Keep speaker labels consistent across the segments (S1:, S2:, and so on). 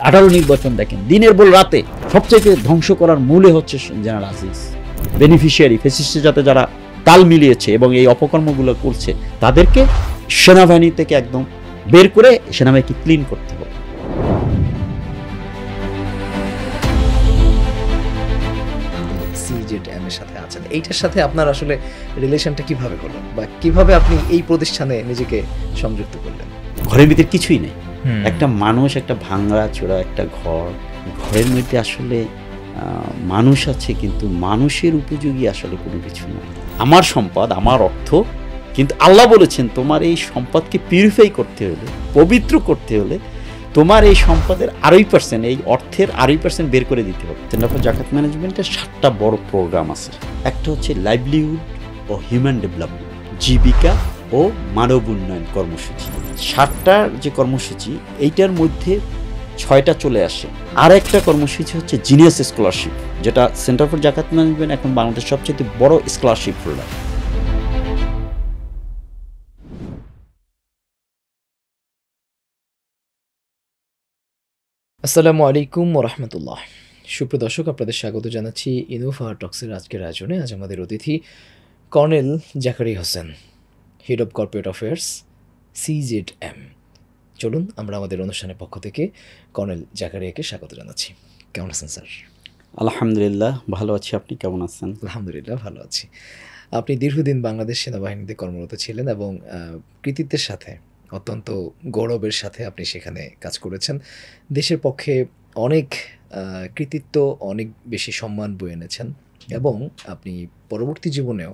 S1: 18 নির্বাচন দেখেন, দিনের বল রাতে সবচেয়ে ধ্বংস করার মূলে হচ্ছে জেনারেল আজিজ। বেনিফিশিয়ারি ফ্যাসিস্টের সাথে যারা তাল মিলিয়েছে এবং এই অপকর্মগুলো করছে, তাদেরকে সেনাবাহিনী থেকে একদম বের করে সেনাবাহিনীকে ক্লিন করতে হবে।
S2: সিজেডএম এর সাথে আছেন, এইটার সাথে আপনার আসলে রিলেশনটা কিভাবে হলো, বা কিভাবে আপনি এই প্রতিষ্ঠানে নিজেকে সংযুক্ত করলেন?
S1: ঘরের ভিতরে কিছুই নেই, একটা মানুষ, একটা ভাঙা চোরা একটা ঘর, ঘরের মধ্যে আসলে মানুষ আছে, কিন্তু মানুষের উপযোগী আসলে কোনো কিছু নয়। আমার সম্পদ, আমার অর্থ, কিন্তু আল্লাহ বলেছেন তোমার এই সম্পদকে পিউরিফাই করতে হলে, পবিত্র করতে হলে তোমার এই সম্পদের 2.5%, এই অর্থের 2.5% বের করে দিতে হবে। সেন্টার ফর জাকাত ম্যানেজমেন্টের 7টা বড় প্রোগ্রাম আছে। একটা হচ্ছে লাইভলিহুড ও হিউম্যান ডেভেলপমেন্ট, জীবিকা ও মানব উন্নয়ন কর্মসূচি। 7টার যে কর্মসূচি, এইটার মধ্যে 6টা চলে আসে। আর একটা কর্মসূচি হচ্ছে জিনিয়াস স্কলারশিপ, যেটা সেন্টার ফর জাকাত ম্যানেজমেন্ট এখন বাংলাদেশের সবচেয়ে বড় স্কলারশিপ প্রোগ্রাম।
S2: আসসালামু আলাইকুম ওয়া রাহমাতুল্লাহ। সুপ্রিয় দর্শক, আপনাদের স্বাগত জানাচ্ছি ইনোভা টক্সের আজকের আয়োজনে। আজ আমাদের অতিথি colonel Zakaria Hossain, head of corporate affairs, CZM. চলুন আমরা আমাদের অনুষ্ঠানের পক্ষ থেকে কর্নেল জাকারিয়াকে স্বাগত জানাচ্ছি। কেমন আছেন স্যার?
S1: আলহামদুলিল্লাহ ভালো আছি, আপনি কেমন আছেন?
S2: আলহামদুলিল্লাহ ভালো আছি। আপনি দীর্ঘদিন বাংলাদেশ সেনাবাহিনীতে কর্মরত ছিলেন এবং কৃতিত্বের সাথে, অত্যন্ত গৌরবের সাথে আপনি সেখানে কাজ করেছেন। দেশের পক্ষে অনেক কৃতিত্ব, অনেক বেশি সম্মান বয়ে এনেছেন এবং আপনি পরবর্তী জীবনেও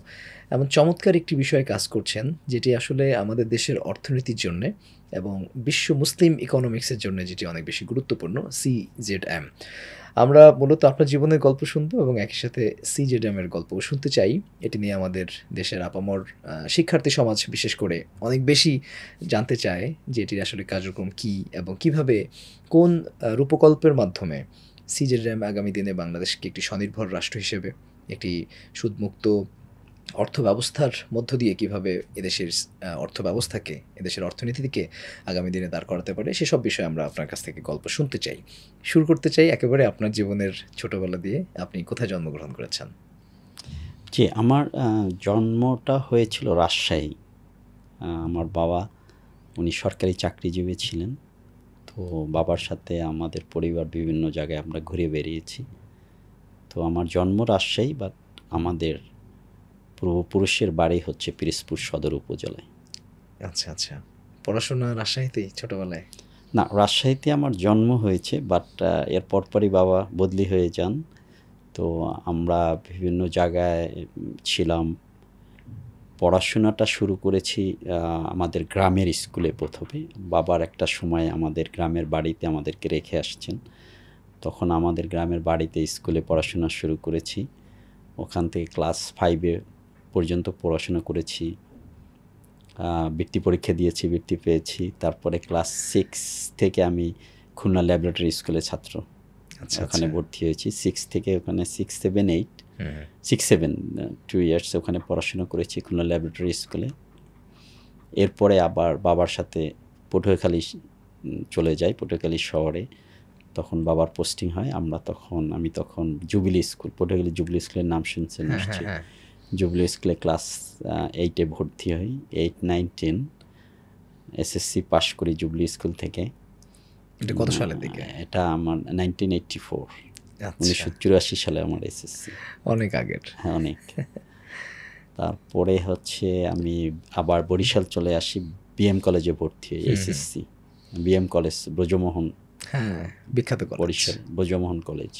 S2: এমন চমৎকার একটি বিষয়ে কাজ করছেন যেটি আসলে আমাদের দেশের অর্থনীতির জন্যে এবং বিশ্ব মুসলিম ইকোনমিক্সের জন্য যেটি অনেক বেশি গুরুত্বপূর্ণ, সিজেডএম। আমরা মূলত আপনার জীবনের গল্প শুনবো এবং একই সাথে সিজেডএমের গল্পও শুনতে চাই। এটি নিয়ে আমাদের দেশের আপামর শিক্ষার্থী সমাজ বিশেষ করে অনেক বেশি জানতে চায় যে এটির আসলে কার্যক্রম কী এবং কিভাবে, কোন রূপকল্পের মাধ্যমে সিজেডএম আগামী দিনে বাংলাদেশকে একটি স্বনির্ভর রাষ্ট্র হিসেবে, একটি সুদমুক্ত অর্থ ব্যবস্থার মধ্য দিয়ে কিভাবে এদেশের অর্থ ব্যবস্থাকে, এদেশের অর্থনীতিকে আগামী দিনে দাঁড় করাতে পারে, সেসব বিষয়ে আমরা আপনার কাছ থেকে গল্প শুনতে চাই। শুরু করতে চাই একেবারে আপনার জীবনের ছোটোবেলা দিয়ে। আপনি কোথায় জন্মগ্রহণ করেছেন?
S1: জি, আমার জন্মটা হয়েছিল রাজশাহী। আমার বাবা, উনি সরকারি চাকরিজীবী ছিলেন। তো বাবার সাথে আমাদের পরিবার বিভিন্ন জায়গায় আমরা ঘুরে বেরিয়েছি। তো আমার জন্ম রাজশাহী, বাট আমাদের পূর্বপুরুষের বাড়ি হচ্ছে পিরোজপুর সদর উপজেলায়।
S2: আচ্ছা আচ্ছা, পড়াশোনা রাজশাহীতেই ছোটোবেলায়?
S1: না, রাজশাহীতে আমার জন্ম হয়েছে, বাট এর পরপরই বাবা বদলি হয়ে যান। তো আমরা বিভিন্ন জায়গায় ছিলাম। পড়াশোনাটা শুরু করেছি আমাদের গ্রামের স্কুলে প্রথমে। বাবার একটা সময় আমাদের গ্রামের বাড়িতে আমাদেরকে রেখে আসছেন, তখন আমাদের গ্রামের বাড়িতে স্কুলে পড়াশোনা শুরু করেছি। ওখান থেকে ক্লাস 5 পর্যন্ত পড়াশোনা করেছি। বৃত্তি পরীক্ষা দিয়েছি, বৃত্তি পেয়েছি। তারপরে ক্লাস 6 থেকে আমি খুলনা ল্যাবরেটরি স্কুলের ছাত্র।
S2: আচ্ছা,
S1: ওখানে ভর্তি হয়েছি। 6 থেকে ওখানে 6, 7, 8, 6, 7 2 ইয়ার্স ওখানে পড়াশোনা করেছি খুলনা ল্যাবরেটরি স্কুলে। এরপরে আবার বাবার সাথে পটুয়াখালী চলে যাই, পটুয়াখালী শহরে। তখন বাবার পোস্টিং হয়। আমি তখন জুবিলি স্কুল, পটুয়াখালী জুবিলি স্কুলের নাম শুনছেন নিশ্চয়ই। জুবিলি স্কুলে ক্লাস 8-এ ভর্তি হই। 8, 9, 10 এসএসসি পাশ করি জুবিলি স্কুল থেকে।
S2: এটা কত সালের দিকে?
S1: এটা আমার 1984,
S2: আচ্ছা,
S1: 1984 সালে আমার এসএসসি।
S2: অনেক আগের।
S1: হ্যাঁ, অনেক। তারপরে হচ্ছে আমি আবার বরিশাল চলে আসি, বিএম কলেজে ভর্তি হই এসএসসি। বিএম কলেজ, ব্রজমোহন,
S2: হ্যাঁ, বিখ্যাত কলেজ,
S1: বরিশাল ব্রজমোহন কলেজ।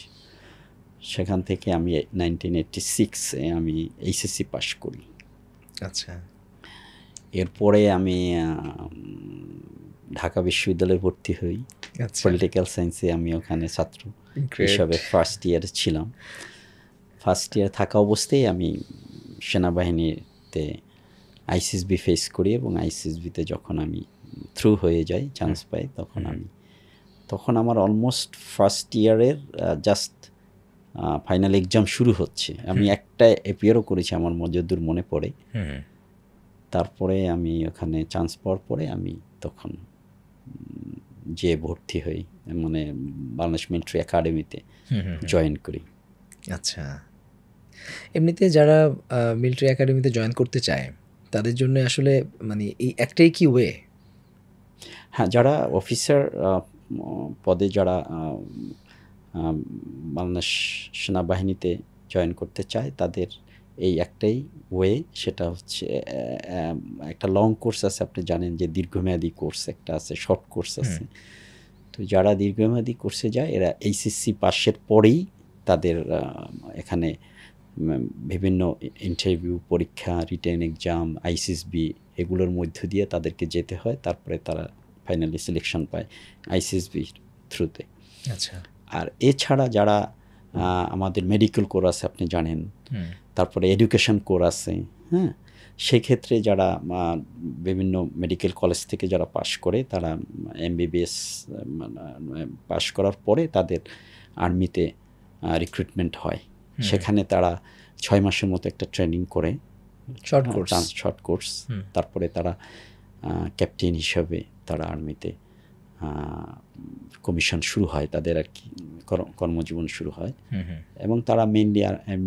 S1: সেখান থেকে আমি 1986-এ আমি এইচএসসি পাশ করি।
S2: আচ্ছা,
S1: এরপরে আমি ঢাকা বিশ্ববিদ্যালয়ে ভর্তি হই। পলিটিক্যাল সায়েন্সে আমি ওখানে ছাত্র হিসাবে ফার্স্ট ইয়ারে ছিলাম। ফার্স্ট ইয়ার থাকা অবস্থায় আমি সেনাবাহিনীতে আইসিএসবি ফেস করি এবং আইসিএসবিতে যখন আমি থ্রু হয়ে যাই, চান্স পাই, তখন আমার অলমোস্ট ফার্স্ট ইয়ারের জাস্ট ফাইনাল এক্সাম শুরু হচ্ছে। আমি একটা অ্যাপিয়ারও করেছি আমার যতদূর মনে পড়ে। তারপরে আমি ওখানে চান্স পাওয়ার পরে আমি তখন যে ভর্তি হই, মানে বাংলাদেশ মিলিটারি একাডেমিতে জয়েন করি।
S2: আচ্ছা, এমনিতে যারা মিলিটারি একাডেমিতে জয়েন করতে চায় তাদের জন্য আসলে মানে এই একটাই কি ওয়ে?
S1: হ্যাঁ, যারা অফিসার পদে যারা বাংলাদেশ সেনাবাহিনীতে জয়েন করতে চায় তাদের এই একটাই ওয়ে, সেটা হচ্ছে একটা লং কোর্স আছে, আপনি জানেন যে দীর্ঘমেয়াদী কোর্স একটা আছে, শর্ট কোর্স আছে। তো যারা দীর্ঘমেয়াদী কোর্সে যায় এরা এইচএসসি পাশের পরেই তাদের এখানে বিভিন্ন ইন্টারভিউ, পরীক্ষা, রিটেন এক্সাম, আইসিএসবি এগুলোর মধ্য দিয়ে তাদেরকে যেতে হয়, তারপরে তারা ফাইনালি সিলেকশন পায় আইসিএসবির থ্রুতে।
S2: আচ্ছা।
S1: আর এছাড়া যারা আমাদের মেডিকেল কোর আছে আপনি জানেন, তারপরে এডুকেশন কোর আছে, হ্যাঁ, সেক্ষেত্রে যারা বিভিন্ন মেডিকেল কলেজ থেকে যারা পাশ করে তারা এমবিবিএস পাশ করার পরে তাদের আর্মিতে রিক্রুটমেন্ট হয়। সেখানে তারা 6 মাসের মতো একটা ট্রেনিং করে, শর্ট কোর্স, তারপরে তারা ক্যাপ্টেন হিসাবে তারা আর্মিতে কমিশন শুরু হয়, তাদের আর কি কর্মজীবন শুরু হয়। এবং তারা মেইনলি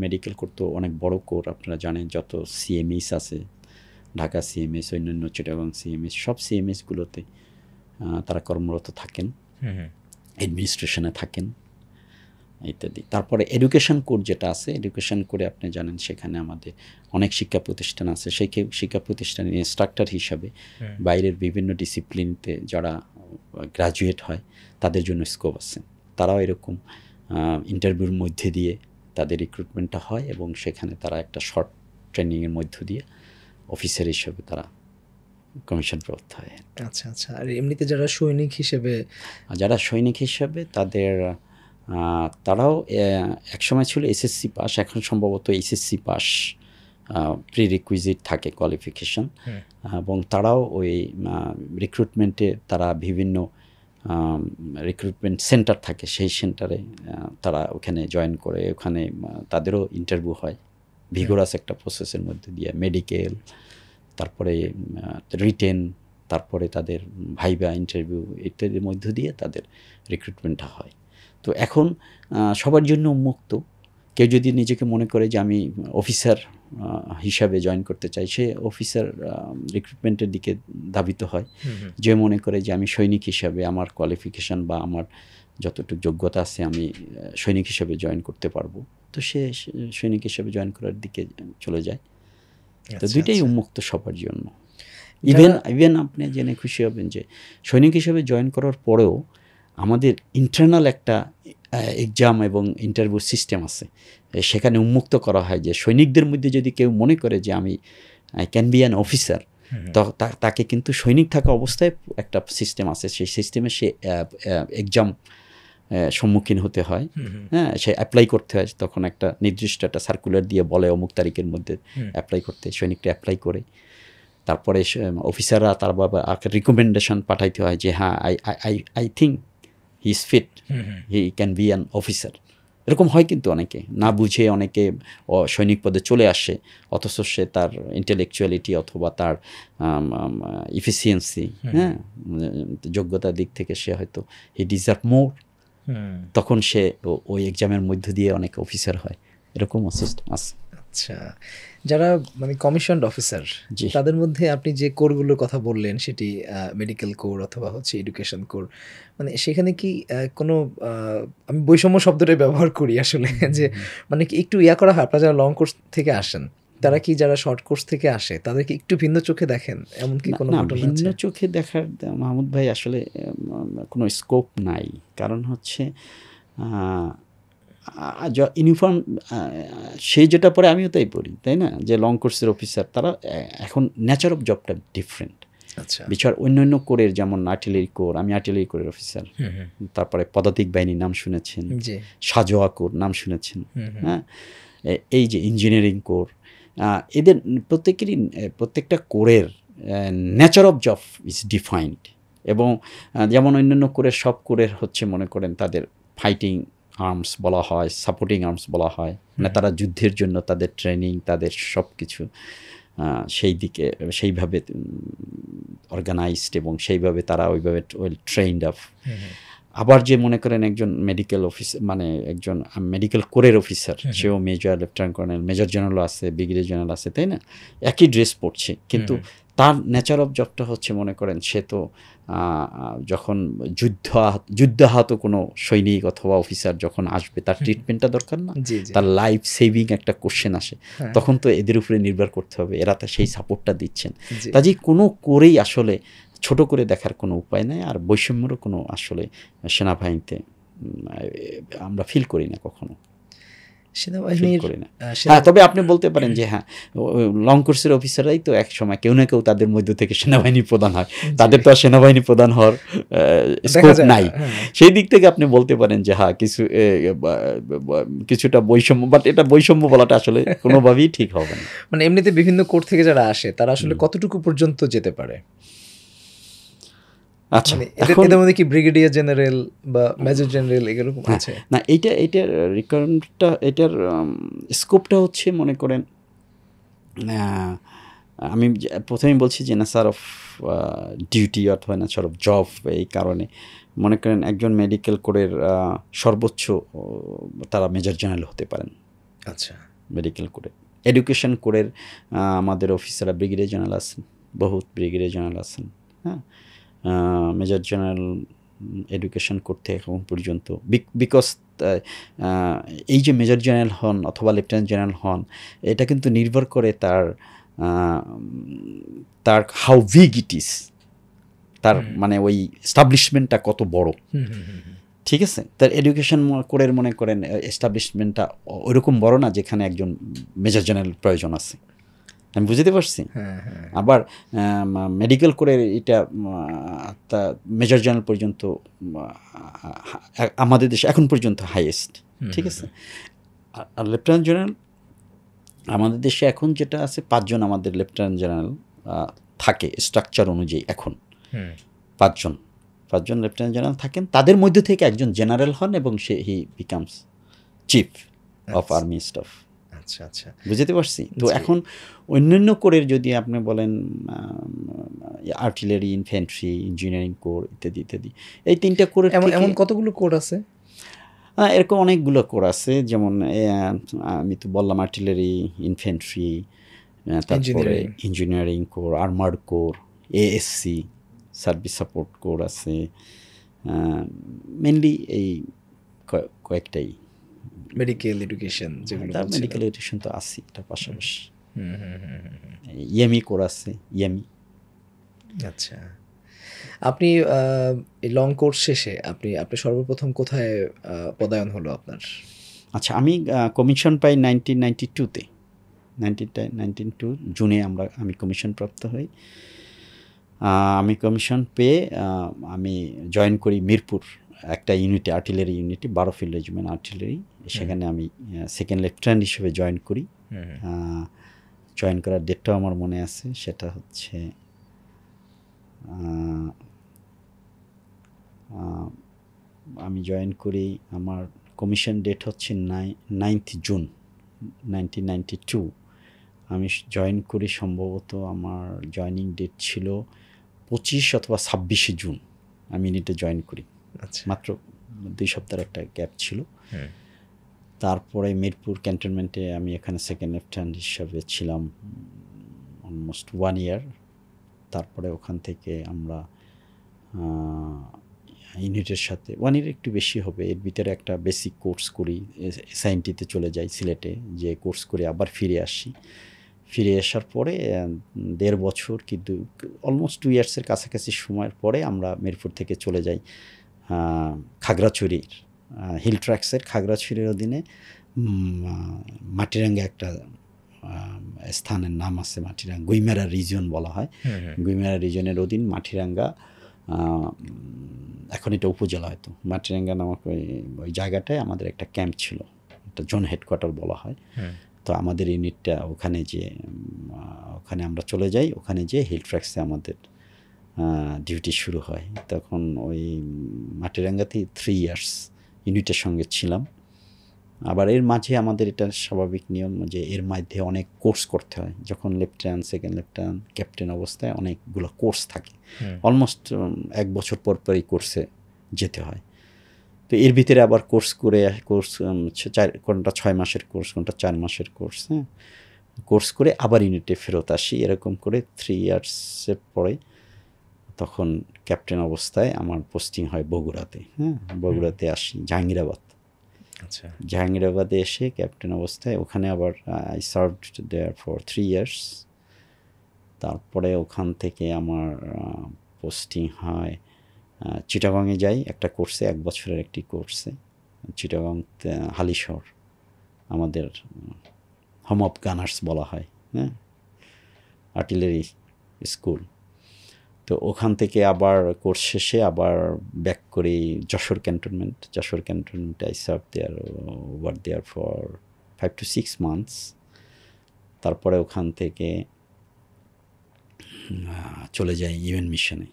S1: মেডিকেল কোর তো অনেক বড় কোর, আপনারা জানেন যত সিএমএস আছে, ঢাকা সিএমএস, অন্যান্য চিটাগাং সিএমএস, সব সিএমএসগুলোতে তারা কর্মরত থাকেন, অ্যাডমিনিস্ট্রেশনে থাকেন ইত্যাদি। তারপরে এডুকেশন কোর যেটা আছে, এডুকেশন কোরে আপনি জানেন সেখানে আমাদের অনেক শিক্ষা প্রতিষ্ঠান আছে, সেই শিক্ষা প্রতিষ্ঠানের ইনস্ট্রাক্টর হিসাবে বাইরের বিভিন্ন ডিসিপ্লিনতে যারা গ্রাজুয়েট হয় তাদের জন্য স্কোপ আছে। তারাও এরকম ইন্টারভিউর মধ্যে দিয়ে তাদের রিক্রুটমেন্টটা হয় এবং সেখানে তারা একটা শর্ট ট্রেনিংয়ের মধ্য দিয়ে অফিসার হিসেবে তারা কমিশন প্রাপ্ত হয়।
S2: আচ্ছা আচ্ছা। আর এমনিতে যারা সৈনিক হিসেবে
S1: তাদের তারাও একসময় ছিল এসএসসি পাস, এখন সম্ভবত এইচএসসি পাস প্রি রিকুইজিট থাকে কোয়ালিফিকেশন, এবং তারাও ওই রিক্রুটমেন্টে তারা বিভিন্ন রিক্রুটমেন্ট সেন্টার থাকে, সেই সেন্টারে তারা ওখানে জয়েন করে, ওখানে তাদেরও ইন্টারভিউ হয় ভিগোরাস একটা প্রসেসের মধ্যে দিয়ে, মেডিকেল, তারপরে রিটেন, তারপরে তাদের ভাইবা ইন্টারভিউ ইত্যাদির মধ্য দিয়ে তাদের রিক্রুটমেন্টটা হয়। তো এখন সবার জন্য উন্মুক্ত, কেউ যদি নিজেকে মনে করে যে আমি অফিসার হিসাবে জয়েন করতে চাই, সে অফিসার রিক্রুটমেন্টের দিকে ধাবিত হয়। যে মনে করে যে আমি সৈনিক হিসাবে আমার কোয়ালিফিকেশান বা আমার যতটুকু যোগ্যতা আছে আমি সৈনিক হিসাবে জয়েন করতে পারবো, তো সে সৈনিক হিসাবে জয়েন করার দিকে চলে যায়। তো দুইটাই উন্মুক্ত সবার জন্য। ইভেন আপনি জেনে খুশি হবেন যে সৈনিক হিসাবে জয়েন করার পরেও আমাদের ইন্টারনাল একটা এক্সাম এবং ইন্টারভিউ সিস্টেম আছে, সেখানে উন্মুক্ত করা হয় যে সৈনিকদের মধ্যে যদি কেউ মনে করে যে আমি ক্যান বি অ্যান অফিসার, তো তাকে কিন্তু সৈনিক থাকা অবস্থায় একটা সিস্টেম আছে, সেই সিস্টেমে সে এক্সাম সম্মুখীন হতে হয়, হ্যাঁ, সে অ্যাপ্লাই করতে হয়, তখন একটা নির্দিষ্ট একটা সার্কুলার দিয়ে বলে অমুক তারিখের মধ্যে অ্যাপ্লাই করতে, সৈনিকটা অ্যাপ্লাই করে, তারপরে অফিসাররা তার বাবা রিকমেন্ডেশন পাঠাইতে হয় যে হ্যাঁ I think he is fit, he can be an officer. এরকম হয় কিন্তু অনেকে না বুঝে অনেকে সৈনিক পদে চলে আসে, অথচ সে তার ইন্টেলেকচুয়ালিটি অথবা তার ইফিসিয়েন্সি, হ্যাঁ, যোগ্যতার দিক থেকে সে হয়তো হি ডিজার্ভ মোর, তখন সে ওই এক্সামের মধ্য দিয়ে অনেক অফিসার হয়, এরকম সিস্টেম আছে।
S2: আচ্ছা, যারা মানে কমিশনড অফিসার তাদের মধ্যে আপনি যে কোরগুলোর কথা বললেন সেটি মেডিকেল কোর অথবা হচ্ছে এডুকেশন কোর, মানে সেখানে কি কোনো আমি বৈষম্য শব্দটাই ব্যবহার করি আসলে, যে মানে কি একটু করা হয়, আপনারা যারা লং কোর্স থেকে আসেন তারা কি যারা শর্ট কোর্স থেকে আসে তাদেরকে একটু ভিন্ন চোখে দেখেন, এমন কি কোনো ঘটনা আছে?
S1: ভিন্ন চোখে দেখার মাহমুদ ভাই আসলে কোনো স্কোপ নাই, কারণ হচ্ছে ইউনিফর্ম সে যেটা পরে আমিও তাই পড়ি, তাই না, যে লং কোর্সের অফিসার তারা এখন নেচার অফ জবটা ডিফারেন্ট।
S2: আচ্ছা,
S1: বিচার অন্যান্য কোরের যেমন আর্টিলারি কোর, আমি আর্টিলারি কোরের অফিসার, তারপরে পদাতিক বাহিনীর নাম শুনেছেন, সাজোয়া কোর নাম শুনেছেন, হ্যাঁ, এই যে ইঞ্জিনিয়ারিং কোর, এদের প্রত্যেকটা কোরের nature of job is defined. এবং যেমন অন্যান্য কোরের সব কোরের হচ্ছে মনে করেন তাদের ফাইটিং আর্মস বলা হয়, সাপোর্টিং আর্মস বলা হয়, মানে তারা যুদ্ধের জন্য তাদের ট্রেনিং, তাদের সব কিছু সেই দিকে সেইভাবে অর্গানাইজড এবং সেইভাবে তারা ওইভাবে ওয়েল ট্রেন্ড আপ। আবার যে মনে করেন একজন মেডিকেল অফিসার মানে একজন মেডিকেল কোরের অফিসার, সেও major, lieutenant colonel, major general আছে, ব্রিগেডিয়ার জেনারেল আছে, তাই না? একই ড্রেস পরছে, কিন্তু তার নেচার অফ জবটা হচ্ছে মনে করেন সে তো যখন যুদ্ধাহত কোনো সৈনিক অথবা অফিসার যখন আসবে তার ট্রিটমেন্টটা দরকার না, তার লাইফ সেভিং একটা কোশ্চেন আসে, তখন তো এদের উপরে নির্ভর করতে হবে, এরা তো সেই সাপোর্টটা দিচ্ছেন। কাজেই কোনো করেই আসলে ছোট করে দেখার কোনো উপায় নাই, আর বৈষম্যেরও কোনো আসলে সেনাবাহিনীতে আমরা ফিল করি না কখনো,
S2: সেনাবাহিনীর
S1: করি না। হ্যাঁ, তবে আপনি বলতে পারেন যে হ্যাঁ, লং কোর্সের অফিসাররাই তো এক সময় কেউ না কেউ তাদের মধ্য থেকে সেনাবাহিনী প্রধান হয়, তাদের তো আর সেনাবাহিনী প্রধান হওয়ার স্কোপ নাই। সেই দিক থেকে আপনি বলতে পারেন যে হ্যাঁ, কিছুটা বৈষম্য, বাট এটা বৈষম্য বলাটা আসলে কোনোভাবেই ঠিক হবে না।
S2: মানে এমনিতে বিভিন্ন কোর্ট থেকে যারা আসে তারা আসলে কতটুকু পর্যন্ত যেতে পারে?
S1: আচ্ছা,
S2: এদের মধ্যে কি ব্রিগেডিয়ার জেনারেল বা মেজর জেনারেল এগুলো আছে?
S1: না, এইটার রিকোয়ারমেন্টটা, এটার স্কোপটা হচ্ছে মনে করেন, আমি প্রথমেই বলছি যে নেচার অফ ডিউটি অথবা নেচার অফ জব, এই কারণে মনে করেন একজন মেডিকেল কোরের সর্বোচ্চ তারা মেজর জেনারেল হতে পারেন।
S2: আচ্ছা,
S1: মেডিকেল কোরে। এডুকেশন কোরের আমাদের অফিসাররা ব্রিগেডিয়ার জেনারেল আছেন, বহুত ব্রিগেডিয়ার জেনারেল আছেন। হ্যাঁ, মেজর জেনারেল এডুকেশন করতে এখন পর্যন্ত, বিকজ এই যে মেজর জেনারেল হন অথবা লেফটেন্যান্ট জেনারেল হন, এটা কিন্তু নির্ভর করে তার হাউ বিগ ইট ইজ, তার মানে ওই এস্টাবলিশমেন্টটা কত বড়। ঠিক আছে, তার এডুকেশন কোরের মনে করেন এস্টাবলিশমেন্টটা ওইরকম বড় না যেখানে একজন মেজর জেনারেল প্রয়োজন আছে, আমি বুঝতে পারছি। আবার মেডিকেল করে এটা মেজর জেনারেল পর্যন্ত আমাদের দেশে এখন পর্যন্ত হাইয়েস্ট। ঠিক আছে, আর লেফটেন্যান্ট জেনারেল আমাদের দেশে এখন যেটা আছে 5 জন আমাদের লেফটেন্যান্ট জেনারেল থাকে স্ট্রাকচার অনুযায়ী। এখন 5 জন লেফটেন্যান্ট জেনারেল থাকেন, তাদের মধ্যে থেকে একজন জেনারেল হন এবং হি becomes chief of army staff.
S2: আচ্ছা আচ্ছা,
S1: বুঝতে পারছি। তো এখন অন্যান্য কোরের যদি আপনি বলেন আর্টিলারি, ইনফ্যান্ট্রি, ইঞ্জিনিয়ারিং কোর ইত্যাদি ইত্যাদি, এই 3টা কোরের
S2: এমন কতগুলো কোর আছে?
S1: এরকম অনেকগুলো কোর আছে, যেমন আমি তো বললাম আর্টিলারি, ইনফ্যান্ট্রি, তারপরে engineering core, armoured core, ASC service support core আছে, মেনলি এই কয়েকটাই।
S2: মেডিকেল এডুকেশন, যেগুলো
S1: মেডিকেল এডুকেশন তো আছে, এটার পাশাপাশি ইএমই কোর আছে, ইএমই।
S2: আচ্ছা, আপনি লং কোর্স শেষে আপনি সর্বপ্রথম কোথায় পদায়ন হলো আপনার?
S1: আচ্ছা, আমি কমিশন পাই 1992-তে, 1992 জুনে আমি কমিশন প্রাপ্ত হই। আমি কমিশন পেয়ে আমি জয়েন করি মিরপুর একটা ইউনিটে, আর্টিলারি ইউনিটে, 12 ফিল্ড রেজিমেন্ট আর্টিলারি। সেখানে আমি সেকেন্ড লেফটেন্যান্ট হিসেবে জয়েন করি। জয়েন করার ডেটটাও আমার মনে আছে, সেটা হচ্ছে আমি জয়েন করি, আমার কমিশন ডেট হচ্ছে 9th জুন 1992। আমি জয়েন করি, সম্ভবত আমার জয়নিং ডেট ছিল 25 অথবা 26 জুন আমি ইউনিটে জয়েন করি। মাত্র 2 সপ্তাহের একটা গ্যাপ ছিল। তারপরে মিরপুর ক্যান্টনমেন্টে আমি এখানে সেকেন্ড লেফটেন্যান্ট হিসাবে ছিলাম অলমোস্ট 1 ইয়ার। তারপরে ওখান থেকে আমরা ইউনিটের সাথে 1 ইয়ার একটু বেশি হবে, এর ভিতরে একটা বেসিক কোর্স করি, এসআইএনটিতে চলে যাই সিলেটে, যে কোর্স করে আবার ফিরে আসি। ফিরে আসার পরে 1.5 বছর কিন্তু অলমোস্ট 2 ইয়ার্সের কাছাকাছি সময়ের পরে আমরা মিরপুর থেকে চলে যাই খাগড়াছড়ির হিল ট্র্যাক্সের খাগড়াছড়ির অধীনে মাটিরাঙ্গা একটা স্থানের নাম আছে, মাটিরাঙ্গা, গুইমেরা রিজিয়ন বলা হয়। গুইমেরা রিজিয়নের অধীন মাটিরাঙ্গা, এখন এটা উপজেলা হয়তো। মাটিরাঙ্গা নামক ওই জায়গাটায় আমাদের একটা ক্যাম্প ছিল, একটা জোন হেডকোয়ার্টার বলা হয়। তো আমাদের ইউনিটটা ওখানে আমরা চলে যাই। ওখানে যে হিল ট্র্যাক্সে আমাদের ডিউটি শুরু হয়। তখন ওই মাটিরাঙ্গাতেই 3 ইয়ার্স ইউনিটের সঙ্গে ছিলাম। আবার এর মাঝে আমাদের এটা স্বাভাবিক নিয়ম যে এর মধ্যে অনেক কোর্স করতে হয়। যখন লেফটেন্যান্ট, সেকেন্ড লেফটেন্যান্ট, ক্যাপ্টেন অবস্থায় অনেকগুলো কোর্স থাকে, অলমোস্ট 1 বছর পর পরই কোর্সে যেতে হয়। তো এর ভিতরে আবার কোর্স 6 মাসের কোর্স, কোনটা 4 মাসের কোর্স, হ্যাঁ, কোর্স করে আবার ইউনিটে ফেরত আসি। এরকম করে 3 ইয়ার্সের পরে তখন ক্যাপ্টেন অবস্থায় আমার পোস্টিং হয় বগুড়াতে। হ্যাঁ, বগুড়াতে আসি, জাহাঙ্গীরাবাদ।
S2: আচ্ছা,
S1: জাহাঙ্গীরাবাদে এসে ক্যাপ্টেন অবস্থায় ওখানে আবার I served there for 3 years. তারপরে ওখান থেকে আমার পোস্টিং হয় চিটাগংয়ে যাই একটা কোর্সে, 1 বছরের একটি কোর্সে, চিটাগং হালিশহর, আমাদের হোম অফ গানার্স বলা হয়, হ্যাঁ, আর্টিলারি স্কুল। তো ওখান থেকে আবার কোর্স শেষে আবার ব্যাক করি Jessore cantonment. I serve there, over there for 5 to 6 months. তারপরে ওখান থেকে চলে যাই ইউএন মিশনে,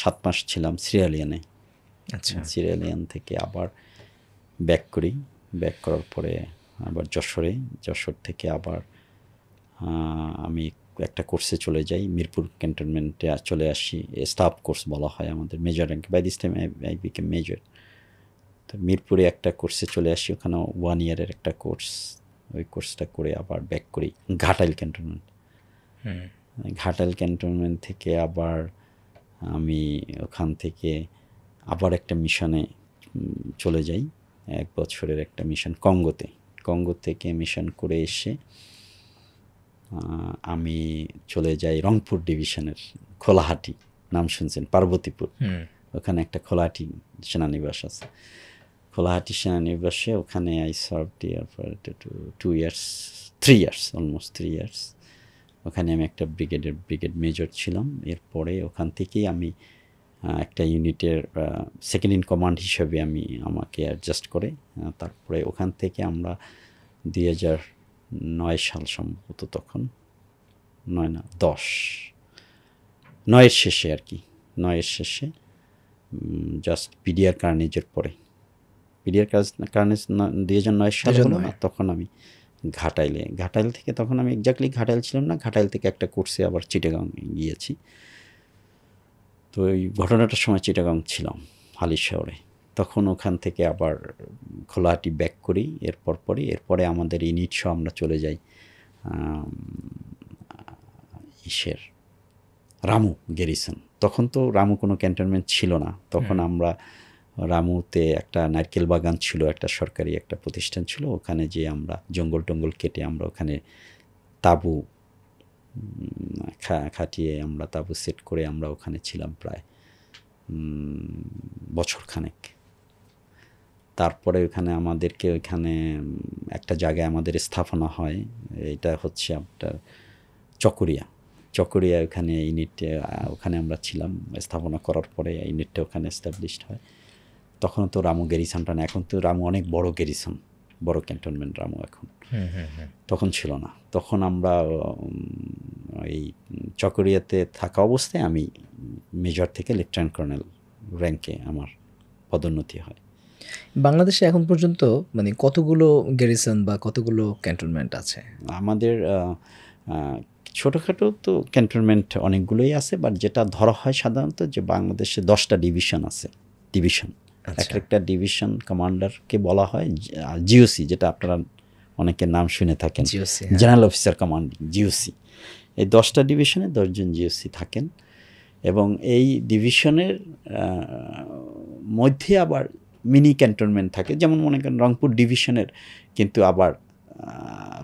S1: 7 মাস ছিলাম সিরিয়ালিয়ানে।
S2: আচ্ছা,
S1: সিরিয়ালিয়ান থেকে আবার ব্যাক করি, ব্যাক করার পরে আবার যশোর থেকে আবার আমি একটা কোর্সে চলে যাই, মিরপুর ক্যান্টনমেন্টে চলে আসি। স্টাফ কোর্স বলা হয় আমাদের, major rank. By this time I became major. তো মিরপুরে একটা কোর্সে চলে আসি, ওখানে 1 ইয়ারের একটা কোর্স। ওই কোর্সটা করে আবার ব্যাক করি ঘাটাইল ক্যান্টনমেন্ট। ঘাটাইল ক্যান্টনমেন্ট থেকে আবার আমি ওখান থেকে আবার একটা মিশনে চলে যাই, 1 বছরের একটা মিশন কঙ্গো থেকে মিশন করে এসে আমি চলে যাই রংপুর ডিভিশনের খোলাহাটি, নাম শুনছেন, পার্বতীপুর। ওখানে একটা খোলাহাটি সেনানিবাস আছে, খোলাহাটি সেনানিবাসে ওখানে I serve there for 3 years, almost 3 years. ওখানে আমি একটা ব্রিগেড মেজর ছিলাম। এরপরে ওখান থেকেই আমি একটা ইউনিটের সেকেন্ড ইন কমান্ড হিসেবে আমাকে অ্যাডজাস্ট করে। তারপরে ওখান থেকে আমরা 2009 সাল সম্ভবত, তখন 9-এর শেষে আর কি, 9-এর শেষে জাস্ট পিডিআর কার্নেজের পরে, পিডিআর কার্নেজ 2009 সালে হলো না, তখন আমি ঘাটাইল থেকে, তখন আমি এক্স্যাক্টলি ঘাটাইল ছিলাম না, ঘাটাইল থেকে একটা কোর্সে আবার চিটাগাং গিয়েছি। তো ওই ঘটনাটার সময় চিটাগাং ছিলাম হালিশহরে। তখন ওখান থেকে আবার খোলাহাটি ব্যাক করি। এরপরে আমাদের ইউনিট সহ আমরা চলে যাই রামু গ্যারিসন। তখন তো রামু কোনো ক্যান্টনমেন্ট ছিল না, তখন আমরা রামুতে একটা নারকেল বাগান ছিল, একটা সরকারি একটা প্রতিষ্ঠান ছিল, ওখানে যে আমরা জঙ্গল কেটে আমরা ওখানে তাঁবু খাটিয়ে আমরা তাঁবু সেট করে আমরা ওখানে ছিলাম প্রায় বছরখানেক। তারপরে ওইখানে একটা জায়গায় আমাদের স্থাপনা হয়, এটা হচ্ছে আপনার চকরিয়া ওখানে ইউনিটে, ওখানে আমরা ছিলাম। স্থাপনা করার পরে ইউনিটটা ওখানে এস্টাবলিশড হয়। তখন তো রামু গ্যারিসনটা না, এখন তো রামু অনেক বড় গ্যারিসন, বড় ক্যান্টনমেন্ট রামু এখন, তখন ছিল না। তখন আমরা এই চকরিয়াতে থাকা অবস্থায় আমি মেজর থেকে লেফটেন্যান্ট কর্নেল র্যাঙ্কে আমার পদোন্নতি হয়।
S2: বাংলাদেশে এখন পর্যন্ত মানে কতগুলো গ্যারিসন বা কতগুলো ক্যান্টনমেন্ট আছে? আমাদের
S1: ছোটোখাটো তো ক্যান্টনমেন্ট অনেকগুলোই আছে, বাট যেটা ধরা হয় সাধারণত যে বাংলাদেশে 10টা ডিভিশন আছে। একটা ডিভিশন কমান্ডারকে বলা হয় জিওসি, যেটা আপনারা অনেকের নাম শুনে থাকেন, জেনারেল অফিসার কমান্ডিং, জিওসি। এই 10টা ডিভিশনে 10 জন জিওসি থাকেন, এবং এই ডিভিশনের মধ্যে আবার মিনি ক্যান্টনমেন্ট থাকে। যেমন মনে করেন রংপুর ডিভিশনের কিন্তু আবার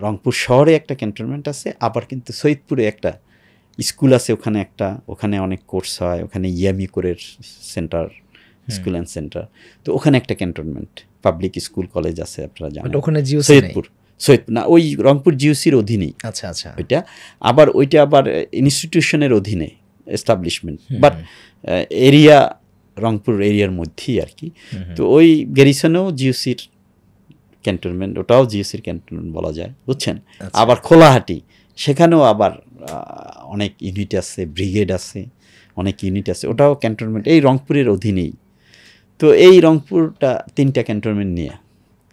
S1: রংপুর শহরে একটা ক্যান্টনমেন্ট আছে, আবার কিন্তু সৈয়দপুরে একটা স্কুল আছে, ওখানে অনেক কোর্স হয়, ওখানে ইয়ামি কোরের সেন্টার, স্কুল অ্যান্ড সেন্টার। তো ওখানে একটা ক্যান্টনমেন্ট, পাবলিক স্কুল কলেজ আছে, আপনারা জানেন।
S2: ওখানে
S1: সৈয়দপুর না, ওই রংপুর জিওসির অধীনেই।
S2: আচ্ছা,
S1: ওইটা আবার ইনস্টিটিউশনের অধীনে এস্টাবলিশমেন্ট, বাট রংপুর এরিয়ার মধ্যেই আর কি। তো ওই গ্যারিসনেও জিওসির ক্যান্টনমেন্ট, ওটাও জিওসির ক্যান্টনমেন্ট বলা যায়, বুঝছেন। আবার খোলাহাটি, সেখানেও আবার অনেক ইউনিট আছে, ব্রিগেড আছে, অনেক ইউনিট আছে, ওটাও ক্যান্টনমেন্ট এই রংপুরের অধীনেই। তো এই রংপুরটা 3টা ক্যান্টনমেন্ট নিয়ে,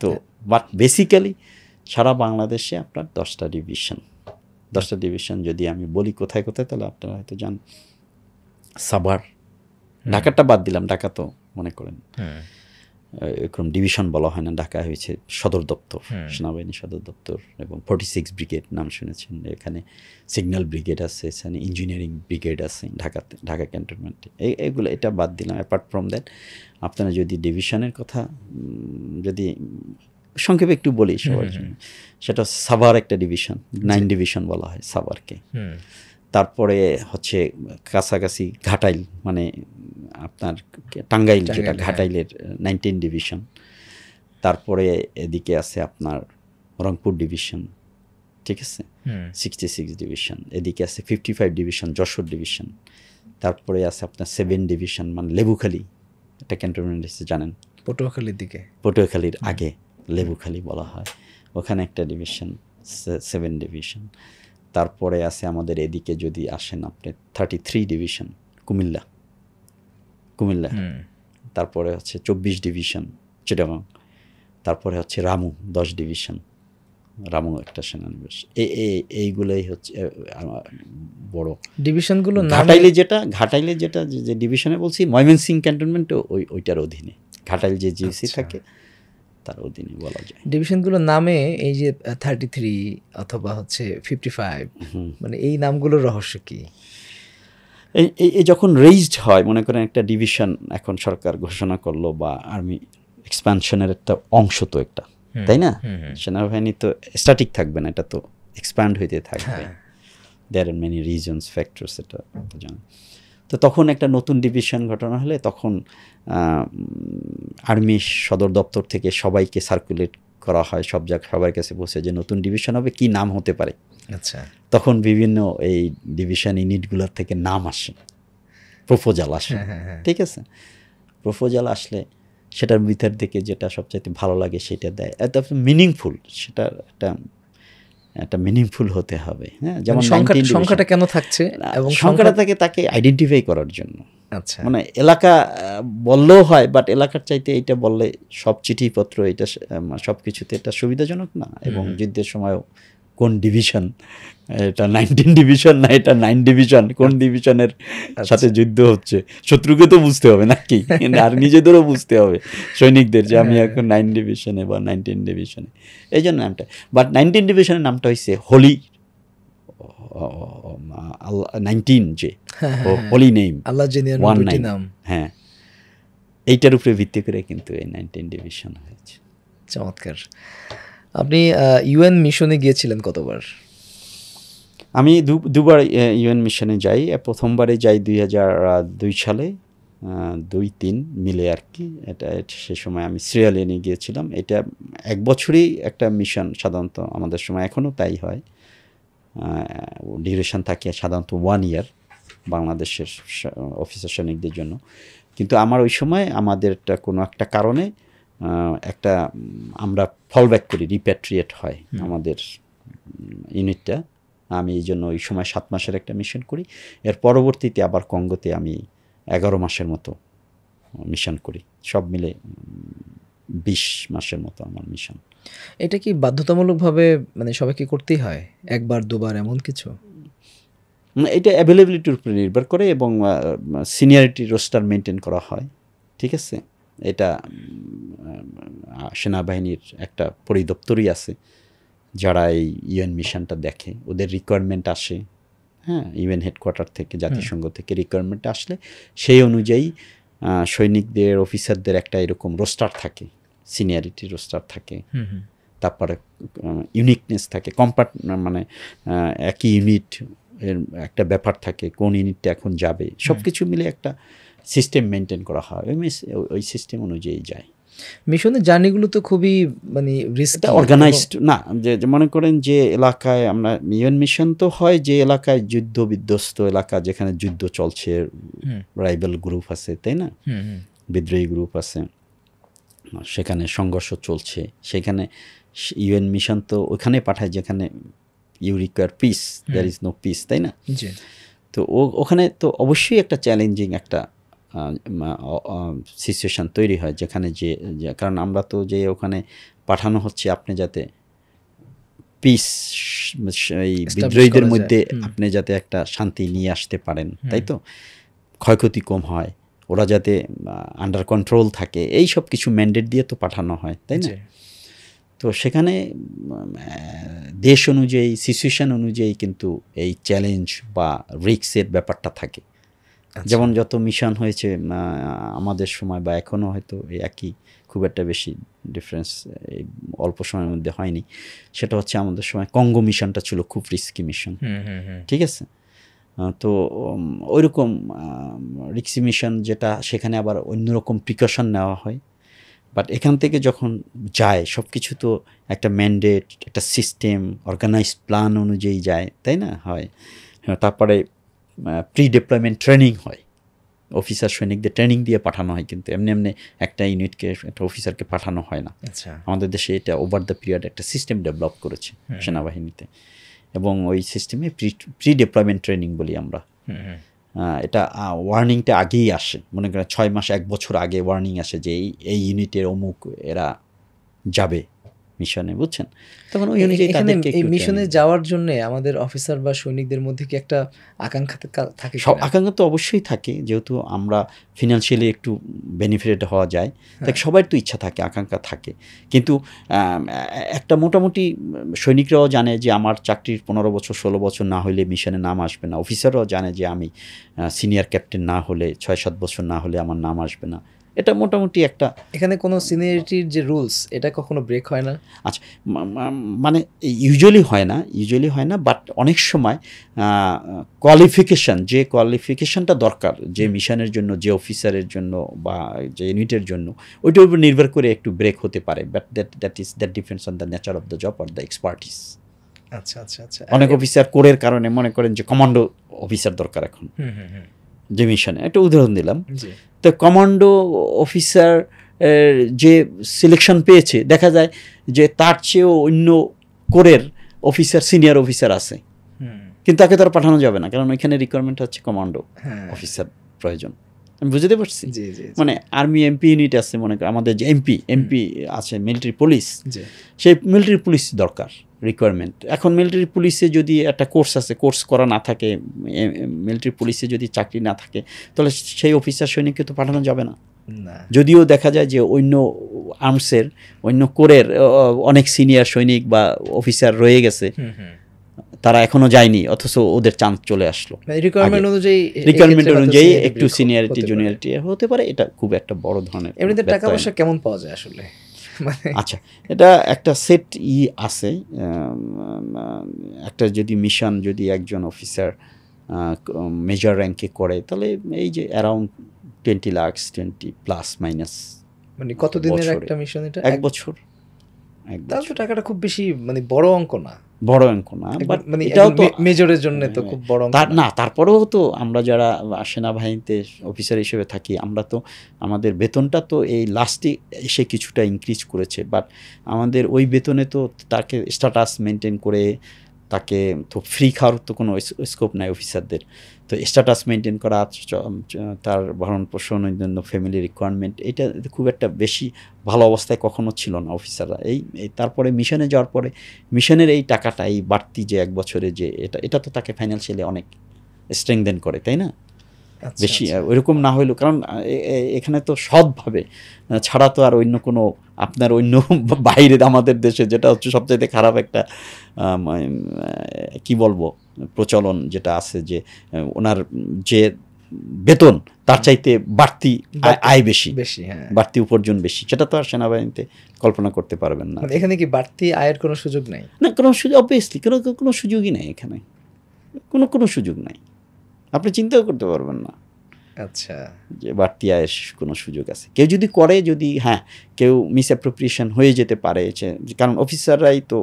S1: তো বাট বেসিক্যালি সারা বাংলাদেশে আপনার 10টা ডিভিশন। 10টা ডিভিশন যদি আমি বলি কোথায় কোথায়, তাহলে আপনারা হয়তো জান। সাভার, ঢাকাটা বাদ দিলাম, ঢাকা তো মনে করেন এরকম ডিভিশন বলা হয় না, ঢাকা হয়েছে সদর দপ্তর, সেনাবাহিনী সদর দপ্তর, এবং 46 ব্রিগেড নাম শুনেছেন, এখানে সিগন্যাল ব্রিগেড আছে, এখানে ইঞ্জিনিয়ারিং ব্রিগেড আছে ঢাকাতে, ঢাকা ক্যান্টনমেন্টে। এইগুলো এটা বাদ দিলাম। অ্যাপার্ট ফ্রম দ্যাট আপনারা যদি ডিভিশনের কথা যদি সংক্ষেপে একটু বলি সবার জন্য, সেটা সাভার একটা ডিভিশন, 9 ডিভিশন বলা হয় সাভারকে। তারপরে হচ্ছে কাছাকাছি ঘাটাইল, মানে আপনার টাঙ্গাইল, যেটা ঘাটাইলের 19 ডিভিশন। তারপরে এদিকে আছে আপনার রংপুর ডিভিশন, ঠিক আছে, 66 ডিভিশন। এদিকে আছে 55 ডিভিশন যশোর ডিভিশন। তারপরে আছে আপনার 7 ডিভিশন, মানে লেবুখালী, একটা ক্যান্টনমেন্ট আছে জানেন,
S2: পটুয়াখালীর দিকে,
S1: পটুয়াখালীর আগে লেবুখালী বলা হয়, ওখানে একটা ডিভিশন, 7 ডিভিশন। তারপরে আছে আমাদের এদিকে যদি আসেন আপনি 33 ডিভিশন কুমিল্লা। তারপরে হচ্ছে 24 ডিভিশন চিটাগাং। তারপরে হচ্ছে রামু 10 ডিভিশন, রামু একটা সেনানিবাস। এইগুলোই হচ্ছে বড়
S2: ডিভিশনগুলো।
S1: ঘাটাইলে যেটা যে ডিভিশনে বলছি, ময়মনসিংহ ক্যান্টনমেন্ট ওইটার অধীনে, ঘাটাইল যে জিওসি থাকে তার অধীনে বলা যায়।
S2: ডিভিশনগুলোর নামে এই যে 33 অথবা হচ্ছে 55, মানে এই নামগুলোর রহস্য কি?
S1: এই যখন রেইজড হয়, মনে করেন একটা ডিভিশন এখন সরকার ঘোষণা করলো, বা আর্মি এক্সপ্যানশনের একটা অংশ তো একটা, তাই না? সেনাবাহিনী তো স্ট্যাটিক থাকবে না, এটা তো এক্সপ্যান্ড হইতে থাকবে। দেয়ার আর মেনি রিজনস, ফ্যাক্টরস, এটা জানেন। তো তখন একটা নতুন ডিভিশন ঘটনা হলে তখন আর্মি সদর দপ্তর থেকে সবাইকে সার্কুলেট করা হয়, সব জায়গায় সবার কাছে বসে যে নতুন ডিভিশন হবে, কি নাম হতে পারে।
S2: আচ্ছা,
S1: তখন বিভিন্ন এই ডিভিশন ইউনিটগুলোর থেকে নাম আসে, প্রপোজাল আসে, ঠিক আছে। প্রপোজাল আসলে সেটার ভিতর থেকে যেটা সবচাইতে ভালো লাগে সেটা দেয়, এটা মিনিংফুল, সেটা একটা মিনিংফুল হতে হবে। হ্যাঁ, যেমন
S2: সংখ্যাটা কেন থাকছে, এবং
S1: সংখ্যাটা থাকে তাকে আইডেন্টিফাই করার জন্য।
S2: আচ্ছা,
S1: মানে এলাকা বললেও হয়, বাট এলাকার চাইতে এইটা বললে সব চিঠিপত্র, এটা সব কিছুতে এটা সুবিধাজনক না। এবং যুদ্ধের সময়ও কোন ডিভিশন, এটা 19 ডিভিশন না এটা 9 ডিভিশন, কোন ডিভিশনের সাথে যুদ্ধ হচ্ছে শত্রুকে তো বুঝতে হবে নাকি, আর নিজেদেরও বুঝতে হবে সৈনিকদের যে আমি এখন 9 ডিভিশনে বা 19 ডিভিশনে। এই জন্য নামটা, বাট 19 ডিভিশনের নামটা হচ্ছে হোলি 19, যে হোলি নেম,
S2: আল্লাহ জেনে
S1: 19 নাম। হ্যাঁ, এইটার উপরে ভিত্তি করে কিন্তু এই 19 ডিভিশন হয়েছে।
S2: চমৎকার। আপনি ইউএন মিশনে গিয়েছিলেন কতবার?
S1: আমি দুবার ইউএন মিশনে যাই। প্রথমবারে যাই 2002 সালে, 2-3 মিলে আর কি। এটা সে সময় আমি সিরিয়ালিয়ানে গিয়েছিলাম। এটা 1 বছরই একটা মিশন সাধারণত আমাদের সময়, এখনও তাই হয়। ডিউরেশন থাকে সাধারণত 1 ইয়ার বাংলাদেশের অফিসার সৈনিকদের জন্য। কিন্তু আমার ওই সময় আমাদের কোনো একটা কারণে একটা আমরা ফল ব্যাক করি, রিপ্যাট্রিয়েট হয় আমাদের ইউনিটটা। আমি এই জন্য ওই সময় 7 মাসের একটা মিশন করি। এর পরবর্তীতে আবার কঙ্গোতে আমি 11 মাসের মতো মিশন করি, সব মিলে 20 মাসের মতো আমার মিশন।
S2: এটা কি বাধ্যতামূলকভাবে মানে সবাইকে করতেই হয়, একবার দুবার এমন কিছু?
S1: এটা অ্যাভেলেবিলিটির উপরে নির্ভর করে এবং সিনিয়রিটি রোস্টার মেনটেন করা হয়, ঠিক আছে। এটা সেনাবাহিনীর একটা পরিদপ্তরই আছে যারা এই ইউএন মিশনটা দেখে, ওদের রিকোয়ারমেন্ট আসে, হ্যাঁ, ইউএন হেডকোয়ার্টার থেকে, জাতিসংঘ থেকে রিকোয়ারমেন্ট আসলে সেই অনুযায়ী সৈনিকদের, অফিসারদের একটা এরকম রোস্টার থাকে, সিনিয়রিটি রোস্টার থাকে। তারপরে ইউনিকনেস থাকে, মানে একই ইউনিট এর একটা ব্যাপার থাকে, কোন ইউনিটটা এখন যাবে, সব কিছু মিলে একটা সিস্টেম মেনটেন করা হয়। ওই সিস্টেম অনুযায়ী যায়।
S2: মিশনের জার্নিগুলো তো খুবই মানে রিস্ক,
S1: অর্গানাইজড না। যে মনে করেন যে এলাকায় আমরা ইউএন মিশন তো হয় যে এলাকায় যুদ্ধ বিধ্বস্ত এলাকা, যেখানে যুদ্ধ চলছে, রাইভেল গ্রুপ আছে, তাই না, বিদ্রোহী গ্রুপ আছে, সেখানে সংঘর্ষ চলছে, সেখানে ইউএন মিশন তো ওখানে পাঠায় যেখানে you require peace, there is no peace, তাই না। তো ওখানে তো অবশ্যই একটা চ্যালেঞ্জিং একটা সিচুয়েশান তৈরি হয় যেখানে কারণ আমরা তো যে ওখানে পাঠানো হচ্ছে আপনি যাতে পিস এই বিদ্রোহীদের মধ্যে আপনি যাতে একটা শান্তি নিয়ে আসতে পারেন, তাই তো, ক্ষয়ক্ষতি কম হয়, ওরা যাতে আন্ডার কন্ট্রোল থাকে, এই সব কিছু ম্যান্ডেট দিয়ে তো পাঠানো হয়, তাই না? তো সেখানে দেশ অনুযায়ী সিচুয়েশান অনুযায়ী কিন্তু এই চ্যালেঞ্জ বা রিস্কের ব্যাপারটা থাকে। যেমন যত মিশন হয়েছে আমাদের সময় বা এখনও হয়তো একই, খুব একটা বেশি ডিফারেন্স এই অল্প সময়ের মধ্যে হয়নি। সেটা হচ্ছে আমাদের সময় কঙ্গো মিশনটা ছিল খুব রিস্কি মিশন, ঠিক আছে? তো ওইরকম রিস্কি মিশন যেটা, সেখানে আবার অন্যরকম প্রিকশন নেওয়া হয়। বাট এখান থেকে যখন যায় সব কিছু তো একটা ম্যান্ডেট, একটা সিস্টেম, অর্গানাইজড প্ল্যান অনুযায়ী যায়, তাই না? হয়। তারপরে প্রি ডিপ্লয়মেন্ট ট্রেনিং হয়, অফিসার সৈনিকদের ট্রেনিং দিয়ে পাঠানো হয়, কিন্তু এমনি এমনি একটা ইউনিটকে, একটা অফিসারকে পাঠানো হয় না। আমাদের দেশে এটা ওভার দ্য পিরিয়ড একটা সিস্টেম ডেভেলপ করেছে সেনাবাহিনীতে, এবং ওই সিস্টেমে প্রি ডিপ্লয়মেন্ট ট্রেনিং বলি আমরা। এটা ওয়ার্নিংটা আগেই আসে, মনে করেন 6 মাস 1 বছর আগে ওয়ার্নিং আসে যে এই ইউনিটের অমুক এরা যাবে মিশনে, বুঝছেন? তখন ওই অনুযায়ী তাদেরকে
S2: এই মিশনে যাওয়ার জন্য আমাদের অফিসার বা সৈনিকদের মধ্যে কি একটা আকাঙ্ক্ষা থাকে?
S1: সব আকাঙ্ক্ষা তো অবশ্যই থাকে, যেহেতু আমরা ফিনান্সিয়ালি একটু বেনিফিটেড হওয়া যায়, তাই সবার তো ইচ্ছা থাকে, আকাঙ্ক্ষা থাকে। কিন্তু একটা মোটামুটি সৈনিকরাও জানে যে আমার চাকরির 15 বছর 16 বছর না হলে মিশনে নাম আসবে না। অফিসাররাও জানে যে আমি সিনিয়র ক্যাপ্টেন না হলে, 6-7 বছর না হলে আমার নাম আসবে না। এটা মোটামুটি একটা,
S2: এখানে কোনো সিনিয়রিটির যে রুলস, এটা কখনো ব্রেক হয় না?
S1: আচ্ছা, মানে ইউজুয়ালি হয় না, বাট অনেক সময় যে কোয়ালিফিকেশনটা দরকার যে মিশনের জন্য, যে অফিসারের জন্য বা যে ইউনিটের জন্য, ওইটার উপর নির্ভর করে একটু ব্রেক হতে পারে। But that depends on the nature of the job or the expertise.
S2: আচ্ছা আচ্ছা আচ্ছা।
S1: অনেক অফিসার কোরের কারণে মনে করেন যে কমান্ডো অফিসার দরকার এখন যে মিশনে, একটা উদাহরণ দিলাম। তো কমান্ডো অফিসার যে সিলেকশন পেয়েছে, দেখা যায় যে তার চেয়েও অন্য কোরের অফিসার, সিনিয়র অফিসার আছে, কিন্তু তাকে তার পাঠানো যাবে না, কারণ ওইখানে রিকোয়ারমেন্ট হচ্ছে কমান্ডো অফিসার প্রয়োজন। আমি বুঝতে পারছি? মানে আর্মি এমপি ইউনিট আছে, মনে করেন আমাদের যে এমপি আছে, মিলিটারি পুলিশ, সেই মিলিটারি পুলিশ দরকার রিকোয়ারমেন্ট। এখন মিলিটারি পুলিশে যদি একটা কোর্স আছে, কোর্স করা না থাকে, মিলিটারি পুলিশে যদি চাকরি না থাকে, তাহলে সেই অফিসার সৈনিককে তো পাঠানো যাবে না। যদিও দেখা যায় যে অন্য আর্মসের, অন্য কোরের অনেক সিনিয়র সৈনিক বা অফিসার রয়ে গেছে, তারা এখনো যায়নি, অথচ ওদের চান্স চলে আসলো। রিকোয়ারমেন্ট অনুযায়ী একটু সিনিয়রিটি জুনিয়রিটি হতে পারে। এটা খুব একটা বড় ধরনের।
S2: এমনিতে টাকা পয়সা কেমন পাওয়া যায় আসলে?
S1: আচ্ছা, এটা একটা সেট আছে। একটা যদি মিশন, যদি একজন অফিসার মেজর র্যাঙ্কে করে, তাহলে এই যে অ্যারাউন্ড 20 লাখ, 20 প্লাস মাইনাস।
S2: মানে কত দিনের একটা মিশন এটা?
S1: 1 বছর।
S2: তাহলে তো টাকাটা খুব বেশি, মানে বড় অঙ্ক না।
S1: বড় অঙ্ক না, বাট
S2: মানে এটাও তো মেজরের জন্য তো খুব বড় অঙ্ক
S1: না। তারপরেও তো আমরা যারা সেনাবাহিনীতে অফিসার হিসেবে থাকি, আমরা তো আমাদের বেতনটা তো এই লাস্টে এসে কিছুটা ইনক্রিজ করেছে, বাট আমাদের ওই বেতনে তো তাকে স্ট্যাটাস মেনটেন করে, তাকে তো ফ্রি খাওয়ার তো কোনো স্কোপ নাই অফিসারদের। তো স্ট্যাটাস মেনটেন করা, তার ভরণ পোষণের জন্য ফ্যামিলি রিকোয়ারমেন্ট, এটা খুব একটা বেশি ভালো অবস্থায় কখনো ছিল না অফিসাররা। এই তারপরে মিশনে যাওয়ার পরে মিশনের এই টাকাটা, এই বাড়তি যে 1 বছরে যে এটা তো তাকে ফাইন্যান্সিয়ালি অনেক স্ট্রেংথেন করে, তাই না? বেশি ওইরকম না হইলেও, কারণ এখানে তো সৎভাবে ছাড়া তো আর অন্য কোনো, আপনার অন্য বাইরে আমাদের দেশে যেটা হচ্ছে সবচাইতে খারাপ একটা কি বলবো প্রচলন যেটা আছে, যে ওনার যে বেতন তার চাইতে বাড়তি আয় বেশি, বাড়তি উপার্জন বেশি, সেটা তো আর সেনাবাহিনীতে কল্পনা করতে পারবেন না।
S2: এখানে কি বাড়তি আয়ের কোনো সুযোগ নাই?
S1: না, কোনো সুযোগ, অবভিয়াসলি কোনো সুযোগই নেই এখানে, কোনো সুযোগ নাই, আপনি চিন্তাও করতে পারবেন না।
S2: আচ্ছা, যে
S1: বাড়তি আয়ের কোনো সুযোগ আছে। কেউ যদি করে, যদি কেউ মিসঅ্যাপ্রোপ্রিয়েশন হয়ে যেতে পারে, কারণ অফিসাররাই তো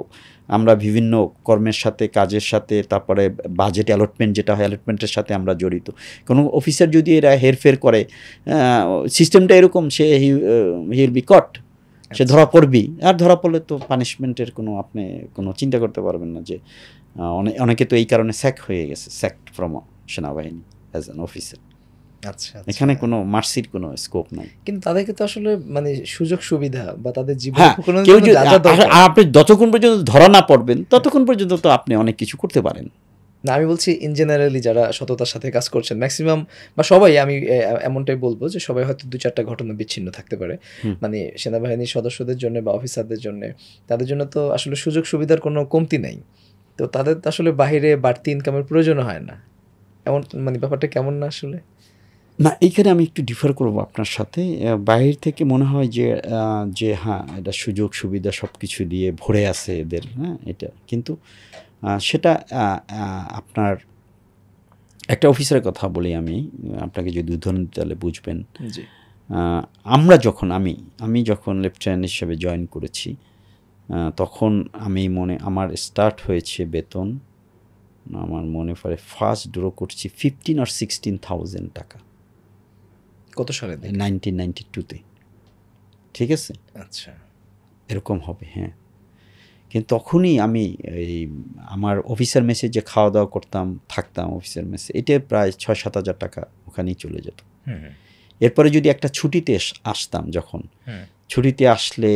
S1: আমরা বিভিন্ন কর্মের সাথে, কাজের সাথে, তারপরে বাজেট অ্যালটমেন্ট যেটা হয়, অ্যালটমেন্টের সাথে আমরা জড়িত। কোনো অফিসার যদি এরা হেরফের করে, সিস্টেমটা এরকম, সে হি উইল বি কট, সে ধরা পড়বি। আর ধরা পড়লে তো পানিশমেন্টের আপনি কোনো চিন্তা করতে পারবেন না। যে অনেকে তো এই কারণে স্যাক হয়ে গেছে, স্যাকড ফ্রম সেনাবাহিনী অ্যাজ অ্যান অফিসার।
S2: আচ্ছা,
S1: এখানে কোনো মার্সির কোনো স্কোপ নাই।
S2: কিন্তু তাদেরকে তো আসলে মানে সুযোগ সুবিধা বা তাদের জীবন
S1: হ্যাঁ,
S2: উপকরণের
S1: কেউ
S2: জন্য
S1: যদি
S2: যা যা দরকার।
S1: আপনি যতক্ষণ পর্যন্ত ধরা না পড়বেন ততক্ষণ পর্যন্ত তো আপনি অনেক কিছু করতে পারেন।
S2: না, আমি বলছি ইন জেনারেলি যারা সততার সাথে কাজ করছেন ম্যাক্সিমাম বা সবাই, আমি এমনটাই বলবো যে সবাই হয়তো 2-4টা ঘটনা বিচ্ছিন্ন থাকতে পারে, মানে সেনাবাহিনীর সদস্যদের জন্য বা অফিসারদের জন্য, তাদের জন্য তো আসলে সুযোগ সুবিধার কোনো কমতি নাই, তো তাদের তো আসলে বাইরে বাড়তি ইনকামের প্রয়োজন হয় না, এমন মানে ব্যাপারটা কেমন না আসলে?
S1: না, এইখানে আমি একটু ডিফার করব আপনার সাথে। বাইরে থেকে মনে হয় যে হ্যাঁ, এটা সুযোগ সুবিধা সব কিছু দিয়ে ভরে আছে এদের, হ্যাঁ এটা কিন্তু সেটা আপনার একটা অফিসারের কথা বলি আমি, আপনাকে যদি উদাহরণ দিতে তাহলে বুঝবেন।
S2: জি।
S1: আমরা যখন আমি যখন লেফটেন্যান্ট হিসেবে জয়েন করেছি, তখন আমার স্টার্ট হয়েছে বেতন, আমার মনে পড়ে ফার্স্ট ড্র করছি 15 or 16,000 টাকা।
S2: কত সালে?
S1: 1992-তে, ঠিক আছে?
S2: আচ্ছা।
S1: এরকম হবে, হ্যাঁ। কিন্তু তখনই আমি আমার অফিসার মেসে যে খাওয়া দাওয়া করতাম, থাকতাম অফিসার মেসে, এটা প্রায় 6-7 হাজার টাকা ওখানেই চলে যেত। এরপরে যদি একটা ছুটিতে আসতাম, যখন ছুটিতে আসলে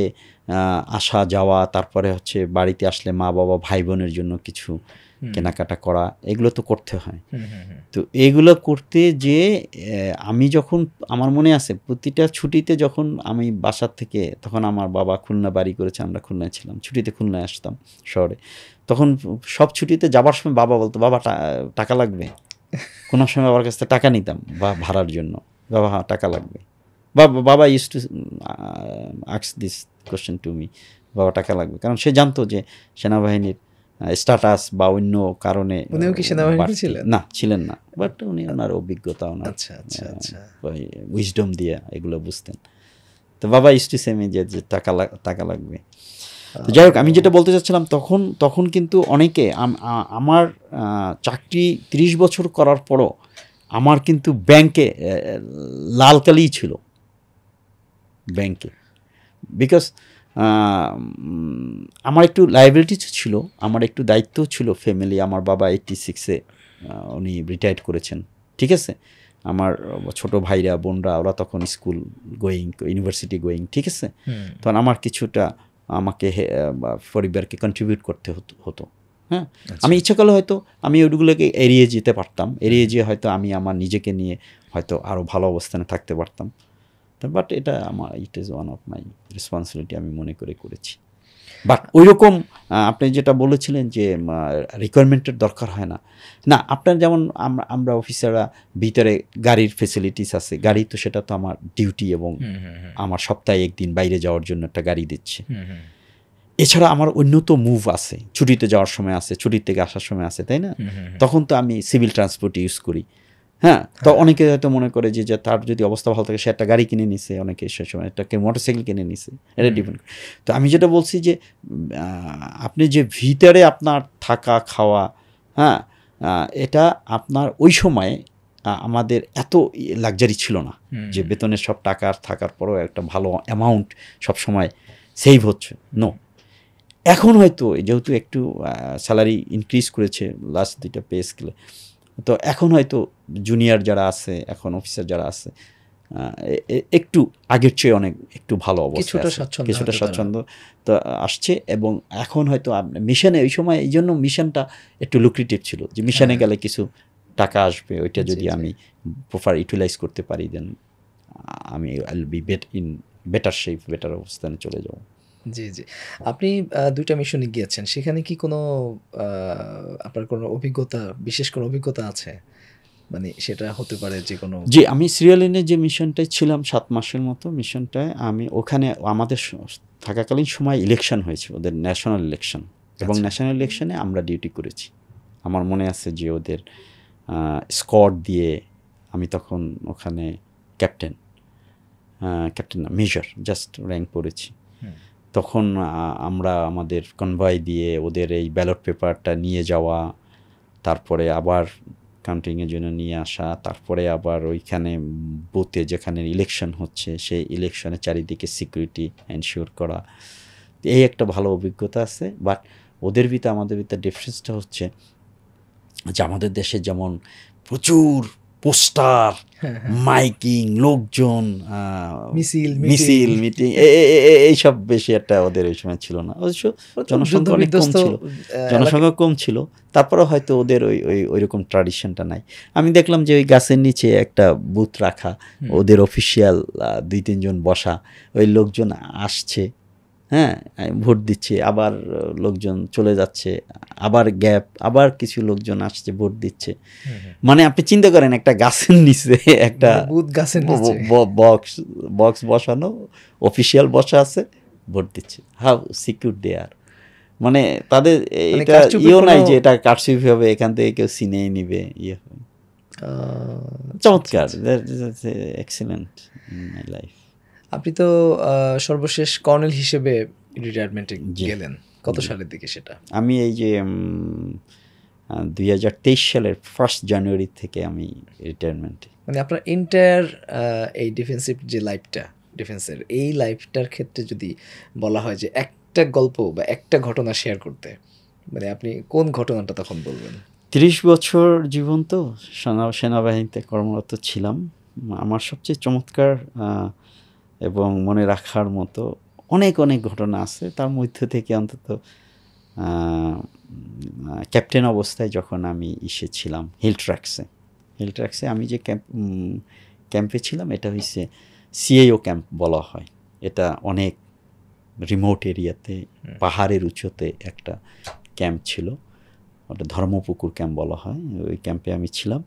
S1: আসা যাওয়া, তারপরে হচ্ছে বাড়িতে আসলে মা বাবা ভাই বোনের জন্য কিছু কেনাকাটা করা, এগুলো তো করতে হয়। তো এগুলো করতে যে আমি যখন, আমার মনে আছে প্রতিটা ছুটিতে যখন আমি বাসার থেকে, তখন আমার বাবা খুলনা বাড়ি করেছে, আমরা খুলনায় ছিলাম, ছুটিতে খুলনায় আসতাম শহরে, তখন সব ছুটিতে যাবার সময় বাবা বলতো, বাবা টাকা লাগবে। কোনো সময় বাবার কাছ থেকে টাকা নিতাম বা ভাড়ার জন্য, বাবা হ্যাঁ টাকা লাগবে। বাবা use to ask this question to me, বাবা টাকা লাগবে, কারণ সে জানতো যে সেনাবাহিনীর স্ট্যাটাস বা অন্য কারণে।
S2: উনিও কি সেনাবাহিনীতে ছিলেন?
S1: না, ছিলেন না, বাট উনি ওনার অভিজ্ঞতা, ওনার উইজডম দিয়ে এগুলো বুঝতেন। তো বাবা ইউজ টু সে মি যে টাকা লাগবে। তো যাই হোক, আমি যেটা বলতে চাচ্ছিলাম, তখন কিন্তু অনেকে, আমার চাকরি 30 বছর করার পরও আমার কিন্তু ব্যাংকে লালকালি ছিল, ব্যাংকে, বিকজ আমার একটু লায়াবিলিটি ছিল, আমার একটু দায়িত্বও ছিল ফ্যামিলি। আমার বাবা 86-এ উনি রিটায়ার্ড করেছেন, ঠিক আছে? আমার ছোট ভাইরা বোনরা ওরা তখন স্কুল গোয়িং, ইউনিভার্সিটি গোয়িং, ঠিক আছে? তখন আমার কিছুটা আমাকে পরিবারকে কন্ট্রিবিউট করতে হতো। হ্যাঁ, আমি ইচ্ছা করলে হয়তো আমি ওইগুলোকে এড়িয়ে যেতে পারতাম, এড়িয়ে যেয়ে হয়তো আমি আমার নিজেকে নিয়ে হয়তো আরও ভালো অবস্থানে থাকতে পারতাম, বাট এটা it is one of my responsibility, আমি মনে করেছি। বাট ওই রকম আপনি যেটা বলেছিলেন যে রিকোয়ারমেন্টের দরকার হয় না, না আপনার যেমন আমরা অফিসাররা ভিতরে গাড়ির ফেসিলিটিস আছে, গাড়ি তো সেটা তো আমার ডিউটি, এবং আমার সপ্তাহে একদিন বাইরে যাওয়ার জন্য একটা গাড়ি দিচ্ছে। এছাড়া আমার অন্য তো মুভ আছে, ছুটিতে যাওয়ার সময় আছে, ছুটির থেকে আসার সময় আছে, তাই না? তখন তো আমি সিভিল ট্রান্সপোর্ট ইউজ করি। হ্যাঁ, তো অনেকে হয়তো মনে করে যে তার যদি অবস্থা ভালো থাকে সে একটা গাড়ি কিনে নিছে, অনেকে সে সময় একটা মোটরসাইকেল কিনে নিছে, এটা ডিপেন্ড। তো আমি যেটা বলছি যে আপনি যে ভিতরে আপনার থাকা খাওয়া, হ্যাঁ, এটা আপনার ওই সময় আমাদের এত লাক্সারি ছিল না যে বেতনের সব টাকা থাকার পরেও একটা ভালো অ্যামাউন্ট সবসময় সেভ হচ্ছে, নো। এখন হয়তো যেহেতু একটু স্যালারি ইনক্রিজ করেছে লাস্ট 2টা পে স্কেলে, তো এখন হয়তো জুনিয়র যারা আছে, এখন অফিসার যারা আছে, একটু আগের চেয়ে অনেক একটু ভালো অবস্থা, কিছুটা স্বচ্ছন্দ তো আসছে। এবং এখন হয়তো মিশনে, ওই সময় এই জন্য মিশনটা একটু লুক্রেটিভ ছিল, যে মিশনে গেলে কিছু টাকা আসবে, ওইটা যদি আমি প্রপার ইউটিলাইজ করতে পারি, দেন আমি আইল be in better shape, better অবস্থানে চলে যাব।
S2: জি, জি। আপনি 2টা মিশনে গিয়েছেন, সেখানে কি কোনো আপনার কোনো অভিজ্ঞতা, বিশেষ কোনো অভিজ্ঞতা আছে? মানে সেটা হতে পারে যে কোনো।
S1: জি, আমি সিরিয়ালিনে যে মিশনটায় ছিলাম 7 মাসের মতো, মিশনটায় আমি ওখানে আমাদের থাকাকালীন সময় ইলেকশন হয়েছে, ওদের ন্যাশনাল ইলেকশন, এবং ন্যাশনাল ইলেকশনে আমরা ডিউটি করেছি। আমার মনে আছে যে ওদের স্কোয়াড দিয়ে আমি তখন ওখানে ক্যাপ্টেন না মেজর জাস্ট র্যাঙ্ক পড়েছি। তখন আমরা আমাদের কনভয় দিয়ে ওদের এই ব্যালট পেপারটা নিয়ে যাওয়া, তারপরে আবার কাউন্টিংয়ের জন্য নিয়ে আসা, তারপরে আবার ওইখানে বুথে যেখানে ইলেকশন হচ্ছে সেই ইলেকশনের চারিদিকে সিকিউরিটি এনশিওর করা, এই একটা ভালো অভিজ্ঞতা আছে। বাট ওদের ভিতরে আমাদের ভিতরে ডিফারেন্সটা হচ্ছে যে আমাদের দেশে যেমন প্রচুর পোস্টার, মাইকিং, লোকজন, মিছিল, মিটিং, এইসব বেশি একটা ওদের ওই সময় ছিল না। অবশ্য জনসংখ্যা অনেক কম ছিল, জনসংখ্যা কম ছিল, তারপরে হয়তো ওদের ওই রকম ট্র্যাডিশনটা নাই। আমি দেখলাম যে ওই গাছের নিচে একটা বুথ রাখা, ওদের অফিসিয়াল 2-3 জন বসা, ওই লোকজন আসছে, হ্যাঁ, ভোট দিচ্ছে, আবার লোকজন চলে যাচ্ছে, আবার গ্যাপ, আবার কিছু লোকজন আসছে, ভোট দিচ্ছে। মানে আপনি চিন্তা করেন একটা গাছের নিচে একটা বক্স বসানো, অফিসিয়াল বসা আছে, ভোট দিচ্ছে। হাউ সিকিউর দে আর, মানে তাদের এটা ইয়েও নাই যে এটা কারচুপি হবে, এখান থেকে কেউ সিনেই নিবে, ইয়ে হবে। চমৎকার, এক্সিলেন্ট ইন মাই লাইফ।
S2: আপনি তো সর্বশেষ কর্নেল হিসেবে রিটায়ারমেন্টে গেলেন কত সালের দিকে সেটা?
S1: আমি এই যে 2023 সালের 1 জানুয়ারি থেকে আমি রিটায়ারমেন্টে।
S2: মানে আপনার এন্টায়ার এই ডিফেন্সিভ যে লাইফটা, ডিফেন্সের এই লাইফটার ক্ষেত্রে যদি বলা হয় যে একটা গল্প বা একটা ঘটনা শেয়ার করতে, মানে আপনি কোন ঘটনাটা তখন বলবেন?
S1: 30 বছর জীবন তো সেনাবাহিনীতে কর্মরত ছিলাম। আমার সবচেয়ে চমৎকার এবং মনে রাখার মতো অনেক অনেক ঘটনা আছে। তার মধ্যে থেকে অন্তত ক্যাপ্টেন অবস্থায় যখন আমি এসেছিলাম হিল ট্র্যাক্সে আমি যে ক্যাম্পে ছিলাম, এটা হচ্ছে সিআইও ক্যাম্প বলা হয়। এটা অনেক রিমোট এরিয়াতে, পাহাড়ের উঁচুতে একটা ক্যাম্প ছিল, ওটা ধর্মপুকুর ক্যাম্প বলা হয়। ওই ক্যাম্পে আমি ছিলাম,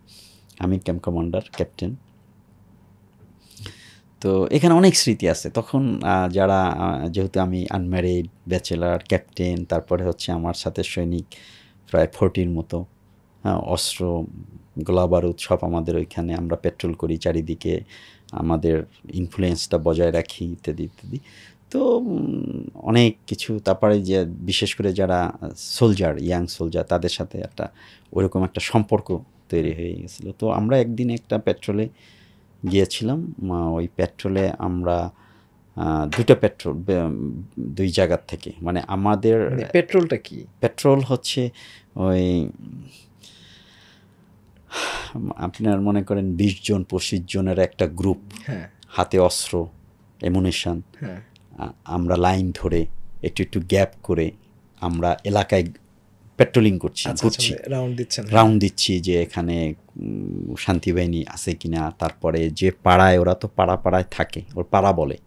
S1: আমি ক্যাম্প কমান্ডার, ক্যাপ্টেন। তো এখানে অনেক স্মৃতি আছে তখন, যারা যেহেতু আমি আনম্যারিড, ব্যাচেলার, ক্যাপ্টেন, তারপরে হচ্ছে আমার সাথে সৈনিক প্রায় 40 মতো, হ্যাঁ, অস্ত্র, গোলা বারুদ সব আমাদের ওইখানে, আমরা পেট্রোল করি চারিদিকে, আমাদের ইনফ্লুয়েন্সটা বজায় রাখি, ইত্যাদি ইত্যাদি। তো অনেক কিছু, তারপরে যে বিশেষ করে যারা সোলজার, ইয়াং সোলজার, তাদের সাথে একটা ওইরকম একটা সম্পর্ক তৈরি হয়ে গেছিলো। তো আমরা একদিন একটা পেট্রোলে গিয়েছিলাম, ওই পেট্রোলে আমরা 2টা পেট্রোল 2 জায়গার থেকে, মানে আমাদের
S2: পেট্রোলটা কি? পেট্রোল
S1: হচ্ছে ওই আপনার মনে করেন 20 জন 25 জনের একটা গ্রুপ, হাতে অস্ত্র, অ্যামুনিশন, আমরা লাইন ধরে একটু গ্যাপ করে আমরা এলাকায় পেট্রোলিং করছি, রাউন্ড দিচ্ছি যে এখানে শান্তি বাহিনী আছে কিনা। তারপরে যে পাড়ায়, ওরা তো পাড়ায় থাকে, ওর পাড়া বলে।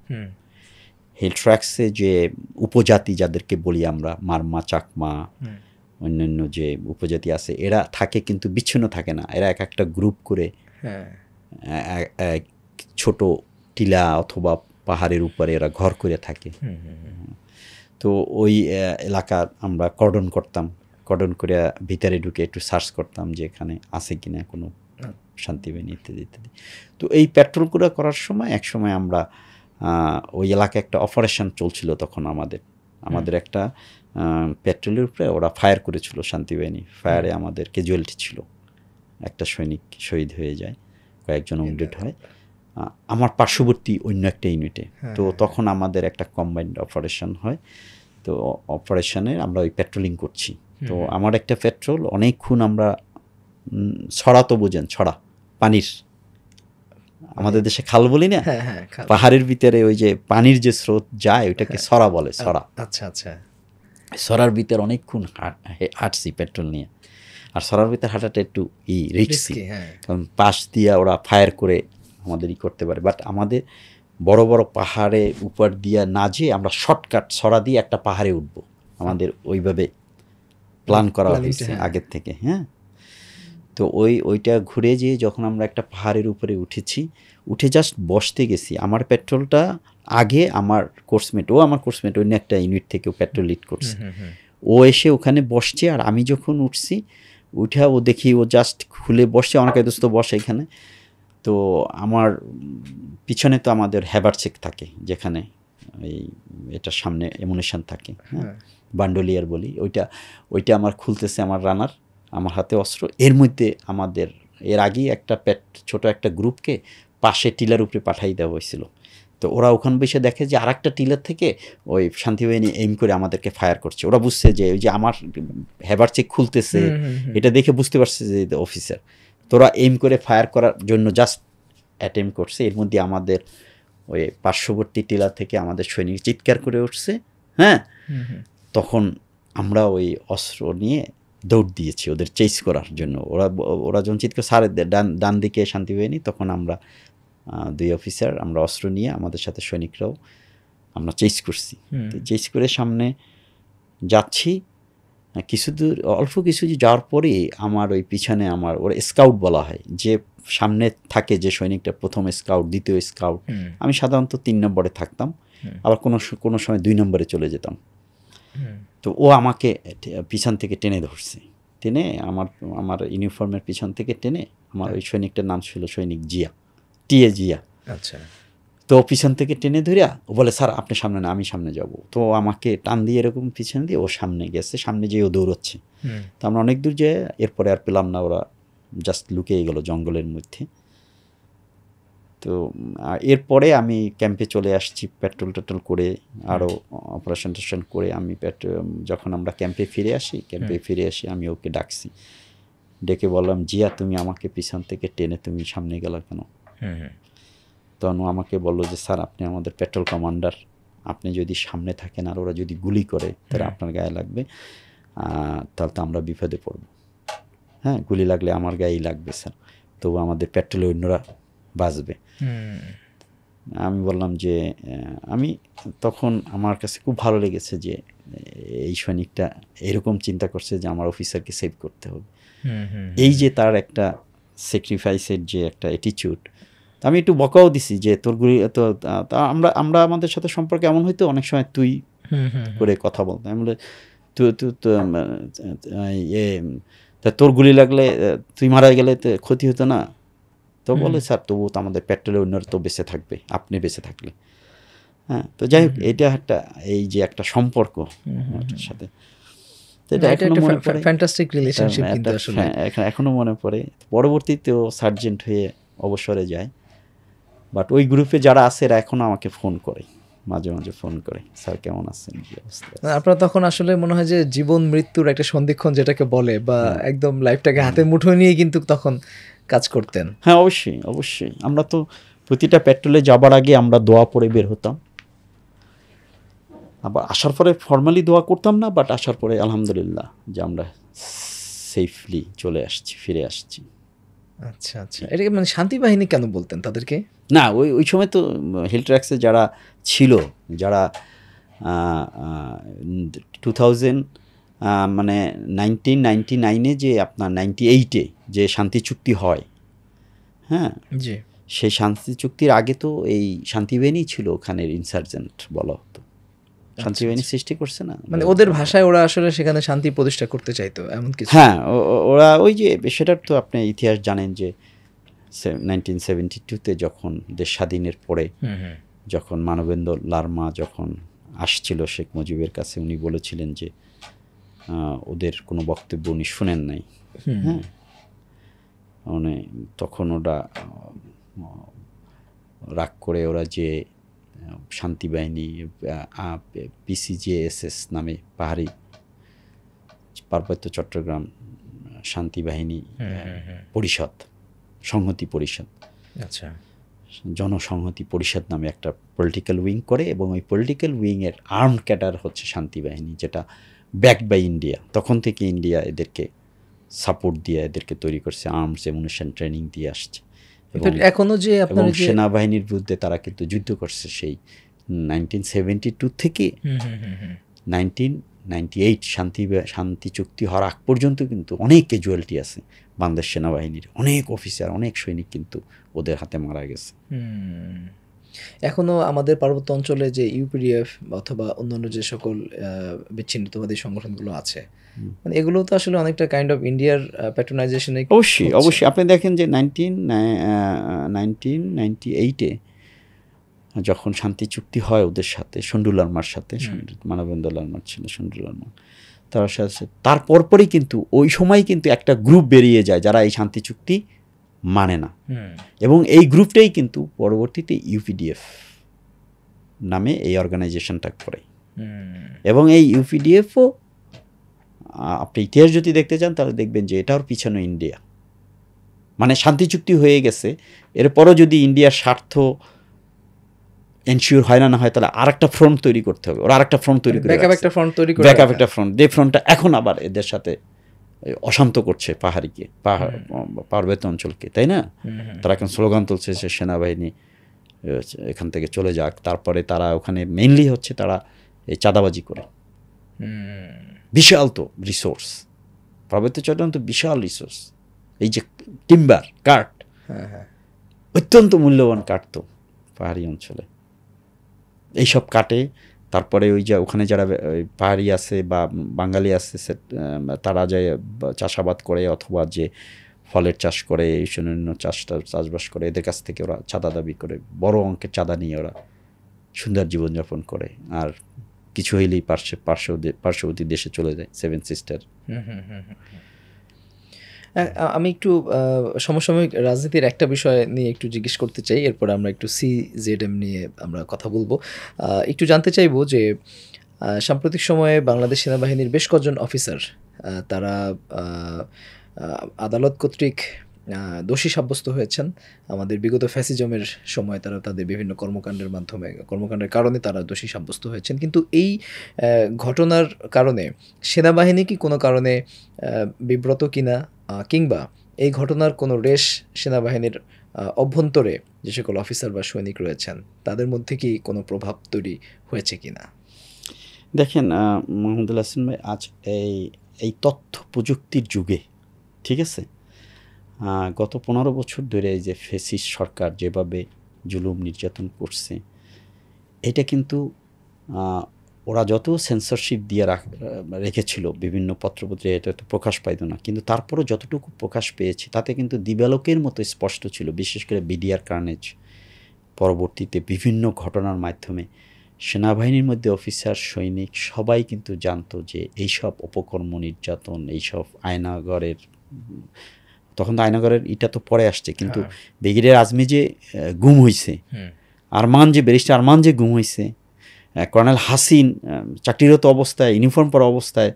S1: হিল ট্র্যাক্সে যে উপজাতি যাদেরকে বলি আমরা, মারমা, চাকমা, অন্যান্য যে উপজাতি আছে, এরা থাকে কিন্তু বিচ্ছিন্ন থাকে না, এরা এক একটা গ্রুপ করে ছোট টিলা অথবা পাহাড়ের উপরে এরা ঘর করে থাকে। তো ওই এলাকা আমরা কর্ডন করতাম, কর্ডন করে ভিতরে ঢুকে একটু সার্চ করতাম যে এখানে আছে কিনা কোনো শান্তিবাহিনী, ইত্যাদি ইত্যাদি। তো এই পেট্রোলগুলো করার সময় এক সময় আমরা ওই এলাকায় একটা অপারেশন চলছিল তখন, আমাদের একটা পেট্রোলের উপরে ওরা ফায়ার করেছিল শান্তিবাহিনী। ফায়ারে আমাদের ক্যাজুয়ালিটি ছিল, একটা সৈনিক শহীদ হয়ে যায়, কয়েকজন উইন্ডেড হয়। আমার পার্শ্ববর্তী অন্য একটা ইউনিটে। তো তখন আমাদের একটা কম্বাইন্ড অপারেশন হয়। তো অপারেশনে আমরা ওই পেট্রোলিং করছি। তো আমার একটা পেট্রোল অনেকক্ষণ আমরা ছড়া, তো বোঝেন ছড়া, পানির, আমাদের দেশে খাল বলি না, পাহাড়ের ভিতরে ওই যে পানির যে স্রোত যায় ওইটাকে ছড়া বলে, ছড়া।
S2: আচ্ছা আচ্ছা।
S1: ছড়ার ভিতরে অনেকক্ষণ হাঁটছি পেট্রোল নিয়ে। আর ছড়ার ভিতরে হাঁটাটা একটু রিস্কি, কারণ পাশ দিয়ে ওরা ফায়ার করে আমাদের করতে পারে। বাট আমাদের বড় বড় পাহাড়ে উপর দিয়ে না যেয়ে আমরা শর্টকাট ছড়া দিয়ে একটা পাহাড়ে উঠব, আমাদের ওইভাবে প্ল্যান করা হয়েছে আগের থেকে। হ্যাঁ, তো ওইটা ঘুরে যেয়ে যখন আমরা একটা পাহাড়ের উপরে উঠে জাস্ট বসতে গেছি, আমার পেট্রোলটা আগে আমার কোর্সমেট, অন্য একটা ইউনিট থেকে পেট্রোল লিড করছে, ও এসে ওখানে বসছে। আর আমি যখন উঠছি, উঠে ও দেখি ও জাস্ট খুলে বসছে, অনেক দোস্ত বসে এখানে। তো আমার পিছনে তো আমাদের হ্যাবার চেক থাকে, যেখানে এটার সামনে অ্যামুনিশন থাকে, হ্যাঁ, বান্ডোলিয়ার বলি, ওইটা আমার খুলতেছে আমার রানার, আমার হাতে অস্ত্র। এর মধ্যে আমাদের এর আগেই একটা ছোট একটা গ্রুপকে পাশে টিলার উপরে পাঠাই দেওয়া হয়েছিল। তো ওরা ওখানে বসে দেখে যে আর একটা টিলার থেকে ওই শান্তিবাহিনী এইম করে আমাদেরকে ফায়ার করছে। ওরা বুঝছে যে ওই যে আমার হ্যাবার চেক খুলতেছে, এটা দেখে বুঝতে পারছে যে অফিসার। তোরা এইম করে ফায়ার করার জন্য জাস্ট অ্যাটেম্প করছে, এর মধ্যে আমাদের ওই পার্শ্ববর্তী টিলা থেকে আমাদের সৈনিক চিৎকার করে উঠছে, হ্যাঁ, তখন আমরা ওই অস্ত্র নিয়ে দৌড় দিয়েছি ওদের চেস করার জন্য। ওরা যখন চিৎকার সারের ডান দিকে শান্তি বাহিনী, তখন আমরা 2 অফিসার আমরা অস্ত্র নিয়ে আমাদের সাথে সৈনিকরাও আমরা চেস করছি। চেস করে সামনে যাচ্ছি, কিছু দূর অল্প কিছু যাওয়ার পরে আমার ওই পিছনে আমার ওরা স্কাউট বলা হয়, যে সামনে থাকে যে সৈনিকটা, প্রথম স্কাউট, দ্বিতীয় স্কাউট। আমি সাধারণত 3 নম্বরে থাকতাম, আবার কোনো সময় 2 নম্বরে চলে যেতাম। তো ও আমাকে পিছন থেকে টেনে ধরছে, টেনে আমার ইউনিফর্মের পিছন থেকে টেনে, আমার ওই সৈনিকটার নাম ছিল সৈনিক জিয়া, টিএ জিয়া।
S2: আচ্ছা।
S1: তো পিছন থেকে টেনে ধরিয়া ও বলে, স্যার আপনি সামনে না, আমি সামনে যাব। তো আমাকে টান দিয়ে এরকম পিছন দিয়ে ও সামনে গেছে, সামনে যেয়ে ও দৌড়চ্ছে। তো আমরা অনেক দূর যেয়ে এরপরে আর পেলাম না, ওরা জাস্ট লুকিয়ে গেল জঙ্গলের মধ্যে। তো এরপরে আমি ক্যাম্পে চলে আসছি, পেট্রোল টেট্রোল করে আরও অপারেশন টেশন করে আমি যখন আমরা ক্যাম্পে ফিরে আসি আমি ওকে ডাকছি, ডেকে বললাম, জিয়া তুমি আমাকে পিছন থেকে টেনে তুমি সামনে গেলা কেন? তখন আমাকে বললো যে, স্যার আপনি আমাদের পেট্রোল কমান্ডার, আপনি যদি সামনে থাকেন আর ওরা যদি গুলি করে তাহলে আপনার গায়ে লাগবে, তাহলে তো আমরা বিপদে পড়ব। হ্যাঁ, গুলি লাগলে আমার গায়েই লাগবে স্যার, তবু আমাদের পেট্রোলে অন্যরা বাঁচবে। আমি বললাম যে আমি তখন আমার কাছে খুব ভালো লেগেছে যে এই সৈনিকটা এরকম চিন্তা করছে যে আমার অফিসারকে সেভ করতে হবে। এই যে তার একটা স্যাক্রিফাইসের যে একটা অ্যাটিটিউড, আমি একটু বকাও দিছি যে তোর গুলি তো আমরা আমাদের সাথে সম্পর্কে এমন হয়তো অনেক সময় তুই করে কথা বলতাম। আমি বলে তা তোর গুলি লাগলে তুই মারা গেলে তো ক্ষতি হতো না? তো বলে, স্যার তবু তো আমাদের পেট্রোলে অন্যরা তো বেঁচে থাকবে, আপনি বেঁচে থাকলে। হ্যাঁ, তো যাই হোক, এটা একটা এই যে একটা সম্পর্ক সাথে, এখনো মনে পড়ে। পরবর্তীতেও সার্জেন্ট হয়ে অবসরে যায়, বাট ওই গ্রুপে যারা আছে এরা এখনো আমাকে ফোন করে, মাঝে মাঝে ফোন করে, স্যার কেমন আছেন, কি অবস্থা।
S2: আপনারা তখন আসলে মনে হয় যে জীবন মৃত্যুর একটা সন্ধিক্ষণ যেটাকে বলে, বা একদম লাইফটাকে হাতে মুঠো নিয়ে কিন্তু তখন কাজ করতেন।
S1: হ্যাঁ, অবশ্যই অবশ্যই। আমরা তো প্রতিটা পেট্রোলে যাবার আগে আমরা দোয়া পড়ে বের হতাম, আবার আসার পরে ফর্মালি দোয়া করতাম না, বাট আসার পরে আলহামদুলিল্লাহ যে আমরা সেফলি চলে আসছি, ফিরে আসছি।
S2: আচ্ছা আচ্ছা, এটাকে মানে শান্তি বাহিনী কেন বলতেন তাদেরকে?
S1: না, ওই সময় তো হিল ট্র্যাক্সে যারা ছিল, যারা 2000 মানে 1999-এ যে আপনার 98-এ যে শান্তি চুক্তি হয়, হ্যাঁ,
S2: জি,
S1: সেই শান্তি চুক্তির আগে তো এই শান্তি বাহিনী ছিল ওখানের ইনসার্জেন্ট বলা হতো। শান্তি বাহিনী সৃষ্টি করছে না,
S2: মানে ওদের ভাষায় ওরা আসলে সেখানে শান্তি প্রতিষ্ঠা করতে চাইতো এমন কিছু।
S1: হ্যাঁ, ওরা ওই যে সেটার তো আপনি ইতিহাস জানেন যে 1972-তে যখন দেশ স্বাধীনের পরে যখন মানবেন্দ্র লারমা যখন আসছিল শেখ মুজিবের কাছে, উনি বলেছিলেন যে ওদের কোনো বক্তব্য উনি শুনেন নাই। হ্যাঁ, মানে তখন ওরা রাগ করে ওরা যে শান্তি বাহিনী PCJSS নামে পাহাড়ি পার্বত্য চট্টগ্রাম শান্তি বাহিনী পরিষদ, সংহতি পরিষদ,
S2: আচ্ছা,
S1: জনসংহতি পরিষদ নামে একটা পলিটিক্যাল উইং করে, এবং ওই পলিটিক্যাল উইংয়ের আর্ম ক্যাডার হচ্ছে শান্তি বাহিনী, যেটা ব্যাকড বাই ইন্ডিয়া। তখন থেকে ইন্ডিয়া এদেরকে সাপোর্ট দিয়ে এদেরকে তৈরি করছে, আর্মস এমুনিশন ট্রেনিং দিয়ে আসছে।
S2: এখনো যে আপনার
S1: সেনাবাহিনীর বিরুদ্ধে তারা কিন্তু যুদ্ধ করছে সেই 1972 থেকে 1998 শান্তি চুক্তি হওয়ার আগ পর্যন্ত কিন্তু অনেক ক্যাজুয়ালিটি আছে বাংলাদেশ সেনাবাহিনীর, অনেক অফিসার, অনেক সৈনিক কিন্তু ওদের হাতে মারা গেছে।
S2: এখনও আমাদের পার্বত্য অঞ্চলে যে ইউপিডিএফ অথবা অন্যান্য যে সকল বিচ্ছিন্নতাবাদী সংগঠনগুলো আছে, মানে এগুলো তো আসলে অনেকটা কাইন্ড অফ ইন্ডিয়ার প্যাট্রোনাইজেশনে।
S1: অবশ্যই অবশ্যই। আপনি দেখেন যে 1998-এ যখন শান্তি চুক্তি হয় ওদের সাথে, সন্ডু লারমার সাথে, মানবেন্দ্র লারমার ছিল সন্ডু লারমা, তার সাথে তার পরপরই কিন্তু ওই সময় কিন্তু একটা গ্রুপ বেরিয়ে যায় যারা এই শান্তি চুক্তি মানে না, এবং এই গ্রুপটাই কিন্তু পরবর্তীতে ইউপিডিএফ নামে এই অর্গানাইজেশনটা করে। এবং এই ইউপিডিএফও আপনি ইতিহাস যদি দেখতে চান তাহলে দেখবেন যে এটার পিছনে ইন্ডিয়া, মানে শান্তি চুক্তি হয়ে গেছে, এরপরও যদি ইন্ডিয়ার স্বার্থ এনশিওর হয় না হয়, তাহলে আরেকটা ফ্রন্ট তৈরি করতে হবে। ওরা আরেকটা ফ্রন্ট তৈরি করে,
S2: ব্যাকআপ একটা ফ্রন্ট তৈরি করে,
S1: ব্যাকআপ একটা ফ্রন্ট, যে ফ্রন্টটা এখন আবার এদের সাথে অশান্ত করছে পাহাড়িকে, পার্বত্য অঞ্চলকে, তাই না? তারা এখন স্লোগান তুলছে যে সেনাবাহিনী এখান থেকে চলে যাক। তারপরে তারা ওখানে মেইনলি হচ্ছে তারা এই চাঁদাবাজি করে। বিশাল তো রিসোর্স, পার্বত্য চট্টগ্রাম তো বিশাল রিসোর্স। এই যে টিম্বার, কাঠ, অত্যন্ত মূল্যবান কাঠ তো পাহাড়ি অঞ্চলে, এইসব কাটে। তারপরে ওই যে ওখানে যারা পাহাড়ি আছে বা বাঙালি আছে, তারা যায় চাষাবাদ করে অথবা যে ফলের চাষ করে, এই অন্যান্য চাষবাস করে, এদের কাছ থেকে ওরা চাঁদা দাবি করে, বড় অঙ্কের চাঁদা নিয়ে ওরা সুন্দর জীবনযাপন করে। আর কিছু হইলেই পার্শ্ববর্তী দেশে চলে যায়, সেভেন সিস্টার।
S2: আমি একটু সমসাময়িক রাজনীতির একটা বিষয় নিয়ে একটু জিজ্ঞেস করতে চাই, এরপর আমরা একটু CZM নিয়ে আমরা কথা বলবো। একটু জানতে চাইবো যে সাম্প্রতিক সময়ে বাংলাদেশ সেনাবাহিনীর বেশ কজন অফিসার তারা আদালত কর্তৃক দোষী সাব্যস্ত হয়েছেন। আমাদের বিগত ফ্যাসিজমের সময় তারা তাদের বিভিন্ন কর্মকাণ্ডের কারণে তারা দোষী সাব্যস্ত হয়েছেন। কিন্তু এই ঘটনার কারণে সেনাবাহিনী কি কোনো কারণে বিব্রত কিনা, কিংবা এই ঘটনার কোনো রেশ সেনাবাহিনীর অভ্যন্তরে যে সকল অফিসার বা সৈনিক রয়েছেন তাদের মধ্যে কি কোনো প্রভাব তৈরি হয়েছে কিনা?
S1: দেখেন মাহমুদুল হাসান ভাই, আজ এই তথ্য প্রযুক্তির যুগে, ঠিক আছে, গত 15 বছর ধরে এই যে ফ্যাসিস্ট সরকার যেভাবে জুলুম নির্যাতন করছে, এটা কিন্তু ওরা যত সেন্সরশিপ দিয়ে রেখেছিল বিভিন্ন পত্রপত্রিকা, এটা তো প্রকাশ পাইত না, কিন্তু তারপরও যতটুকু প্রকাশ পেয়েছে তাতে কিন্তু দিবালোকের মতো স্পষ্ট ছিল। বিশেষ করে বিডিআর কার্নেজ, পরবর্তীতে বিভিন্ন ঘটনার মাধ্যমে সেনাবাহিনীর মধ্যে অফিসার সৈনিক সবাই কিন্তু জানতো যে এইসব অপকর্ম, নির্যাতন, এইসব আয়নাগরের, তখন তো আয়নাগরের এটা তো পরে আসছে, কিন্তু ব্রিগেডিয়ার আজমি যে গুম হয়েছে, ব্যারিস্টার আরমান যে গুম হয়েছে, কর্নেল হাসিন চাকরিরত অবস্থায়, ইউনিফর্ম পরা অবস্থায়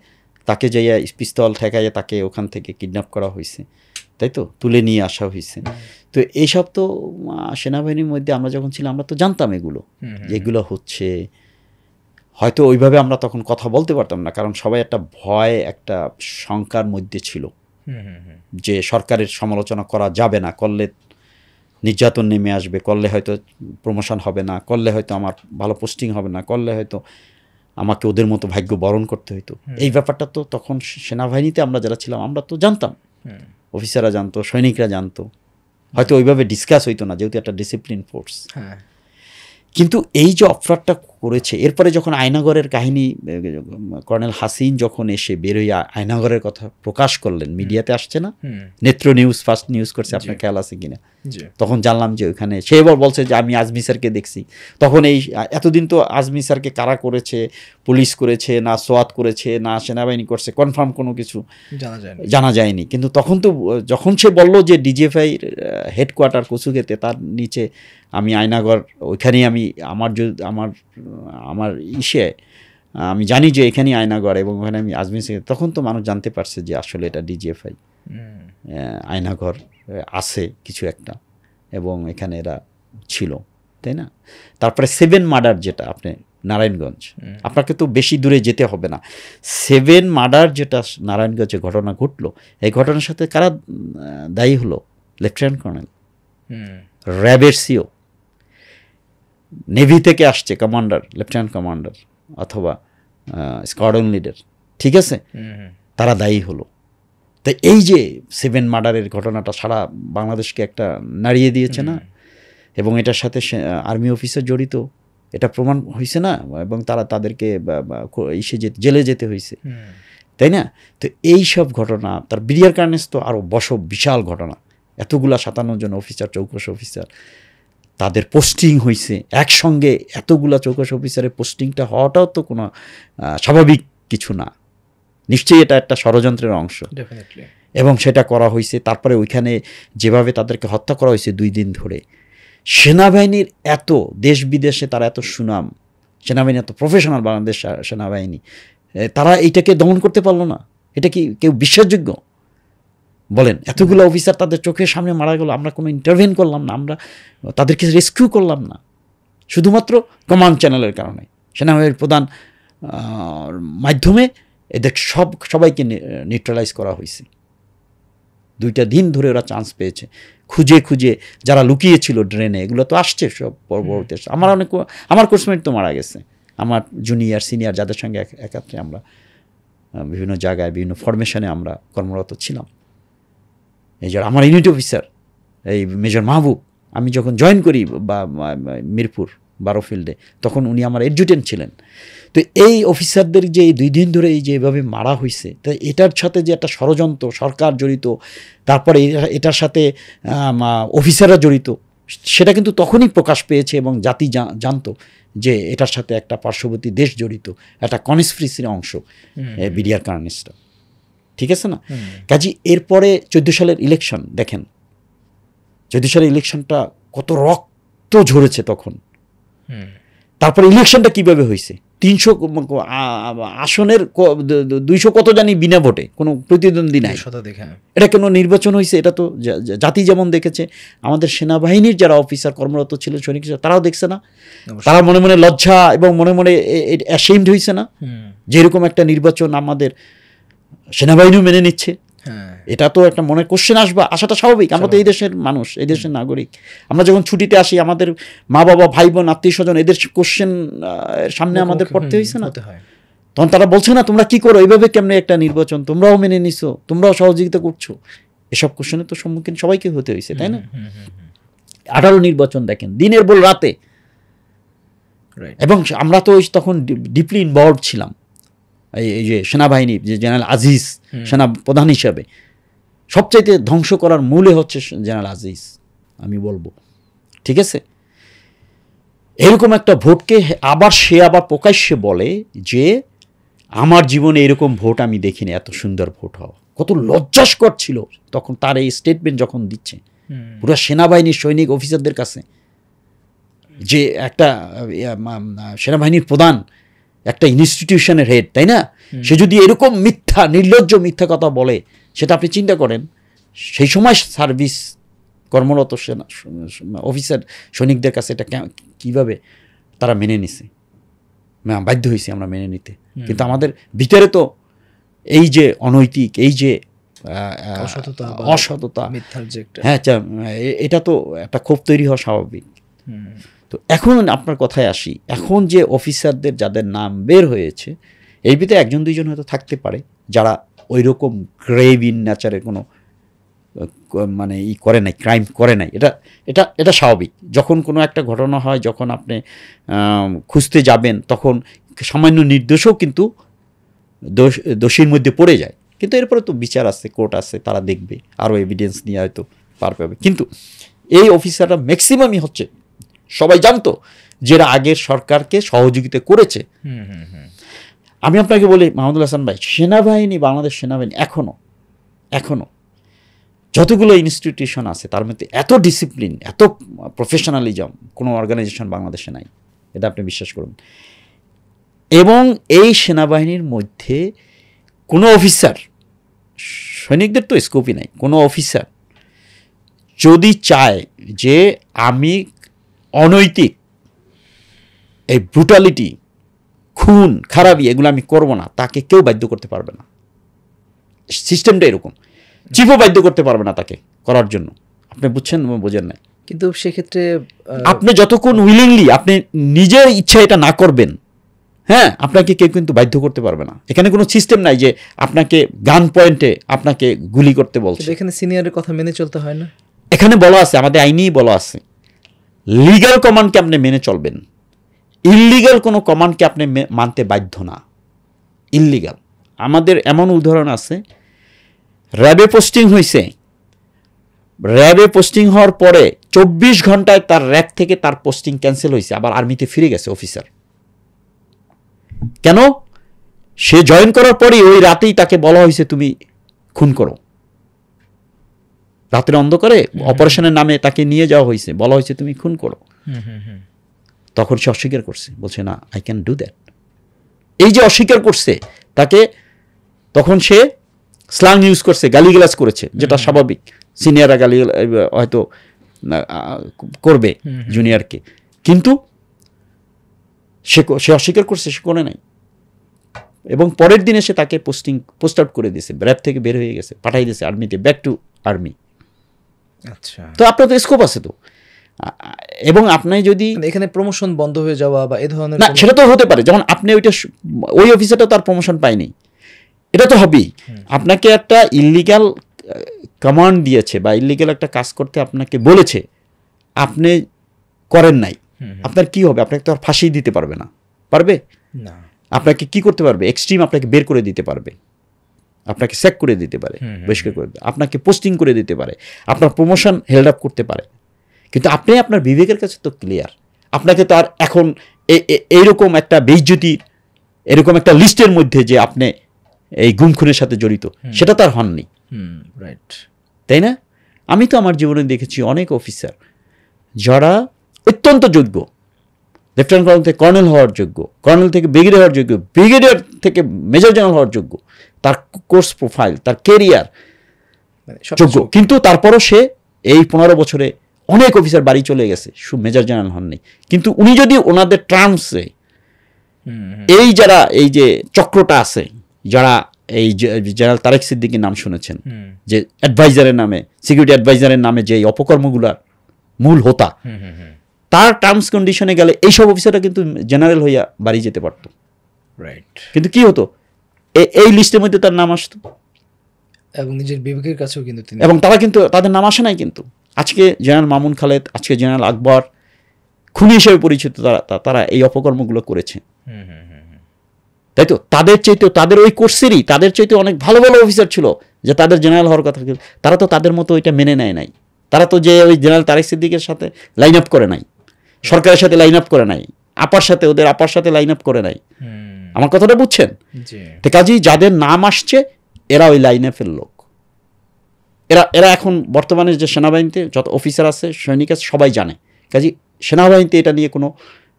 S1: তাকে যাইয়া পিস্তল ঠেকাইয়া তাকে ওখান থেকে কিডন্যাপ করা হয়েছে, তাই তো, তুলে নিয়ে আসা হয়েছে। তো এইসব তো সেনাবাহিনীর মধ্যে আমরা যখন ছিলাম আমরা তো জানতাম এগুলো, যেগুলো হচ্ছে। হয়তো ওইভাবে আমরা তখন কথা বলতে পারতাম না, কারণ সবাই একটা ভয়, একটা শঙ্কার মধ্যে ছিল যে সরকারের সমালোচনা করা যাবে না, করলে নির্যাতন নেমে আসবে, করলে হয়তো প্রমোশন হবে না, করলে হয়তো আমার ভালো পোস্টিং হবে না, করলে হয়তো আমাকে ওদের মতো ভাগ্য বরণ করতে হইতো। এই ব্যাপারটা তো তখন সেনাবাহিনীতে আমরা যারা ছিলাম আমরা তো জানতাম, অফিসাররা জানতো, সৈনিকরা জানতো, হয়তো ওইভাবে ডিসকাস হইতো না যেহেতু একটা ডিসিপ্লিন ফোর্স। কিন্তু এই যে অপরাধটা করেছে, এরপরে যখন আয়নাগরের কাহিনী, কর্নেল হাসিন যখন এসে বের হইয়া আয়নাগরের কথা প্রকাশ করলেন, মিডিয়াতে আসছে না, নেত্র নিউজ ফার্স্ট নিউজ করছে, আপনার খেয়াল আছে কিনা, তখন জানলাম যে ওইখানে সে এবার বলছে যে আমি আজমি স্যারকে দেখছি। তখন এই এতদিন তো আজমি স্যারকে কারা করেছে, পুলিশ করেছে না সোয়াত করেছে না সেনাবাহিনী করছে, কনফার্ম কোনো কিছু জানা যায়নি। কিন্তু তখন তো যখন সে বলল যে ডিজিএফআই হেডকোয়ার্টার কচুক্ষেতে, তার নিচে আমি আয়নাগর, ওইখানেই আমি আমার আমি জানি যে এখানেই আয়নাগর এবং ওখানে আমি আজমি স্যার, তখন তো মানুষ জানতে পারছে যে আসলে এটা ডিজিএফআই আয়নাঘর আছে কিছু একটা, এবং এখানে এরা ছিল, তাই না? তারপরে 7 মার্ডার, যেটা আপনি নারায়ণগঞ্জ, আপনাকে তো বেশি দূরে যেতে হবে না, 7 মার্ডার যেটা নারায়ণগঞ্জে ঘটনা ঘটলো, এই ঘটনার সাথে কারা দায়ী হলো? লেফটেন্যান্ট কর্নেল, র্যাবের সিও, নেভি থেকে আসছে কমান্ডার, লেফটেন্যান্ট কমান্ডার অথবা স্কোয়াড্রন লিডার, ঠিক আছে, তারা দায়ী হলো। তো এই যে 7 মার্ডারের ঘটনাটা সারা বাংলাদেশকে একটা নাড়িয়ে দিয়েছে না, এবং এটার সাথে আর্মি অফিসার জড়িত, এটা প্রমাণ হয়েছে না, এবং তাদেরকে জেলে যেতে হয়েছে, তাই না? তো এই সব ঘটনা, তার বিডিআর কার্নেজ তো আরও বিশাল ঘটনা, এতগুলা 57 জন অফিসার, চৌকস অফিসার, তাদের পোস্টিং হয়েছে একসঙ্গে, এতগুলা চৌকস অফিসারের পোস্টিংটা হওয়াটাও তো কোনো স্বাভাবিক কিছু না, নিশ্চয়ই এটা একটা ষড়যন্ত্রের অংশ, এবং সেটা করা হয়েছে। তারপরে ওইখানে যেভাবে তাদেরকে হত্যা করা হয়েছে 2 দিন ধরে, সেনাবাহিনীর এত দেশ বিদেশে তারা এত সুনাম, সেনাবাহিনী এত প্রফেশনাল, বাংলাদেশ সেনাবাহিনী, তারা এইটাকে দমন করতে পারলো না। এটা কি কেউ বিশ্বাসযোগ্য? বলেন? এতগুলো অফিসার তাদের চোখের সামনে মারা গেল, আমরা কোনো ইন্টারভেন করলাম না, আমরা তাদেরকে রেস্কিউ করলাম না, শুধুমাত্র কমান্ড চ্যানেলের কারণে। সেনাবাহিনীর প্রধান মাধ্যমে এদের সবাইকে নিউট্রালাইজ করা হয়েছে। 2টা দিন ধরে ওরা চান্স পেয়েছে, খুঁজে খুঁজে যারা লুকিয়েছিল ড্রেনে, এগুলো তো আসছে সব পরবর্তী। আমার কোর্সমেট তো মারা গেছে, আমার জুনিয়র সিনিয়র যাদের সঙ্গে একাত্রে আমরা বিভিন্ন জায়গায় বিভিন্ন ফরমেশনে আমরা কর্মরত ছিলাম। এই যে আমার ইউনিট অফিসার এই মেজর মাহবুব, আমি যখন জয়েন করি বা মিরপুর 12 ফিল্ডে, তখন উনি আমার অ্যাডজুটেন্ট ছিলেন। তো এই অফিসারদের যে এই 2 দিন ধরে এই যে এভাবে মারা হয়েছে, তাই এটার সাথে যে একটা ষড়যন্ত্র, সরকার জড়িত, তারপরে এটার সাথে অফিসাররা জড়িত, সেটা কিন্তু তখনই প্রকাশ পেয়েছে এবং জাতি জানতো যে এটার সাথে একটা পার্শ্ববর্তী দেশ জড়িত, একটা কনস্পিরেসির অংশ বিডিআর কার্নেসটা। ঠিক আছে না? কাজী এরপরে 14 সালের ইলেকশন দেখেন, 14 সালের ইলেকশনটা কত রক্ত ঝরেছে তখন। তারপরে ইলেকশনটা কিভাবে হয়েছে, 300 আসনের 200 কত জানি বিনা ভোটে, কোনো প্রতিদ্বন্দ্বী নাই। এটা কেন নির্বাচন হয়েছে, এটা তো জাতি যেমন দেখেছে, আমাদের সেনাবাহিনীর যারা অফিসার কর্মরত ছিলেন, সৈনিক, তারাও দেখছে না? তারা মনে মনে লজ্জা এবং মনে মনে অ্যাশেমড হয়েছে না যে এরকম একটা নির্বাচন আমাদের সেনাবাহিনীও মেনে নিচ্ছে? এটা তো একটা মনে কোশ্চেন আসাটা স্বাভাবিক। আমরা তো এই দেশের মানুষ, এই দেশের নাগরিক। আমরা যখন ছুটিতে আসি, আমাদের মা বাবা, ভাই বোন, আত্মীয় স্বজন, এদের কোশ্চেন সামনে আমাদের পড়তে হয়েছে না? তখন তারা বলছে না, তোমরা কি করো, এইভাবে কেমনে একটা নির্বাচন, তোমরাও মেনে নিছো, তোমরাও সহযোগিতা করছো? এসব কোশ্চেনের তো সম্মুখীন সবাইকে হতে হয়েছে, তাই না? 18 নির্বাচন দেখেন, দিনের বল রাতে। এবং আমরা তো তখন ডিপলি ইনভলভ ছিলাম। এই যে সেনাবাহিনী, যে জেনারেল আজিজ সেনা প্রধান হিসাবে, সবচাইতে ধ্বংস করার মূলে হচ্ছে জেনারেল আজিজ, আমি বলবো। ঠিক আছে? এরকম একটা ভোটকে সে আবার প্রকাশ্যে বলে যে আমার জীবনে এরকম ভোট আমি দেখিনি, এত সুন্দর ভোট হওয়া। কত লজ্জাস্কর ছিল তখন তার এই স্টেটমেন্ট যখন দিচ্ছে পুরো সেনাবাহিনীর সৈনিক অফিসারদের কাছে, যে একটা সেনাবাহিনীর প্রধান, একটা ইনস্টিটিউশনের হেড, তাই না? সে যদি এরকম নির্লজ্জ মিথ্যা কথা বলে, সেটা আপনি চিন্তা করেন সেই সময় সার্ভিস কর্মরত অফিসার সৈনিকদের কাছে এটা কীভাবে তারা মেনে নিছে, বাধ্য হয়েছি আমরা মেনে নিতে। কিন্তু আমাদের ভিতরে তো এই যে অনৈতিক, এই যে অসততা, হ্যাঁ, এটা তো একটা ক্ষোভ তৈরি হওয়া স্বাভাবিক। তো এখন আপনার কথায় আসি, এখন যে অফিসারদের যাদের নাম বের হয়েছে, এর ভিতরে 1-2 হয়তো থাকতে পারে যারা ওই রকম গ্রেভ ইন নেচারের কোনো মানে করে নাই, ক্রাইম করে নাই। এটা স্বাভাবিক। যখন কোনো একটা ঘটনা হয়, যখন আপনি খুঁজতে যাবেন, তখন সামান্য নির্দোষও কিন্তু দোষীর মধ্যে পড়ে যায়। কিন্তু এরপরে তো বিচার আছে, কোর্ট আছে, তারা দেখবে, আরও এভিডেন্স নিয়ে হয়তো পার পাবে। কিন্তু এই অফিসাররা ম্যাক্সিমামই হচ্ছে, সবাই জানতো যে এরা আগের সরকারকে সহযোগিতা করেছে। আমি আপনাকে বলি মাহমুদুল হাসান ভাই, সেনাবাহিনী, বাংলাদেশ সেনাবাহিনী এখনো যতগুলো ইনস্টিটিউশন আছে তার মধ্যে এত ডিসিপ্লিন, এত প্রফেশনালিজম কোনো অর্গানাইজেশন বাংলাদেশে নাই, এটা আপনি বিশ্বাস করুন। এবং এই সেনাবাহিনীর মধ্যে কোনো অফিসার, সৈনিকদের তো স্কোপই নাই, কোনো অফিসার যদি চায় যে আমি অনৈতিক এই ব্রুটালিটি, খুন খারাপি, এগুলো আমি করব না, তাকে কেউ বাধ্য করতে পারবে না। সিস্টেমটা এরকম, চিফও বাধ্য করতে পারবে না তাকে করার জন্য। আপনি বুঝছেন, বোঝেন না?
S2: কিন্তু সেক্ষেত্রে
S1: আপনি যতক্ষণ উইলিংলি আপনি নিজের ইচ্ছা এটা না করবেন, হ্যাঁ, আপনাকে কেউ কিন্তু বাধ্য করতে পারবে না। এখানে কোনো সিস্টেম নাই যে আপনাকে গান পয়েন্টে আপনাকে গুলি করতে বলছে।
S2: এখানে সিনিয়রের কথা মেনে চলতে হয় না।
S1: এখানে বলা আছে, আমাদের আইনেই বলা আছে, লিগ্যাল কমান্ডকে আপনি মেনে চলবেন, ইললিগাল কোনো কমান্ডকে আপনি মানতে বাধ্য না। ইললিগাল, আমাদের এমন উদাহরণ আছে, র্যাবে পোস্টিং হয়েছে, র্যাবে পোস্টিং হওয়ার পরে 24 ঘন্টায় তার র্যাব থেকে তার পোস্টিং ক্যান্সেল হয়েছে, আবার আর্মিতে ফিরে গেছে অফিসার। কেন? সে জয়েন করার পরেই ওই রাতেই তাকে বলা হয়েছে তুমি খুন করো। রাতের অন্ধকারে অপারেশনের নামে তাকে নিয়ে যাওয়া হয়েছে, বলা হয়েছে তুমি খুন করো। তখন সে অস্বীকার করছে, বলছে না, আই ক্যান ডু দ্যাট। এই যে অস্বীকার করছে তাকে, তখন সে স্ল্যাং ইউজ করছে, গালিগালাজ করেছে, যেটা স্বাভাবিক, সিনিয়ররা গালি হয়তো করবে জুনিয়রকে, কিন্তু সে অস্বীকার করছে, সে করে নাই। এবং পরের দিনে সে তাকে পোস্ট আউট করে দিয়েছে, র্যাব থেকে বের হয়ে গেছে, পাঠাই দিয়েছে আর্মিতে, ব্যাক টু আর্মি।
S2: আচ্ছা,
S1: তো আপনার তো স্কোপ আছে তো। এবং আপনি যদি
S2: এখানে প্রমোশন বন্ধ হয়ে যাওয়া বা এ ধরনের,
S1: না, সেটা তো হতে পারে, যেমন আপনি ওই অফিসারটা তার প্রমোশন পায়নি, এটা তো হবেই। আপনাকে একটা ইল্লিগাল কমান্ড দিয়েছে বা ইল্লিগাল একটা কাজ করতে আপনাকে বলেছে, আপনি করেন নাই, আপনার কি হবে? আপনাকে তো আর ফাঁসি দিতে পারবে না, পারবে
S2: না।
S1: আপনাকে কি করতে পারবে? এক্সট্রিম আপনাকে বের করে দিতে পারবে, আপনাকে স্যাক করে দিতে পারে, বহিষ্কার করে দিতে, আপনাকে পোস্টিং করে দিতে পারে, আপনার প্রমোশন হেল্ড আপ করতে পারে। কিন্তু আপনি আপনার বিবেকের কাছে তো ক্লিয়ার, আপনাকে তো আর এখন এইরকম একটা বেইজ্জতির এরকম একটা লিস্টের মধ্যে যে আপনি এই গুম খুনের সাথে জড়িত, সেটা তো আর হননি,
S2: রাইট,
S1: তাই না? আমি তো আমার জীবনে দেখেছি অনেক অফিসার যারা অত্যন্ত যোগ্য, লেফটেন্যান্ট কর্নেল থেকে কর্নেল হওয়ার যোগ্য, কর্নেল থেকে ব্রিগেডিয়ার হওয়ার যোগ্য, ব্রিগেডিয়ার থেকে মেজর জেনারেল হওয়ার যোগ্য, তার কোর্স প্রোফাইল, তার কেরিয়ার যোগ্য, কিন্তু তারপরও সে এই 15 বছরে অনেক অফিসার বাড়ি চলে গেছে, মেজর জেনারেল হননি। কিন্তু উনি যদি ওনাদের টার্মসে এই যারা এই যে চক্রটা আছে, যারা এই জেনারেল তারেক সিদ্দিকীর নাম শুনেছেন, যে অ্যাডভাইজারের নামে, সিকিউরিটি অ্যাডভাইজারের নামে যে অপকর্মগুলার মূল হোতা, তার টার্মস কন্ডিশনে গেলে এইসব অফিসাররা কিন্তু জেনারেল হইয়া বাড়ি যেতে পারতো।
S2: রাইট,
S1: কিন্তু কি হতো, এই লিস্টের মধ্যে তার নাম আসতো,
S2: এবং নিজের বিবেকের কাছেও কিন্তু তিনি,
S1: এবং তারা কিন্তু তাদের নাম আসে নাই। কিন্তু আজকে জেনারেল মামুন খালেদ, আজকে জেনারেল আকবর খুনি হিসেবে পরিচিত, তারা এই অপকর্মগুলো করেছে, তাই তো? তাদের চাইতে, তাদের ওই কোর্সেরই তাদের চাইতে অনেক ভালো ভালো অফিসার ছিল যে তাদের জেনারেল হওয়ার কথা, তারা তো তাদের মতো ওইটা মেনে নেয় নাই। তারা তো যে ওই জেনারেল তারেক সিদ্দিকের সাথে লাইন আপ করে নাই, সরকারের সাথে লাইন আপ করে নাই, ওদের আপার সাথে লাইন আপ করে নাই। আমার কথাটা বুঝছেন? তো কাজেই যাদের নাম আসছে এরা ওই লাইন আপের লোক, এরা এখন বর্তমানে যে সেনাবাহিনীতে যত অফিসার আছে, সৈনিক আছে, সবাই জানে। কাজেই সেনাবাহিনীতে এটা নিয়ে কোনো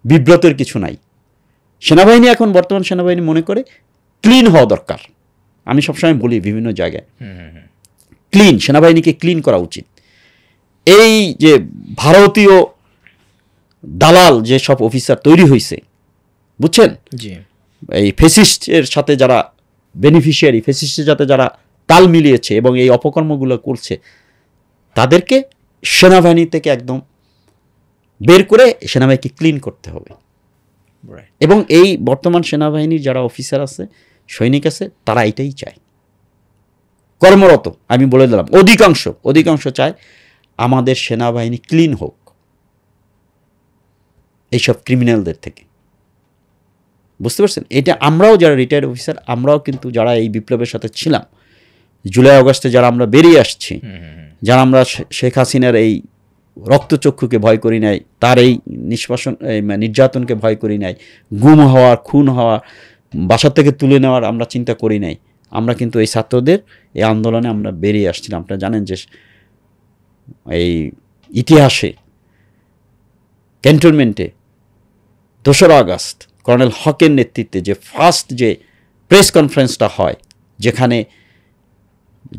S1: বিব্রতের কিছু নাই। সেনাবাহিনী এখন, বর্তমান সেনাবাহিনী মনে করে ক্লিন হওয়া দরকার। আমি সবসময় বলি বিভিন্ন জায়গায়, ক্লিন, সেনাবাহিনীকে ক্লিন করা উচিত। এই যে ভারতীয় দালাল যে সব অফিসার তৈরি হয়েছে, বুঝছেন, এই ফেসিস্টের সাথে যারা বেনিফিশিয়ারি, ফেসিস্টের সাথে যারা তাল মিলিয়েছে এবং এই অপকর্মগুলো করছে, তাদেরকে সেনাবাহিনী থেকে একদম বের করে সেনাবাহিনীকে ক্লিন করতে হবে। এবং এই বর্তমান সেনাবাহিনীর যারা অফিসার আছে, সৈনিক আছে, তারা এটাই চায়, কর্মরত। আমি বলে দিলাম, অধিকাংশ চায় আমাদের সেনাবাহিনী ক্লিন হোক এইসব ক্রিমিনালদের থেকে। বুঝতে পারছেন? এটা আমরাও যারা রিটায়ার্ড অফিসার, আমরাও কিন্তু যারা এই বিপ্লবের সাথে ছিলাম, জুলাই আগস্টে যারা আমরা বেরিয়ে আসছি, যারা আমরা শেখ হাসিনার এই রক্তচক্ষুকে ভয় করি নাই, তার এই নির্যাতনকে ভয় করি নাই, গুম হওয়ার, খুন হওয়া, বাসার থেকে তুলে নেওয়ার আমরা চিন্তা করি নাই, আমরা কিন্তু এই ছাত্রদের এই আন্দোলনে আমরা বেরিয়ে আসছিলাম। আপনারা জানেন যে এই ইতিহাসে ক্যান্টনমেন্টে 2রা আগস্ট কর্নেল হকের নেতৃত্বে যে ফার্স্ট যে প্রেস কনফারেন্সটা হয়, যেখানে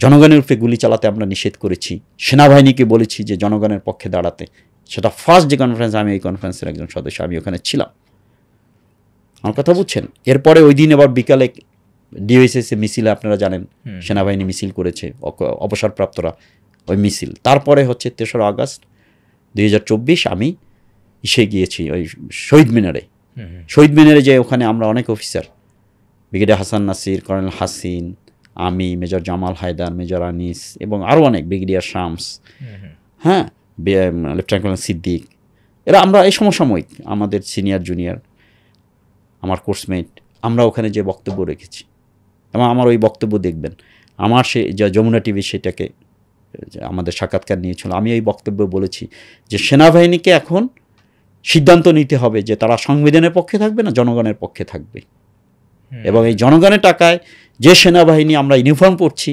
S1: জনগণের উপরে গুলি চালাতে আমরা নিষেধ করেছি, সেনাবাহিনীকে বলেছি যে জনগণের পক্ষে দাঁড়াতে, সেটা ফার্স্ট যে কনফারেন্স, আমি এই কনফারেন্সের একজন সদস্য, আমি ওখানে ছিলাম। আমার কথা বুঝছেন? এরপরে ওই দিন আবার বিকালে ডিওএসএসে মিছিলে, আপনারা জানেন সেনাবাহিনী মিছিল করেছে, অবসরপ্রাপ্তরা ওই মিছিল। তারপরে হচ্ছে 3রা আগস্ট 2024 আমি গিয়েছি ওই শহীদ মিনারে, যে ওখানে আমরা অনেক officer, brigadier Hasan Nasir, colonel Hasin, আমি, মেজর জামাল হায়দার, মেজর আনিস এবং আরও অনেক, ব্রিগেডিয়ার শামস, হ্যাঁ, লেফটেন্যান্ট কর্নেল সিদ্দিক, এরা আমরা এই সমসাময়িক আমাদের সিনিয়র জুনিয়র, আমার কোর্সমেট, আমরা ওখানে যে বক্তব্য রেখেছি, এবং আমার ওই বক্তব্য দেখবেন, আমার সে যা যমুনা টিভি সেটাকে আমাদের সাক্ষাৎকার নিয়েছিল, আমি এই বক্তব্য বলেছি যে সেনাবাহিনীকে এখন সিদ্ধান্ত নিতে হবে যে তারা সংবিধানের পক্ষে থাকবে না জনগণের পক্ষে থাকবে। এবং এই জনগণের টাকায় যে সেনাবাহিনী আমরা ইউনিফর্ম পরছি,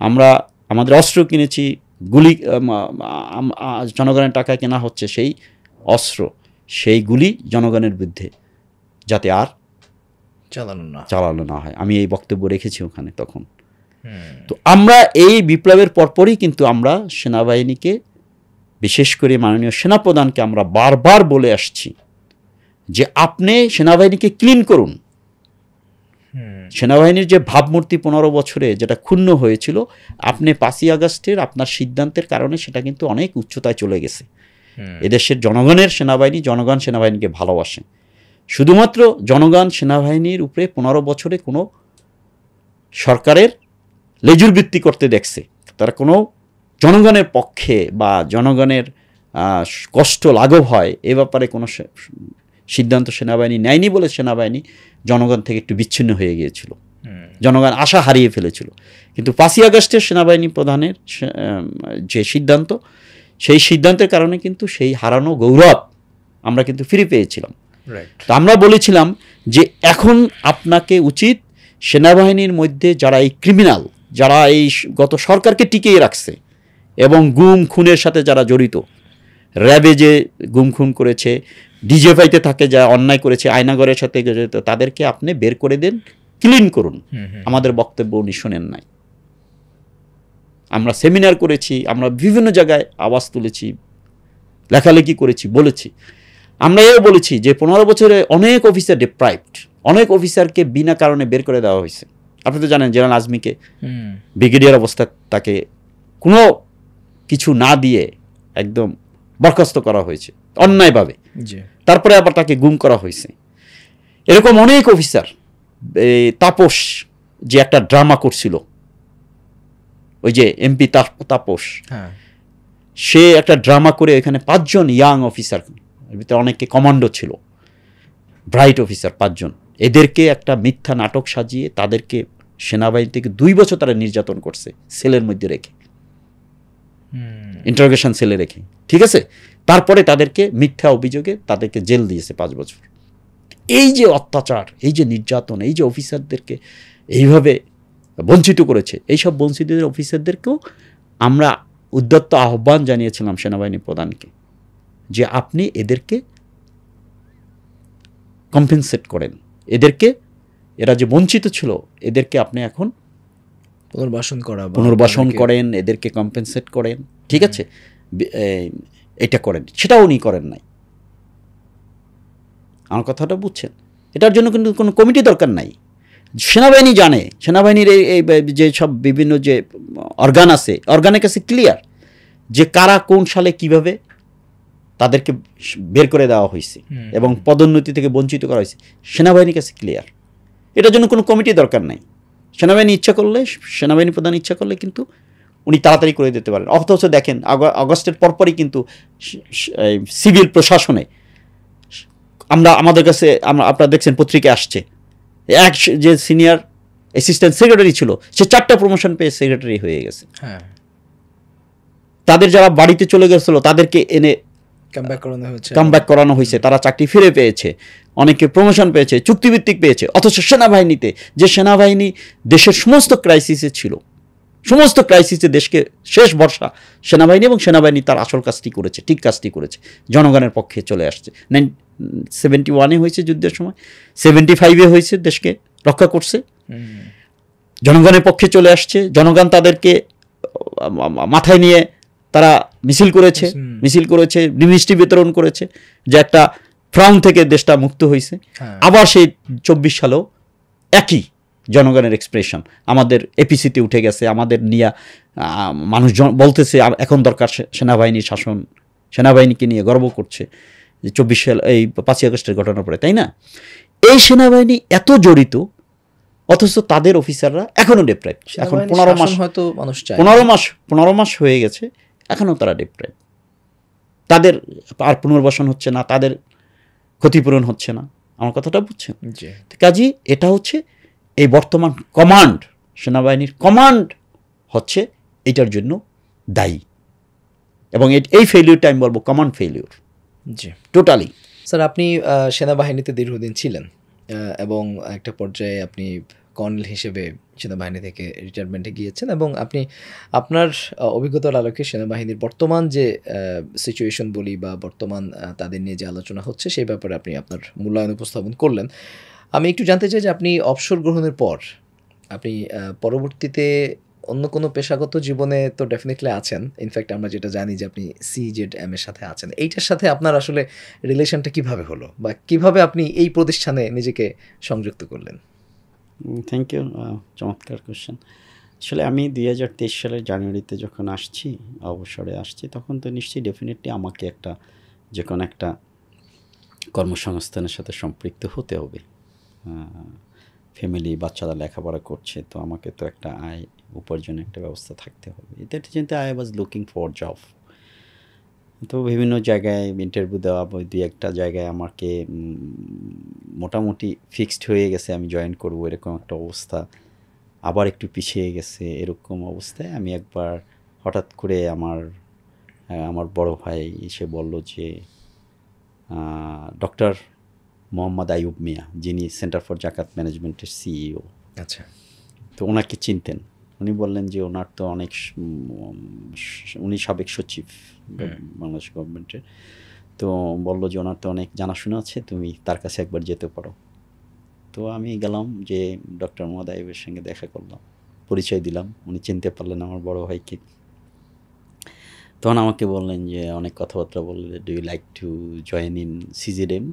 S1: আমরা আমাদের অস্ত্র কিনেছি, গুলি জনগণের টাকায় কেনা হচ্ছে, সেই অস্ত্র, সেই গুলি জনগণের বিরুদ্ধে যাতে আর চালানো না হয়, আমি এই বক্তব্য রেখেছি ওখানে তখন। তো আমরা এই বিপ্লবের পরপরই কিন্তু আমরা সেনাবাহিনীকে, বিশেষ করে মাননীয় সেনাপ্রধানকে আমরা বারবার বলে আসছি যে আপনি সেনাবাহিনীকে ক্লিন করুন। সেনাবাহিনীর যে ভাবমূর্তি 15 বছরে যেটা ক্ষুণ্ণ হয়েছিল, আপনি 5ই আগস্টের আপনার সিদ্ধান্তের কারণে সেটা কিন্তু অনেক উচ্চতায় চলে গেছে। এদেশের জনগণের সেনাবাহিনী, জনগণ সেনাবাহিনীকে ভালোবাসে। শুধুমাত্র জনগণ সেনাবাহিনীর উপরে 15 বছরে কোনো সরকারের লেজুর বৃত্তি করতে দেখছে, তারা কোনো জনগণের পক্ষে বা জনগণের কষ্ট লাঘব হয় এ ব্যাপারে কোনো সিদ্ধান্ত সেনাবাহিনী নেয়নি বলে সেনাবাহিনী জনগণ থেকে একটু বিচ্ছিন্ন হয়ে গিয়েছিল, জনগণ আশা হারিয়ে ফেলেছিল। কিন্তু 5ই আগস্টের সেনাবাহিনী প্রধানের যে সিদ্ধান্ত, সেই সিদ্ধান্তের কারণে কিন্তু সেই হারানো গৌরব আমরা কিন্তু ফিরে পেয়েছিলাম। তো আমরা বলেছিলাম যে এখন আপনাকে উচিত সেনাবাহিনীর মধ্যে যারা এই ক্রিমিনাল, যারা এই গত সরকারকে টিকিয়ে রাখছে এবং গুম খুনের সাথে যারা জড়িত, র্যাবে যে গুম খুন করেছে, ডিজেফাইতে থাকে যা অন্যায় করেছে, আয়নাগরের সাথে জড়িত, তাদেরকে আপনি বের করে দেন, ক্লিন করুন। আমাদের বক্তব্য উনি শোনেন নাই। আমরা সেমিনার করেছি, আমরা বিভিন্ন জায়গায় আওয়াজ তুলেছি, লেখালেখি করেছি, বলেছি। আমরা এও বলেছি যে 15 বছরে অনেক অফিসার ডিপ্রাইভড, অনেক অফিসারকে বিনা কারণে বের করে দেওয়া হয়েছে। আপনি তো জানেন জেনারেল আজমিকে ব্রিগেডিয়ার অবস্থা তাকে কোনো কিছু না দিয়ে একদম বরখাস্ত করা হয়েছে অন্যায়ভাবে, তারপরে আবার তাকে গুম করা হয়েছে। এরকম অনেক অফিসার, তাপস যে একটা ড্রামা করছিল, ওই যে এমপি তাপস, সে একটা ড্রামা করে এখানে 5 জন ইয়াং অফিসার, এর ভিতরে অনেকে কমান্ডো ছিল, ব্রাইট অফিসার 5 জন, এদেরকে একটা মিথ্যা নাটক সাজিয়ে তাদেরকে সেনাবাহিনী থেকে 2 বছর তারা নির্যাতন করছে, সেলের মধ্যে রেখে, ইন্টারোগেশন সেলে রেখে, ঠিক আছে। তারপরে তাদেরকে মিথ্যা অভিযোগে তাদেরকে জেল দিয়েছে 5 বছর। এই যে অত্যাচার, এই যে নির্যাতন, এই যে অফিসারদেরকে এইভাবে বঞ্চিত করেছে, এইসব বঞ্চিত অফিসারদেরকেও আমরা উদ্যত্ত আহ্বান জানিয়েছিলাম সেনাবাহিনী প্রধানকে যে আপনি এদেরকে কম্পেনসেট করেন, এদেরকে, এরা যে বঞ্চিত ছিল এদেরকে আপনি এখন পুনর্বাসন করেন, এদেরকে কম্পেনসেট করেন, ঠিক আছে, এটা করেন। সেটাও উনি করেন নাই। আমার কথাটা বুঝছেন? এটার জন্য কিন্তু কোনো কমিটি দরকার নাই। সেনাবাহিনী জানে, সেনাবাহিনীর এই যে সব বিভিন্ন যে অর্গান আছে, অর্গানের কাছে ক্লিয়ার যে কারা কোন সালে কিভাবে তাদেরকে বের করে দেওয়া হয়েছে এবং পদোন্নতি থেকে বঞ্চিত করা হয়েছে, সেনাবাহিনীর কাছে ক্লিয়ার। এটার জন্য কোনো কমিটি দরকার নাই। সেনাবাহিনী ইচ্ছা করলে, সেনাবাহিনী প্রধান ইচ্ছা করলে কিন্তু উনি তাড়াতাড়ি করে দিতে পারেন। অথচ দেখেন আগস্টের পরপরই কিন্তু সিভিল প্রশাসনে আমাদের কাছে আপনারা দেখছেন পত্রিকায় আসছে, এক যে সিনিয়র অ্যাসিস্ট্যান্ট সেক্রেটারি ছিল সে 4টা প্রমোশন পেয়ে সেক্রেটারি হয়ে গেছে। তাদের যারা বাড়িতে চলে গেছিল তাদেরকে এনে কামব্যাক করানো হয়েছে, তারা চাকরি ফিরে পেয়েছে, অনেকে প্রমোশন পেয়েছে, চুক্তিভিত্তিক পেয়েছে। অথচ সেনাবাহিনীতে, যে সেনাবাহিনী দেশের সমস্ত ক্রাইসিসে ছিল, সমস্ত ক্রাইসিসে দেশকে শেষ ভরসা সেনাবাহিনী, এবং সেনাবাহিনী তার আসল কাজটি করেছে, ঠিক কাজটি করেছে, জনগণের পক্ষে চলে আসছে। 71-এ হয়েছে যুদ্ধের সময়, 75-এ হয়েছে, দেশকে রক্ষা করছে, জনগণের পক্ষে চলে আসছে। জনগণ তাদেরকে মাথায় নিয়ে তারা মিছিল করেছে, মিষ্টি বিতরণ করেছে, যে একটা ফ্রাউন থেকে দেশটা মুক্ত হয়েছে। আবার সেই 24 সালেও একই জনগণের এক্সপ্রেশন আমাদের এপিসিতে উঠে গেছে, আমাদের নিয়ে মানুষজন বলতেছে এখন দরকার সেনাবাহিনীর শাসন, সেনাবাহিনীকে নিয়ে গর্ব করছে যে 24 সাল এই 5ই আগস্টের ঘটনার পরে, তাই না? এই সেনাবাহিনী এত জড়িত, অথচ তাদের অফিসাররা এখনো ডিপ্রাইভ। এখন 15 মাস হয়ে গেছে, এখনও তারা ডিপ্রাইভ। তাদের আর পুনর্বাসন হচ্ছে না, তাদের ক্ষতিপূরণ হচ্ছে না। আমার কথাটা বুঝছেন? কাজী এটা হচ্ছে এই বর্তমান কমান্ড, সেনাবাহিনীর কমান্ড হচ্ছে এটার জন্য দায়ী, এবং এই ফেলিউরটা আমি বলবো কমান্ড ফেলিউর।
S2: জি,
S1: টোটালি।
S2: স্যার, আপনি সেনাবাহিনীতে দীর্ঘদিন ছিলেন এবং একটা পর্যায়ে আপনি কর্নেল হিসেবে সেনাবাহিনী থেকে রিটায়ারমেন্টে গিয়েছেন, এবং আপনি আপনার অভিজ্ঞতার আলোকে সেনাবাহিনীর বর্তমান যে সিচুয়েশন বলি বা বর্তমান তাদের নিয়ে যে আলোচনা হচ্ছে সেই ব্যাপারে আপনি আপনার মূল্যায়ন উপস্থাপন করলেন। আমি একটু জানতে চাই যে আপনি অবসর গ্রহণের পর আপনি পরবর্তীতে অন্য কোনো পেশাগত জীবনে তো ডেফিনেটলি আছেন। ইনফ্যাক্ট আমরা যেটা জানি যে আপনি CZM এর সাথে আছেন। এইটার সাথে আপনার আসলে রিলেশনটা কিভাবে হলো? বা কিভাবে আপনি এই প্রতিষ্ঠানে নিজেকে সংযুক্ত করলেন?
S1: থ্যাংক ইউ, চমৎকার কোয়েশ্চেন। আসলে আমি 2023 সালের জানুয়ারিতে যখন আসছি, অবসরে আসছি, তখন তো নিশ্চয়ই ডেফিনেটলি আমাকে যে কোনো একটা কর্মসংস্থানের সাথে সম্পৃক্ত হতে হবে। ফ্যামিলি, বাচ্চারা লেখাপড়া করছে, তো আমাকে তো একটা আয় উপার্জনের একটা ব্যবস্থা থাকতে হবে। এটা চিন্তা I was looking for job. তো বিভিন্ন জায়গায় ইন্টারভিউ দেওয়া, দুই একটা জায়গায় আমাকে মোটামুটি ফিক্সড হয়ে গেছে আমি জয়েন করব, এরকম একটা অবস্থা। আবার একটু পিছিয়ে গেছে, এরকম অবস্থায় আমি একবার হঠাৎ করে আমার বড় ভাই এসে বলল যে ডক্টর মোহাম্মদ আইয়ুব মিয়া, যিনি সেন্টার ফর জাকাত ম্যানেজমেন্টের CEO,
S2: আচ্ছা।
S1: তো ওনাকে চিনতেন। উনি বললেন যে ওনার তো উনি সাবেক সচিব বাংলাদেশ গভর্নমেন্টের, তো বললো যে ওনার তো অনেক জানাশোনা আছে, তুমি তার কাছে একবার যেতে পারো। তো আমি গেলাম, যে ডক্টর মোহাম্মদ আইয়ুবের সঙ্গে দেখা করলাম, পরিচয় দিলাম। উনি চিনতে পারলেন আমার বড় ভাইকে। তখন আমাকে বললেন যে অনেক কথাবার্তা বললেন, do you like to join in CZM,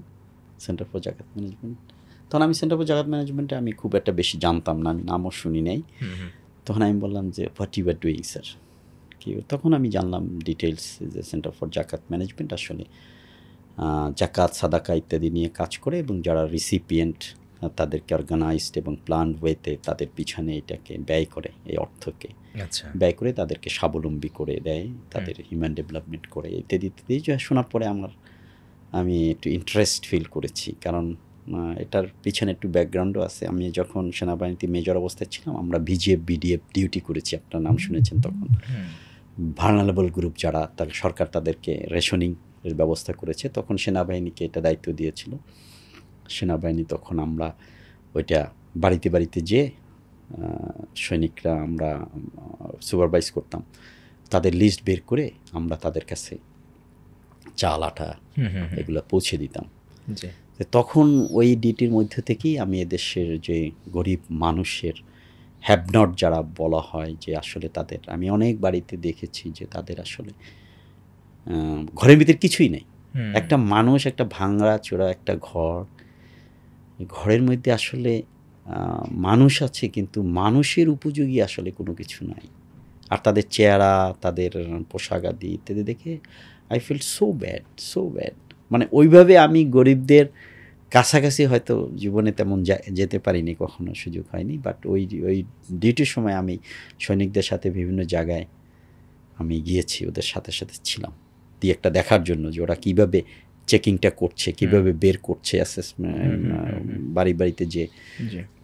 S1: centre for zakat management. তখন আমি সেন্টার ফর জাকাত ম্যানেজমেন্টে আমি খুব একটা বেশি জানতাম না, আমি নামও শুনি নাই। তখন আমি বললাম যে what you are doing sir, কি? তখন আমি জানলাম ডিটেলস যে সেন্টার ফর জাকাত ম্যানেজমেন্ট আসলে জাকাত, সাদাকা ইত্যাদি নিয়ে কাজ করে, এবং যারা রিসিপিয়েন্ট তাদেরকে অর্গানাইজড এবং প্ল্যান্ড ওয়েতে তাদের পিছনে এটাকে ব্যয় করে, এই অর্থকে ব্যয় করে তাদেরকে স্বাবলম্বী করে দেয়, তাদের হিউম্যান ডেভেলপমেন্ট করে ইত্যাদি ইত্যাদি। শোনার পরে আমি একটু ইন্টারেস্ট ফিল করেছি, কারণ এটার পিছনে একটু ব্যাকগ্রাউন্ডও আছে। আমি যখন সেনাবাহিনীতে মেজর অবস্থায় ছিলাম, আমরা BGF BDF ডিউটি করেছি, আপনার নাম শুনেছেন। তখন ভালনারেবল গ্রুপ যারা, তার সরকার তাদেরকে রেশনিং এর ব্যবস্থা করেছে, তখন সেনাবাহিনীকে এটা দায়িত্ব দিয়েছিল। সেনাবাহিনী তখন আমরা ওইটা বাড়িতে বাড়িতে যেয়ে সৈনিকরা আমরা সুপারভাইজ করতাম, তাদের লিস্ট বের করে আমরা তাদের কাছে চাল, আটা এগুলো পৌঁছে দিতাম। তখন ওই ডিউটির মধ্যে থেকেই আমি এদেশের যে গরিব মানুষের হ্যাভনট যারা বলা হয়, যে আসলে তাদের আমি অনেক বাড়িতে দেখেছি যে তাদের আসলে ঘরের ভিতরে কিছুই নেই। একটা মানুষ, একটা ভাঙা চোরা একটা ঘরের মধ্যে আসলে মানুষ আছে, কিন্তু মানুষের উপযোগী আসলে কোনো কিছু নাই। আর তাদের চেহারা, তাদের পোশাক আদি ইত্যাদি দেখে আই ফিল সো ব্যাড। মানে ওইভাবে আমি গরিবদের কাছাকাছি হয়তো জীবনে তেমন যেতে পারিনি, কখনো সুযোগ হয়নি। বাট ওই ডিউটির সময় আমি সৈনিকদের সাথে বিভিন্ন জায়গায় আমি গিয়েছি, ওদের সাথে সাথে ছিলাম, দিয়ে একটা দেখার জন্য যে ওরা কীভাবে চেকিংটা করছে, কীভাবে বের করছে অ্যাসেসমেন্ট, বাড়িতে যে।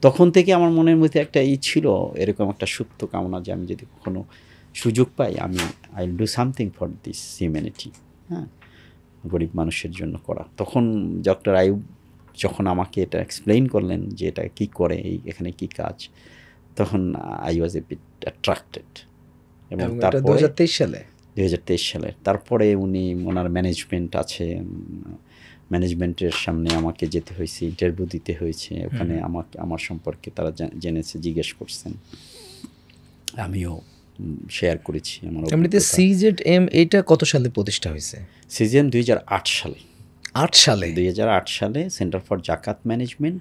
S1: তখন থেকে আমার মনের মধ্যে একটা ছিল, এরকম একটা সুপ্ত কামনা, যে আমি যদি কখনো সুযোগ পাই, I will do something for this humanity, হ্যাঁ, গরিব মানুষের জন্য করা। তখন ডক্টর আইয়ুব যখন আমাকে এটা এক্সপ্লেইন করলেন যে এটা কী করে, এখানে কী কাজ, তখন I was a bit attracted. এবং তারপরে 2023 সালে তারপরে ওনার ম্যানেজমেন্ট আছে, ম্যানেজমেন্টের সামনে আমাকে যেতে হয়েছে, ইন্টারভিউ দিতে হয়েছে। ওখানে আমার সম্পর্কে তারা জেনেছে, জিজ্ঞেস করছেন, আমিও শেয়ার করেছি আমার।
S2: এমনিতে CZM এটা কত সালে প্রতিষ্ঠা হয়েছে?
S1: CZM 2008 সালে।
S2: 2008
S1: সালে সেন্টার ফর জাকাত ম্যানেজমেন্ট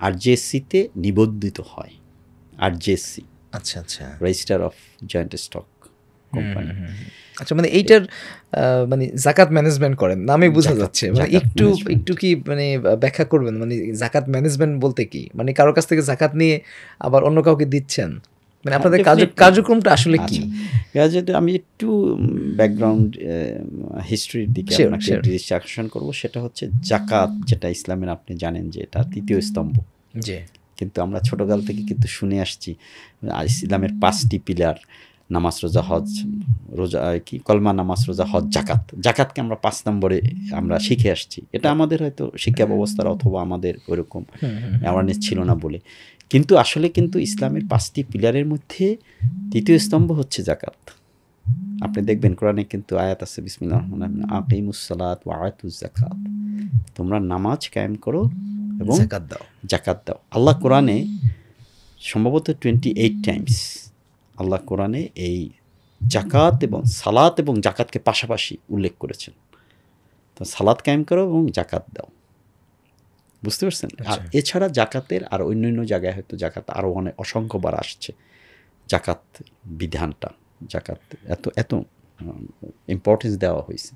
S1: RJC-তে নিবন্ধিত হয়। RJC,
S2: আচ্ছা,
S1: register of joint stock company.
S2: আচ্ছা, মানে এইটার মানে জাকাত ম্যানেজমেন্ট করেন, নামে বোঝা যাচ্ছে। মানে একটু কি মানে ব্যাখ্যা করবেন, মানে জাকাত ম্যানেজমেন্ট বলতে কি? মানে কারোর কাছ থেকে জাকাত নিয়ে আবার অন্য কাউকে দিচ্ছেন, মানে আপনাদের কার্যক্রমটা আসলে কি?
S1: আমি একটু ব্যাকগ্রাউন্ড হিস্ট্রির দিকে আপনাকে দৃষ্টি আকর্ষণ করবো। সেটা হচ্ছে জাকাত, যেটা ইসলামের আপনি জানেন যে এটা তৃতীয় স্তম্ভ। কিন্তু আমরা ছোটকাল থেকে কিন্তু শুনে আসছি ইসলামের 5টি পিলার, নামাজ, রোজা, হজ, কলমা, নামাজ, রোজা, হজ, জাকাতকে আমরা 5 নম্বরে আমরা শিখে আসছি। এটা আমাদের হয়তো শিক্ষা ব্যবস্থার অথবা আমাদের ওইরকম অ্যাওয়ারনেস ছিল না বলে। কিন্তু আসলে কিন্তু ইসলামের 5টি পিলারের মধ্যে তৃতীয় স্তম্ভ হচ্ছে জাকাত। আপনি দেখবেন কোরআনে কিন্তু আয়াত আছে, বিসমিল্লাহির রহমানির রহিম, আকিমুস সালাত ওয়া আতুজ যাকাত, তোমরা নামাজ কায়েম করো এবং জাকাত দাও। আল্লাহ কোরআনে সম্ভবত 28 টাইমস আল্লাহ কোরআনে এই জাকাত এবং সালাত এবং জাকাতকে পাশাপাশি উল্লেখ করেছেন। তো সালাত কায়েম করো এবং জাকাত দাও, বুঝতে পারছেন? আর এছাড়া জাকাতের আর অন্য জায়গায় হয়তো জাকাত আরও অনেক অসংখ্যবার আসছে। জাকাত বিধানটা, জাকাত এত ইম্পর্টেন্স দেওয়া হয়েছে।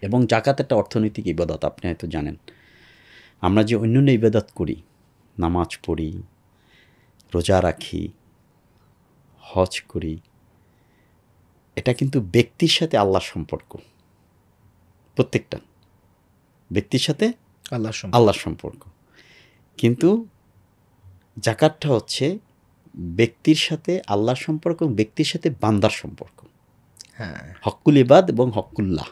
S1: এবং জাকাত একটা অর্থনৈতিক ইবাদত, আপনি হয়তো জানেন। আমরা যে অন্য ইবাদত করি, নামাজ পড়ি, রোজা রাখি, হজ করি, এটা কিন্তু ব্যক্তির সাথে আল্লাহর সম্পর্ক, প্রত্যেকটা ব্যক্তির সাথে আল্লাহর সম্পর্ক। কিন্তু জাকাতটা হচ্ছে ব্যক্তির সাথে আল্লাহর সম্পর্ক এবং ব্যক্তির সাথে বান্দার সম্পর্ক। হক্কুল ইবাদ এবং হক্কুল্লাহ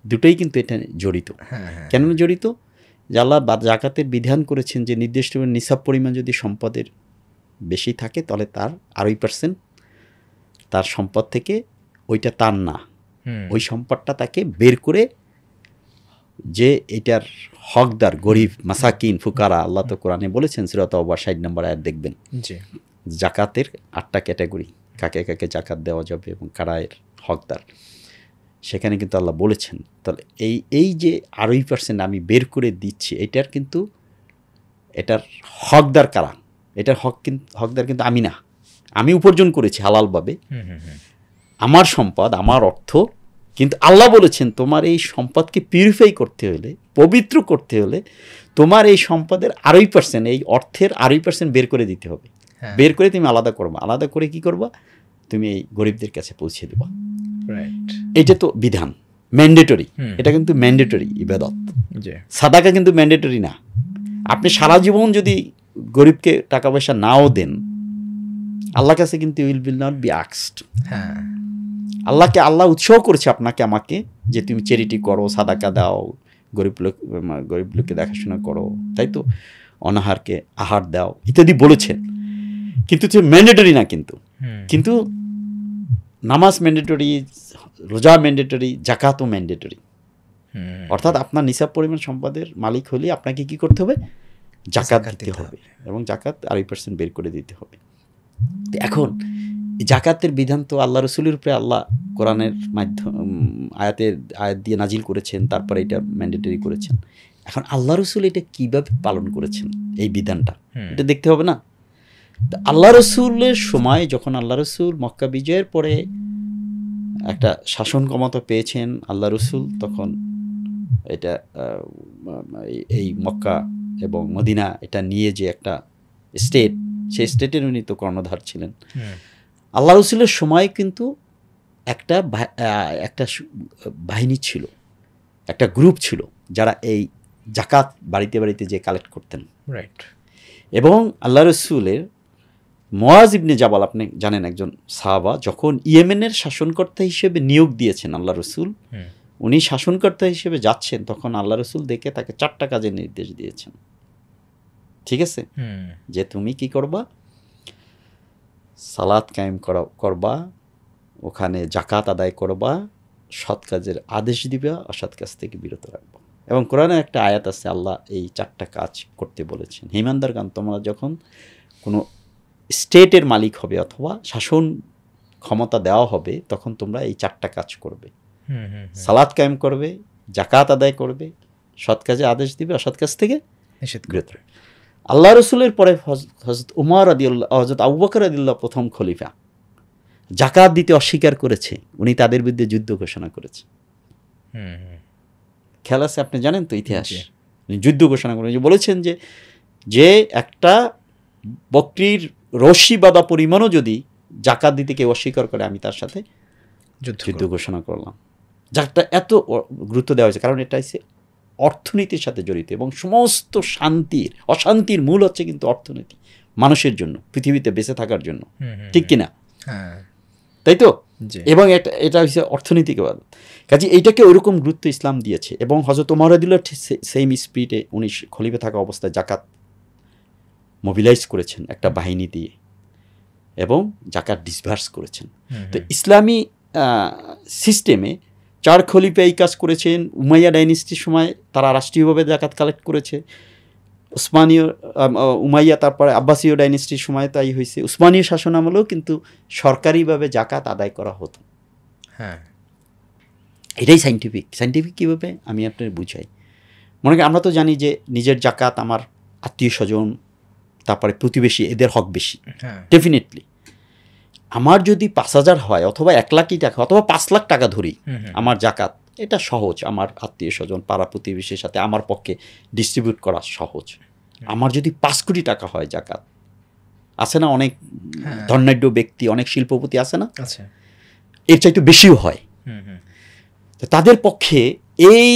S1: দুটোই কিন্তু এটা জড়িত। কেন জড়িত? যে আল্লাহ জাকাতের বিধান করেছেন যে নির্দিষ্ট নিসাব পরিমাণ যদি সম্পদের বেশি থাকে তাহলে তার 2% তার সম্পদ থেকে, ওইটা তার না, ওই সম্পদটা তাকে বের করে, যে এটার হকদার গরিব, মাসাকিন, ফুকারা, আল্লাহ তো কোরআনে বলেছেন সূরা তাওবা 60 নম্বর আয়াত দেখবেন, জাকাতের 8টা ক্যাটাগরি, কাকে কাকে জাকাত দেওয়া যাবে এবং কারা এর হকদার, সেখানে কিন্তু আল্লাহ বলেছেন। তাহলে এই যে 2% আমি বের করে দিচ্ছি, এটার কিন্তু এটার হকদার কারা? এটার হকদার কিন্তু আমি না, আমি উপার্জন করেছি হালালভাবে, আমার সম্পদ, আমার অর্থ। কিন্তু আল্লাহ বলেছেন তোমার এই সম্পদকে পিউরিফাই করতে হলে, পবিত্র করতে হলে, তোমার এই সম্পদের 2%, এই অর্থের 2% বের করে দিতে হবে। বের করে তুমি আলাদা করবা, আলাদা করে কি করবা? তুমি এই গরিবদের কাছে পৌঁছে দেবা। এটা তো বিধান, ম্যান্ডেটরি। এটা কিন্তু ম্যান্ডেটরি ইবাদত। সাদাকা কিন্তু ম্যান্ডেটরি না। আপনি সারা জীবন যদি গরিবকে টাকা পয়সা নাও দেন, আল্লাহর কাছে কিন্তু উইল নট বি আস্কড। আল্লাহকে আল্লাহ উৎসাহ করেছে আপনাকে আমাকে যে তুমি চ্যারিটি করো, সাদাকা দাও, গরিব লোককে দেখাশোনা করো, তাই তো, অনাহারকে আহার দাও ইত্যাদি বলেছেন। কিন্তু ম্যান্ডেটরি না। কিন্তু নামাজ ম্যান্ডেটরি, রোজা ম্যান্ডেটরি, জাকাতও ম্যান্ডেটরি। অর্থাৎ আপনার নিসাব পরিমাণ সম্পদের মালিক হলে আপনাকে কি করতে হবে? জাকাত দিতে হবে, এবং জাকাত 2% বের করে দিতে হবে। এখন জাকাতের বিধান তো আল্লাহ রসুলের উপরে আল্লাহ কোরআনের আয়াত দিয়ে নাজিল করেছেন, তারপরে এটা ম্যান্ডেটরি করেছেন। এখন আল্লাহ রসুল এটা কিভাবে পালন করেছেন এই বিধানটা, এটা দেখতে হবে না? আল্লাহ রসুলের সময়, যখন আল্লাহ রসুল মক্কা বিজয়ের পরে একটা শাসন ক্ষমতা পেয়েছেন আল্লাহ রসুল, তখন এটা এই মক্কা এবং মদিনা এটা নিয়ে যে একটা স্টেট, সেই স্টেটের উনি তো কর্ণধার ছিলেন। আল্লাহ রসুলের সময় কিন্তু একটা বাহিনী ছিল, একটা গ্রুপ ছিল, যারা এই জাকাত বাড়িতে বাড়িতে যে কালেক্ট করতেন। এবং আল্লাহ রসুলের মুআজ ইবনে জাবাল, আপনি জানেন, একজন সাহাবা, যখন ইয়েমেনের শাসনকর্তা হিসেবে নিয়োগ দিয়েছেন আল্লাহ রসুল, উনি শাসনকর্তা হিসেবে যাচ্ছেন, তখন আল্লাহ রসুল দেখে তাকে 4টা কাজের নির্দেশ দিয়েছেন। ঠিক আছে, যে তুমি কি করবা? সালাত কায়েম করবা, ওখানে জাকাত আদায় করবা, সৎ কাজের আদেশ দিবা, অসৎ কাজ থেকে বিরত রাখবা। এবং কোরআনে একটা আয়াত আছে, আল্লাহ এই 4টা কাজ করতে বলেছেন। হিমানদারগণ, তোমরা যখন কোনো স্টেটের মালিক হবে অথবা শাসন ক্ষমতা দেওয়া হবে, তখন তোমরা এই 4টা কাজ করবে। সালাত কায়েম করবে, জাকাত আদায় করবে, সৎ কাজে আদেশ দিবে, অসৎ কাজ থেকে বিরত রাখবে। আল্লাহ রসুলের পরে হযরত উমর রাদিয়াল্লাহু, হযরত আবু বকর রাদিয়াল্লাহু প্রথম খলিফা, জাকাত দিতে অস্বীকার করেছে, উনি তাদের বিরুদ্ধে যুদ্ধ ঘোষণা করেছে। খেয়াল আছে, আপনি জানেন তো ইতিহাস, যুদ্ধ ঘোষণা করেন, বলেছেন যে একটা বকরির রশি বাঁধা পরিমাণও যদি জাকাত দিতে কেউ অস্বীকার করে, আমি তার সাথে যুদ্ধ ঘোষণা করলাম। যাকটা এত গুরুত্ব দেওয়া হয়েছে, কারণ এটা হচ্ছে অর্থনীতির সাথে জড়িত, এবং সমস্ত অশান্তির মূল হচ্ছে কিন্তু অর্থনীতি, মানুষের জন্য, পৃথিবীতে বেঁচে থাকার জন্য, ঠিক কিনা? তাই তো? এবং এটা হচ্ছে অর্থনৈতিক ইবাদত। কাজে এইটাকে ওইরকম গুরুত্ব ইসলাম দিয়েছে। এবং হযরত ওমর রাদিয়াল্লাহু সেম স্পিডে উনি খলিফা থাকা অবস্থায় জাকাত মোবিলাইজ করেছেন একটা বাহিনী দিয়ে, এবং জাকাত ডিসবার্স করেছেন। তো ইসলামী সিস্টেমে 4 খলিফা এই কাজ করেছেন। উমাইয়া ডাইনেস্টির সময় তারা রাষ্ট্রীয়ভাবে জাকাত কালেক্ট করেছে। উসমানীয় উমাইয়া তারপরে আব্বাসীয় ডাইনেস্টির সময় তাই হয়েছে, উসমানীয় শাসন আমলেও কিন্তু সরকারিভাবে জাকাত আদায় করা হতো।
S2: হ্যাঁ,
S1: এটাই সাইন্টিফিক কীভাবে আমি আপনার বুঝাই। মনে করি আমরা তো জানি যে নিজের জাকাত আমার আত্মীয় স্বজন তারপরে প্রতিবেশী এদের হক বেশি, ডেফিনেটলি। আমার যদি 5,000 হয় অথবা 1 লাখই টাকা অথবা 5 লাখ টাকা ধরি আমার জাকাত, এটা সহজ আমার আত্মীয় স্বজন পাড়া প্রতিবেশীর সাথে আমার পক্ষে ডিস্ট্রিবিউট করা সহজ। আমার যদি 5 কোটি টাকা হয় জাকাত, আছে না অনেক ধনাঢ্য ব্যক্তি, অনেক শিল্পপতি আছে না, এর চাইতে বেশিও হয়। তাদের পক্ষে এই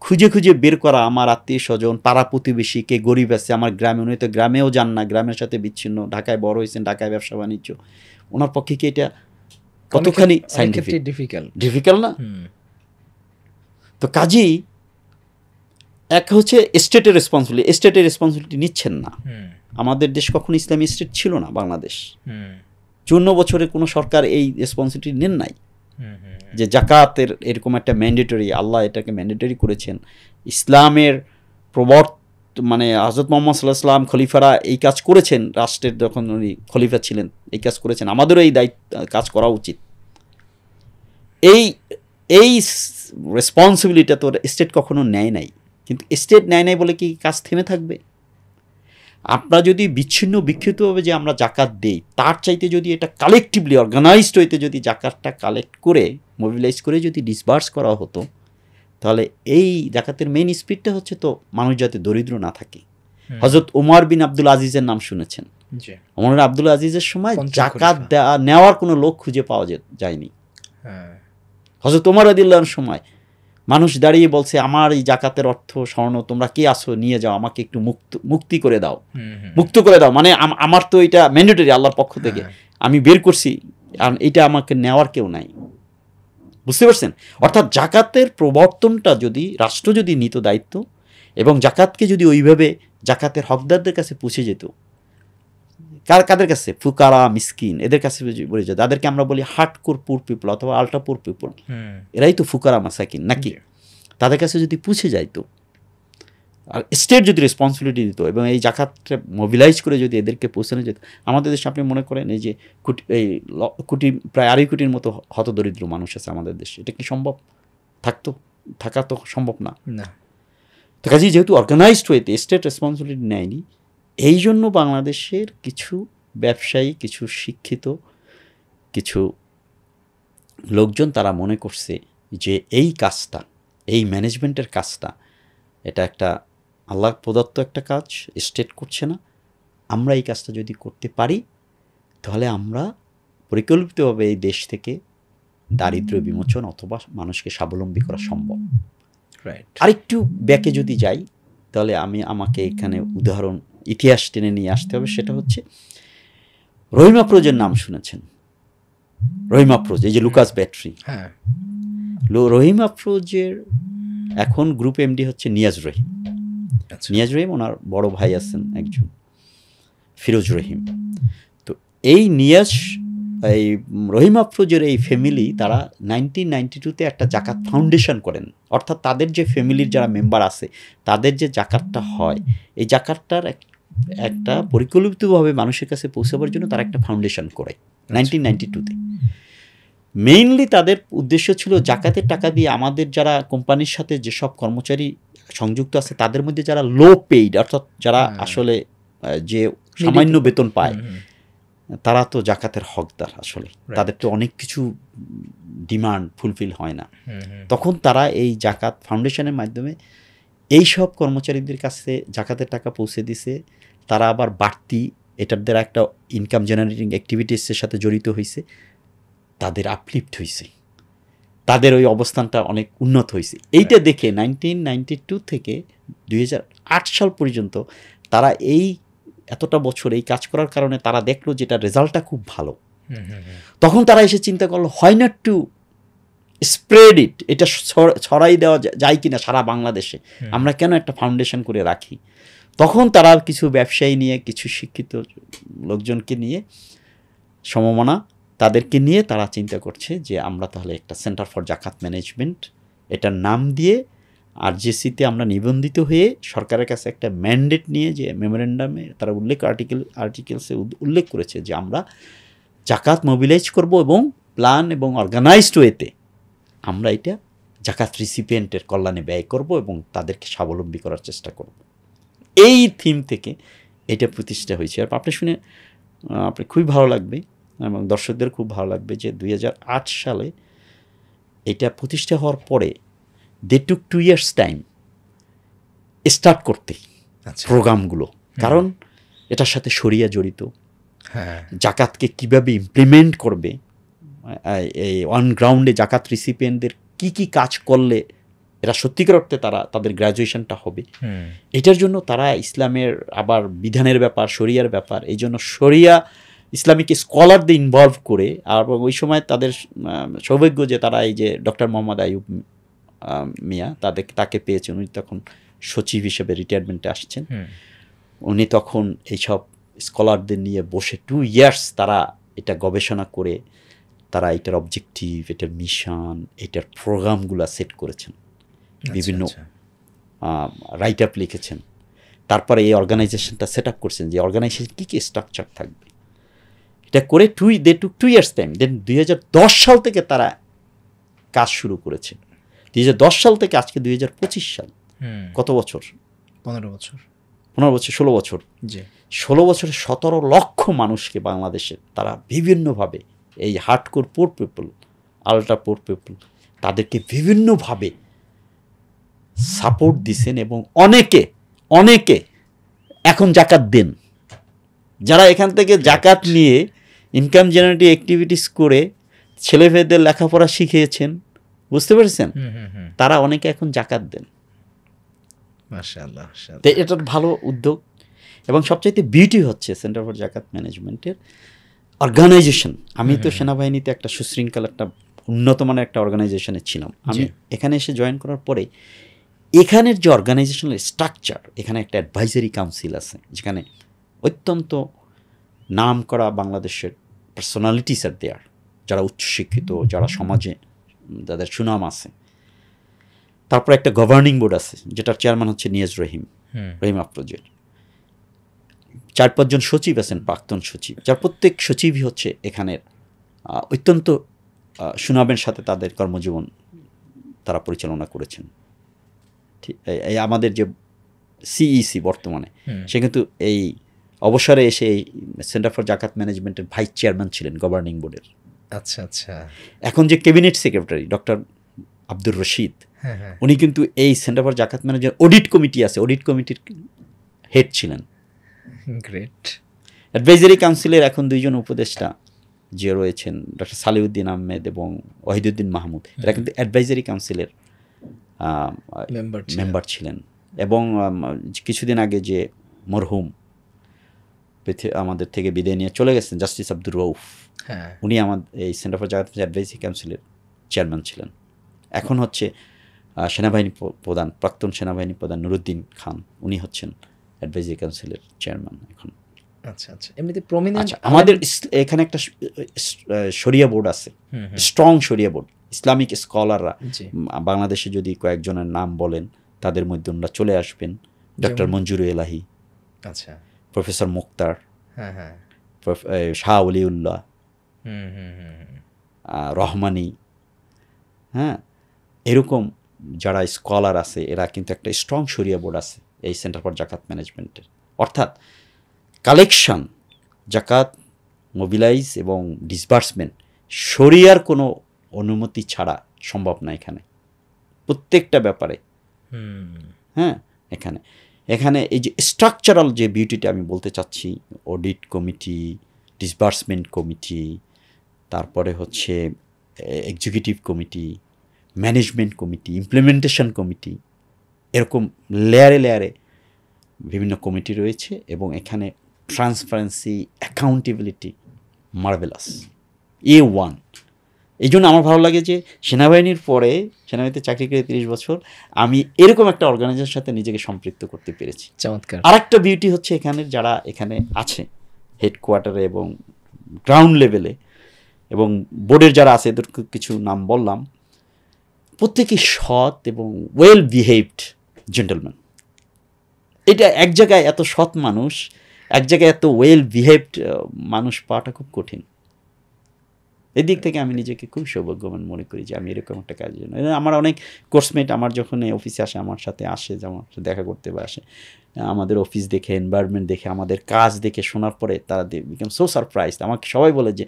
S1: খুঁজে খুঁজে বের করা আমার আত্মীয় স্বজন পাড়া প্রতিবেশী কে গরিব আছে আমার গ্রামে, উনি তো গ্রামেও যান না, গ্রামের সাথে বিচ্ছিন্ন, ঢাকায় বড় হয়েছেন, ঢাকায় ব্যবসা বাণিজ্য, ওনার পক্ষে কি এটা কতখানি সাইন্টিফিক ডিফিকাল্ট না? তো কাজেই এক হচ্ছে স্টেটের রেসপন্সিবিলিটি নিচ্ছেন না। আমাদের দেশ কখনো ইসলামী স্টেট ছিল না, বাংলাদেশ 54 বছরে কোনো সরকার এই রেসপন্সিবিলিটি নেন নাই যে জাকাতের এরকম একটা ম্যান্ডেটরি, আল্লাহ এটাকে ম্যান্ডেটরি করেছেন। ইসলামের মানে হযরত মুহাম্মদ সাল্লাল্লাহু আলাইহি ওয়াসাল্লাম খলিফারা এই কাজ করেছেন, রাষ্ট্রের যখন উনি খলিফা ছিলেন এই কাজ করেছেন, আমাদেরও এই কাজ করা উচিত। এই রেসপন্সিবিলিটিটা তো স্টেট কখনো নেয় নাই। কিন্তু স্টেট নেয় নাই বলে কি কাজ থেমে থাকবে? আমরা যদি বিচ্ছিন্ন বিক্ষিপ্তভাবে যে আমরা জাকাত দেই, তার চাইতে যদি এটা কালেকটিভলি অর্গানাইজড হইতে যদি জাকাতটা কালেক্ট করে মোবিলাইজ করে যদি ডিসবার্স করা হতো, তাহলে এই জাকাতের মেইন স্পিডটা হচ্ছে তো মানুষ যাতে দরিদ্র না থাকে। হযরত ওমর বিন আব্দুল আজিজের নাম শুনেছেন? ওমর বিন আব্দুল আজিজের সময় জাকাত নেওয়ার কোনো লোক খুঁজে পাওয়া যায়নি। হযরত ওমর রাদিয়াল্লাহুর সময় মানুষ দাঁড়িয়ে বলছে, আমার এই জাকাতের অর্থ স্বর্ণ তোমরা কে আসো নিয়ে যাও, আমাকে একটু মুক্তি করে দাও, মুক্ত করে দাও। মানে আমার তো এটা ম্যান্ডেটরি আল্লাহর পক্ষ থেকে, আমি বের করছি, এটা আমাকে নেওয়ার কেউ নাই। বুঝতে পারছেন? অর্থাৎ জাকাতের প্রবর্তনটা যদি রাষ্ট্র যদি নিত দায়িত্ব, এবং জাকাতকে যদি ওইভাবে জাকাতের হকদারদের কাছে পৌঁছে যেত, কাদের কাছে? ফুকারা, মিসকিন, এদের কাছে বলে যেত। তাদেরকে আমরা বলি হার্ডকোর পুর পিপল অথবা আল্ট্রা পুর পিপল, এরাই তো ফুকারা মাসাকিন নাকি? তাদের কাছে যদি পৌঁছে যাইতো, আর স্টেট যদি রেসপন্সিবিলিটি দিত এবং এই জাকাতটা মোবিলাইজ করে যদি এদেরকে পৌঁছানো যেত। আমাদের দেশে আপনি মনে করেন এই যে প্রায় 2.5 কোটির মতো হতদরিদ্র মানুষ আছে আমাদের দেশে, এটা কি সম্ভব? থাকা তো সম্ভব না। তো কাজেই যেহেতু অর্গানাইজড হইতে স্টেট রেসপন্সিবিলিটি নেয়নি, এই জন্য বাংলাদেশের কিছু ব্যবসায়ী, কিছু শিক্ষিত, কিছু লোকজন তারা মনে করছে যে এই কাজটা, এই ম্যানেজমেন্টের কাজটা, এটা একটা আল্লাহ প্রদত্ত একটা কাজ, স্টেট করছে না, আমরা এই কাজটা যদি করতে পারি তাহলে আমরা পরিকল্পিতভাবে এই দেশ থেকে দারিদ্র্য বিমোচন অথবা মানুষকে স্বাবলম্বী করা সম্ভব। আরেকটু ব্যাকে যদি যাই তাহলে আমাকে এখানে উদাহরণ ইতিহাস টেনে নিয়ে আসতে হবে। সেটা হচ্ছে রহিম আফরোজের নাম শুনেছেন? রহিম আফরোজ, এই যে লুকাস ব্যাটারি, রহিম আফরোজের এখন গ্রুপ এমডি হচ্ছে নিয়াজ রহিম। নিয়াজ রহিম, ওনার বড় ভাই আছেন একজন ফিরোজ রহিম। তো এই রহিম আফরোজের এই ফ্যামিলি, তারা 1992-তে একটা জাকাত ফাউন্ডেশন করেন। অর্থাৎ তাদের যে ফ্যামিলির যারা মেম্বার আছে, তাদের যে জাকাতটা হয়, এই জাকাতটার একটা পরিকল্পিতভাবে মানুষের কাছে পৌঁছাবার জন্য তারা একটা ফাউন্ডেশন করে 1992-তে। মেইনলি তাদের উদ্দেশ্য ছিল জাকাতের টাকা দিয়ে আমাদের যারা কোম্পানির সাথে যেসব কর্মচারী সংযুক্ত আছে, তাদের মধ্যে যারা লো পেইড, অর্থাৎ যারা আসলে যে সামান্য বেতন পায়, তারা তো জাকাতের হকদার, আসলে তাদের তো অনেক কিছু ডিমান্ড ফুলফিল হয় না। তখন তারা এই জাকাত ফাউন্ডেশনের মাধ্যমে এই সব কর্মচারীদের কাছে জাকাতের টাকা পৌঁছে দিছে। তারা আবার বাড়তি এটার দ্বারা একটা ইনকাম জেনারেটিং অ্যাক্টিভিটিসের সাথে জড়িত হয়েছে, তাদের আপলিফ্ট হয়েছে, তাদের ওই অবস্থানটা অনেক উন্নত হয়েছে। এইটা দেখে 1992 থেকে 2008 সাল পর্যন্ত তারা এই এতটা বছর এই কাজ করার কারণে তারা দেখলো যেটা রেজাল্টটা খুব ভালো। তখন তারা এসে চিন্তা করলো, হয় না টু স্প্রেড ইট, এটা ছড়াই দেওয়া যায় কিনা সারা বাংলাদেশে, আমরা কেন একটা ফাউন্ডেশন করে রাখি। তখন তারা কিছু ব্যবসায়ী নিয়ে, কিছু শিক্ষিত লোকজনকে নিয়ে, সমমনা তাদেরকে নিয়ে তারা চিন্তা করছে যে আমরা তাহলে একটা সেন্টার ফর জাকাত ম্যানেজমেন্ট, এটার নাম দিয়ে আরজেসিতে আমরা নিবন্ধিত হয়ে সরকারের কাছে একটা ম্যান্ডেট নিয়ে, যে মেমোরেন্ডামে তারা আর্টিকেলসে উল্লেখ করেছে যে আমরা জাকাত মোবিলাইজ করব এবং প্ল্যান এবং অর্গানাইজড ওয়েতে আমরা এটা জাকাত রিসিপিয়েন্টের কল্যাণে ব্যয় করব এবং তাদেরকে স্বাবলম্বী করার চেষ্টা করব। এই থিম থেকে এটা প্রতিষ্ঠা হয়েছে। আর আপনি শুনে আপনার খুবই ভালো লাগবে এবং দর্শকদের খুব ভালো লাগবে যে 2008 সালে এটা প্রতিষ্ঠা হওয়ার পরে দে টুক 2 years টাইম স্টার্ট করতে প্রোগ্রামগুলো, কারণ এটার সাথে শরিয়া জড়িত, জাকাতকে কিভাবে ইমপ্লিমেন্ট করবে, এই অন গ্রাউন্ডে জাকাত রিসিপিয়েন্টদের কি কি কাজ করলে এরা সত্যিকার অর্থে তাদের গ্র্যাজুয়েশনটা হবে, এটার জন্য তারা ইসলামের আবার বিধানের ব্যাপার, শরিয়ার ব্যাপার, এই জন্য শরিয়া ইসলামিক স্কলারদের ইনভলভ করে। আর ওই সময় তাদের সৌভাগ্য যে তারা এই যে ডক্টর মোহাম্মদ আইয়ুব মিয়া তাকে পেয়েছেন, উনি তখন সচিব হিসেবে রিটায়ারমেন্টে আসছেন। উনি তখন এইসব স্কলারদের নিয়ে বসে 2 years তারা এটা গবেষণা করে তারা এটার অবজেক্টিভ, এটার মিশন, এটার প্রোগ্রামগুলো সেট করেছেন, বিভিন্ন রাইট আপ লিখেছেন। তারপরে এই অর্গানাইজেশনটা সেট আপ করছেন যে অর্গানাইজেশন কী কী স্ট্রাকচার থাকবে, এটা করে দে টুক 2 years টাইম। দেন 2010 সাল থেকে তারা কাজ শুরু করেছে। 2010 সাল থেকে আজকে 2025 সাল, কত বছর?
S2: 15 বছর,
S1: 16 বছর। 16 বছরে 17 লক্ষ মানুষকে বাংলাদেশে তারা বিভিন্নভাবে, এই হার্ডকোর পোর পিপল, আলট্রা পোর পিপল, তাদেরকে বিভিন্নভাবে সাপোর্ট দিছেন এবং অনেকে এখন জাকাত দেন। যারা এখান থেকে জাকাত নিয়ে ইনকাম জেনারেটিং অ্যাক্টিভিটিস করে ছেলেমেয়েদের লেখাপড়া শিখিয়েছেন, বুঝতে পেরেছেন, তারা অনেকে এখন জাকাত দেন।
S2: মাশাআল্লাহ,
S1: এটা ভালো উদ্যোগ। এবং সবচাইতে বিউটি হচ্ছে সেন্টার ফর জাকাত ম্যানেজমেন্টের অর্গানাইজেশন। আমি তো সেনাবাহিনীতে একটা সুশৃঙ্খল, একটা উন্নত মানের একটা অর্গানাইজেশনে ছিলাম। আমি এখানে এসে জয়েন করার পরে এখানের যে অর্গানাইজেশনাল স্ট্রাকচার, এখানে একটা অ্যাডভাইজারি কাউন্সিল আছে, যেখানে অত্যন্ত নাম করা বাংলাদেশের পার্সোনালিটিস আর দেয়ার, যারা উচ্চশিক্ষিত, যারা সমাজে যাদের সুনাম আছে। তারপর একটা গভর্নিং বোর্ড আছে, যেটার চেয়ারম্যান হচ্ছে নিয়াজ রহিম আফরোজের। 4-5 জন সচিব আছেন, প্রাক্তন সচিব, যার প্রত্যেক সচিবই হচ্ছে এখানের অত্যন্ত সুনামের সাথে তাদের কর্মজীবন তারা পরিচালনা করেছেন। ঠিক, এই আমাদের যে সিইসি বর্তমানে, সে কিন্তু এই অবসরে এসে এই সেন্টার ফর জাকাত ম্যানেজমেন্টের ভাইস চেয়ারম্যান ছিলেন গভর্নিং বোর্ডের।
S2: আচ্ছা আচ্ছা।
S1: এখন যে cabinet secretary doctor Abdur Rashid, উনি কিন্তু এই centre for zakat management audit committee আছে, অডিট কমিটির হেড ছিলেন।
S2: গ্রেট।
S1: অ্যাডভাইজারি কাউন্সিলের এখন 2 জন উপদেষ্টা যে রয়েছেন, ডক্টর সালিউদ্দিন আহমেদ এবং ওয়াহিদুদ্দিন মাহমুদ, এরা কিন্তু অ্যাডভাইজারি কাউন্সিলের মেম্বার ছিলেন। এবং কিছুদিন আগে যে মরহুম আমাদের থেকে বিদায় নিয়ে চলে গেছেন জাস্টিস আব্দুর রউফ, উনি আমাদের এই সেন্টার ফর জাকাত অ্যাডভাইজারি কাউন্সিলের চেয়ারম্যান ছিলেন। এখন হচ্ছে সেনাবাহিনী প্রধান, প্রাক্তন সেনাবাহিনী প্রধান নুরুদ্দিন খান, উনি হচ্ছেন অ্যাডভাইজারি কাউন্সিলের চেয়ারম্যান এখন।
S2: আচ্ছা আচ্ছা। এমনিতে প্রমিনেন্ট
S1: আমাদের এখানে একটা শরিয়া বোর্ড আছে, স্ট্রং শরিয়া বোর্ড। ইসলামিক স্কলাররা বাংলাদেশে যদি কয়েকজনের নাম বলেন, তাদের মধ্যে ওনারা চলে আসবেন। ডক্টর মঞ্জুর এলাহি,
S2: আচ্ছা,
S1: প্রফেসর মুক্তার, শাহ ওলিউল্লাহ, রহমানি, এরকম যারা স্কলার আছে, এরা কিন্তু একটা স্ট্রং শরিয়া বোর্ড আছে এই সেন্টার ফর জাকাত ম্যানেজমেন্টের। অর্থাৎ কালেকশন, জাকাত মোবিলাইজ এবং ডিসবার্সমেন্ট শরিয়ার কোনো অনুমতি ছাড়া সম্ভব না এখানে, প্রত্যেকটা ব্যাপারে। এখানে এই যে স্ট্রাকচারাল যে বিউটিটা আমি বলতে চাচ্ছি, অডিট কমিটি, ডিসবার্সমেন্ট কমিটি, তারপরে হচ্ছে executive committee, management committee, implementation committee, এরকম লেয়ারে বিভিন্ন কমিটি রয়েছে। এবং এখানে ট্রান্সপারেন্সি, অ্যাকাউন্টেবিলিটি মার্ভেলাস, A1। এই জন্য আমার ভালো লাগে যে সেনাবাহিনীর পরে, সেনাবাহিনীতে চাকরি করে 30 বছর, আমি এরকম একটা অর্গানাইজেশনের সাথে নিজেকে সম্পৃক্ত করতে পেরেছি।
S2: চমৎকার।
S1: আরেকটা বিউটি হচ্ছে এখানের যারা এখানে আছে হেডকোয়ার্টারে এবং গ্রাউন্ড লেভেলে, এবং বোর্ডের যারা আছে, এদের কিছু নাম বললাম, প্রত্যেকেই সৎ এবং ওয়েল বিহেভড জেন্টলম্যান। এটা এক জায়গায় এত সৎ মানুষ, এক জায়গায় এত ওয়েল বিহেভড মানুষ পাওয়াটা খুব কঠিন। এদিক থেকে আমি নিজেকে খুব সৌভাগ্যবান মনে করি যে আমি এরকম একটা কাজের জন্য। আমার অনেক কোর্সমেট আমার যখন অফিসে আসে, আমার সাথে আসে, যেমন দেখা করতে বা আসে, আমাদের অফিস দেখে, এনভায়রনমেন্ট দেখে, আমাদের কাজ দেখে শোনার পরে তারা বিকাম সো সারপ্রাইজড। আমাকে সবাই বলে যে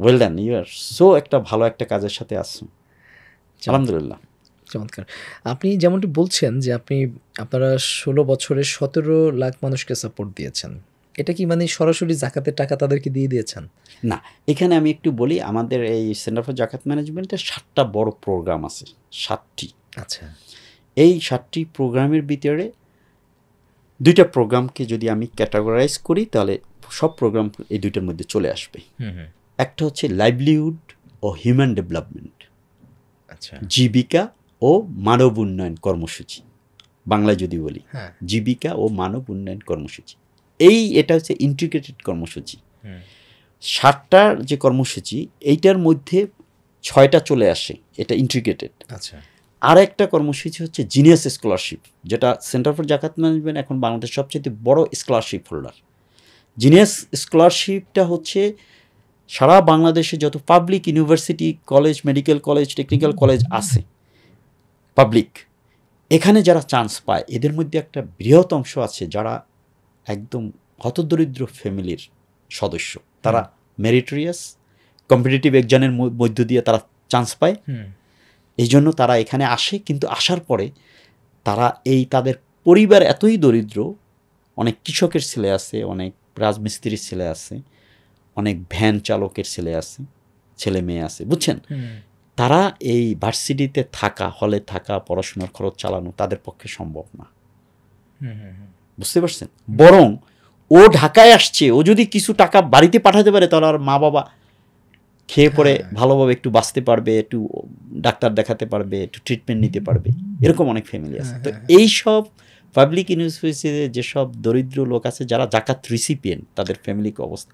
S1: well done, you are so একটা ভালো একটা কাজের সাথে আসছো। আলহামদুলিল্লাহ।
S2: চমৎকার। আপনি যেমনটি বলছেন যে আপনারা 16 বছরে 17 লাখ মানুষকে সাপোর্ট দিয়েছেন, এটা কি মানে সরাসরি জাকাতের টাকা তাদেরকে দিয়ে দিয়েছেন?
S1: না, এখানে আমি একটু বলি, আমাদের এই সেন্টার ফর জাকাত ম্যানেজমেন্টের 7টা বড় প্রোগ্রাম আছে, 7টি।
S2: আচ্ছা।
S1: এই 7টি প্রোগ্রামের ভিতরে 2টা প্রোগ্রামকে যদি আমি ক্যাটাগরাইজ করি তাহলে সব প্রোগ্রাম এই 2টার মধ্যে চলে আসবে। একটা হচ্ছে লাইভলিহুড ও হিউম্যান ডেভেলপমেন্ট,
S2: আচ্ছা,
S1: জীবিকা ও মানব উন্নয়ন কর্মসূচি, বাংলায় যদি বলি জীবিকা ও মানব উন্নয়ন কর্মসূচি। এটা হচ্ছে ইন্টিগ্রেটেড কর্মসূচি। 7টার যে কর্মসূচি, এইটার মধ্যে 6টা চলে আসে, এটা ইন্টিগ্রেটেড।
S2: আচ্ছা।
S1: আর একটা কর্মসূচি হচ্ছে জিনিয়াস স্কলারশিপ, যেটা সেন্টার ফর জাকাত ম্যানেজমেন্ট এখন বাংলাদেশ সবচেয়ে বড় স্কলারশিপ হোল্ডার। জিনিয়াস স্কলারশিপটা হচ্ছে সারা বাংলাদেশে যত public university, college, medical college, technical college আছে পাবলিক, এখানে যারা চান্স পায় এদের মধ্যে একটা বৃহৎ অংশ আছে যারা একদম হতদরিদ্র ফ্যামিলির সদস্য। তারা মেরিটোরিয়াস কম্পিটিটিভ এক্সামের মধ্য দিয়ে তারা চান্স পায়, এই জন্য তারা এখানে আসে। কিন্তু আসার পরে তারা তাদের পরিবার এতই দরিদ্র, অনেক কৃষকের ছেলে আছে, অনেক রাজমিস্ত্রির ছেলে আছে, অনেক ভ্যান চালকের ছেলে আছে, ছেলে মেয়ে আছে, বুঝছেন? তারা এই ভার্সিটিতে থাকা, হলে থাকা, পড়াশোনার খরচ চালানো তাদের পক্ষে সম্ভব না, বুঝতে পারছেন? বরং ও ঢাকায় আসছে, ও যদি কিছু টাকা বাড়িতে পাঠাতে পারে তাহলে আর মা বাবা খেয়ে পরে ভালোভাবে একটু বাঁচতে পারবে, একটু ডাক্তার দেখাতে পারবে, একটু ট্রিটমেন্ট নিতে পারবে, এরকম অনেক ফ্যামিলি আছে। তো এইসব পাবলিক ইউনিভার্সিটিতে যেসব দরিদ্র লোক আছে যারা জাকাত রিসিপিয়েন্ট, তাদের ফ্যামিলি অবস্থা,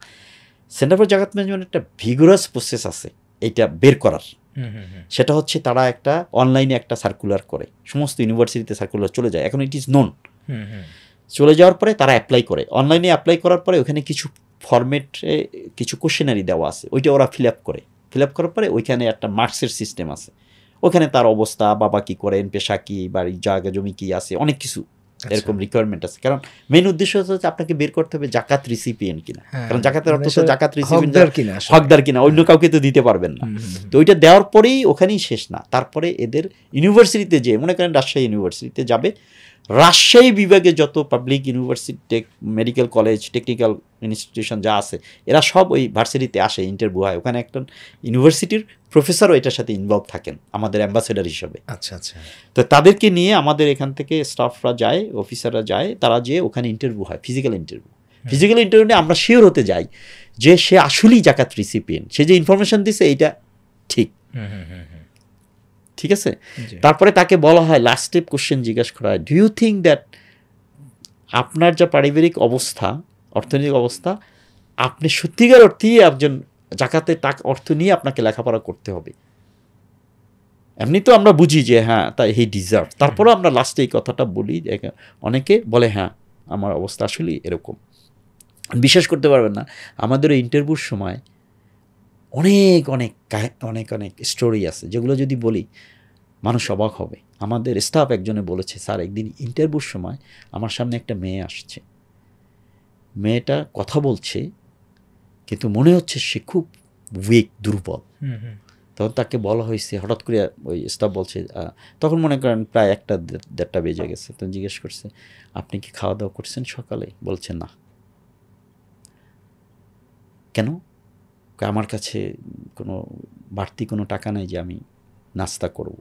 S1: সেন্টার ফর জাকাত ম্যানেজমেন্ট একটা ভিগোরাস প্রসেস আছে এইটা বের করার। সেটা হচ্ছে তারা একটা অনলাইনে একটা সার্কুলার করে, সমস্ত ইউনিভার্সিটিতে সার্কুলার চলে যায়, এখন ইট ইজ নোন। চলে যাওয়ার পরে তারা অ্যাপ্লাই করে, অনলাইনে অ্যাপ্লাই করার পরে ওখানে কিছু ফরম্যাটে কিছু কোশ্চেনারি দেওয়া আছে, ওইটা ওরা ফিল আপ করে। ফিল আপ করার পরে ওইখানে একটা মার্কসের সিস্টেম আছে, ওখানে তার অবস্থা, বাবা কী করেন, পেশা কী, বাড়ির জায়গা জমি কী আছে, অনেক কিছু এরকম রিকোয়ারমেন্ট আছে। কারণ মেইন উদ্দেশ্য হচ্ছে আপনাকে বের করতে হবে জাকাত রিসিপিয়েন্ট কিনা, কারণ জাকাতের অর্থ তো জাকাত রিসিপিয়েন্ট হকদার কিনা, অন্য কাউকে তো দিতে পারবেন না। তো ওইটা দেওয়ার পরেই ওখানেই শেষ না, তারপরে এদের ইউনিভার্সিটিতে যে, মনে করেন রাজশাহী ইউনিভার্সিটিতে যাবে, রাজশাহী বিভাগে যত public university, medical college, technical institution যা আছে, এরা সব ওই ভার্সিটিতে আসে, ইন্টারভিউ হয়, ওখানে একটা ইউনিভার্সিটির প্রফেসরও এটার সাথে ইনভলভ থাকেন আমাদের অ্যাম্বাসেডার হিসাবে।
S2: আচ্ছা আচ্ছা।
S1: তো তাদেরকে নিয়ে আমাদের এখান থেকে স্টাফরা যায়, অফিসাররা যায়, তারা যেয়ে ওখানে ইন্টারভিউ হয়, ফিজিক্যাল ইন্টারভিউ। ফিজিক্যাল ইন্টারভিউ নিয়ে আমরা শিওর হতে যাই যে সে আসলেই জাকাত রিসিপিয়েন্ট, সে যে ইনফরমেশন দিছে এইটা ঠিক, ঠিক আছে। তারপরে তাকে বলা হয়, লাস্ট স্টেপ কোশ্চেন জিজ্ঞাসা করা হয়, ডু ইউ থিঙ্ক দ্যাট আপনার যা পারিবারিক অবস্থা, অর্থনৈতিক অবস্থা, আপনি সত্যিকার অর্থেই একজন জাকাতের টাকা অর্থ নিয়ে আপনাকে লেখাপড়া করতে হবে? এমনি তো আমরা বুঝি যে হ্যাঁ তাই হি ডিজার্ভ, তারপরেও আমরা লাস্টে এই কথাটা বলি। অনেকে বলে হ্যাঁ আমার অবস্থা আসলেই এরকম। বিশ্বাস করতে পারবেন না, আমাদের ওই ইন্টারভিউর সময় অনেক অনেক অনেক অনেক স্টোরি আছে যেগুলো যদি বলি মানুষ অবাক হবে। আমাদের স্টাফ একজনে বলেছে, স্যার একদিন ইন্টারভিউর সময় আমার সামনে একটা মেয়ে আসছে, মেয়েটা কথা বলছে কিন্তু মনে হচ্ছে সে খুব উইক, দুর্বল। তখন তাকে বলা হয়েছে, হঠাৎ করে ওই স্টাফ বলছে, তখন মনে করেন প্রায় 1-1:30 বেজে গেছে, তো জিজ্ঞেস করছে আপনি কি খাওয়া দাওয়া করছেন সকালে? বলছে না। কেন? আমার কাছে কোনো বাড়তি কোনো টাকা নেই যে আমি নাস্তা করব।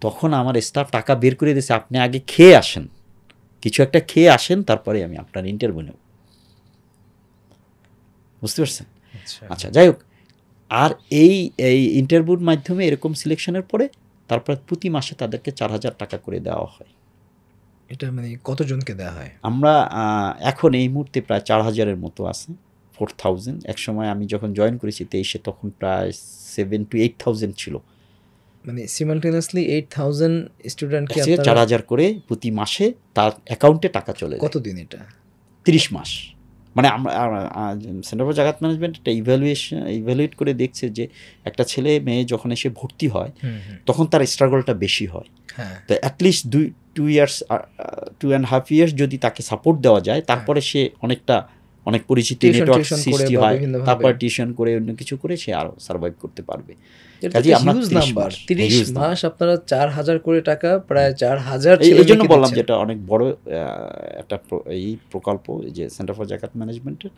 S1: তখন আমার স্টাফ টাকা বের করে দিয়েছে, আপনি আগে খেয়ে আসেন, কিছু একটা খেয়ে আসেন, তারপরে আমি আপনার ইন্টারভিউ নেব। বুঝতে পারছেন? আচ্ছা, যাই হোক। আর এই ইন্টারভিউর মাধ্যমে এরকম সিলেকশনের পরে তারপরে প্রতি মাসে তাদেরকে 4,000 টাকা করে দেওয়া হয়।
S2: এটা মানে কতজনকে দেওয়া হয়?
S1: আমরা এখন এই মুহূর্তে প্রায় 4,000-এর মতো আছে, 4,000। এক সময় আমি যখন জয়েন করেছি 23-এ, তখন প্রায় 7,000 to 8,000 ছিল।
S2: মানে সিমালটেনিয়াসলি 8000 স্টুডেন্টকে
S1: 4000 করে প্রতি মাসে তার অ্যাকাউন্টে টাকা চলে যায়।
S2: কতদিন এটা?
S1: 30 মাস। মানে আমরা সেন্টার ফর জাকাত ম্যানেজমেন্ট একটা ইভ্যালুয়েট করে দেখছে যে একটা ছেলে মেয়ে যখন এসে ভর্তি হয় তখন তার স্ট্রাগলটা বেশি হয়। তো অ্যাটলিস্ট 2.5 ইয়ার্স যদি তাকে সাপোর্ট দেওয়া যায়, তারপরে সে অনেক পরিচিতি নেটওয়ার্ক সৃষ্টি হয়, তারপর টিউশন করে অন্য কিছু করে সে আরো সার্ভাইভ করতে পারবে।
S2: কাজে আমরা 30 মাস আপনারা 4000 করে টাকা, প্রায় 4000।
S1: এই জন্য বললাম যে এটা অনেক বড় একটা এই প্রকল্প যে সেন্টার ফর জাকাত ম্যানেজমেন্টের,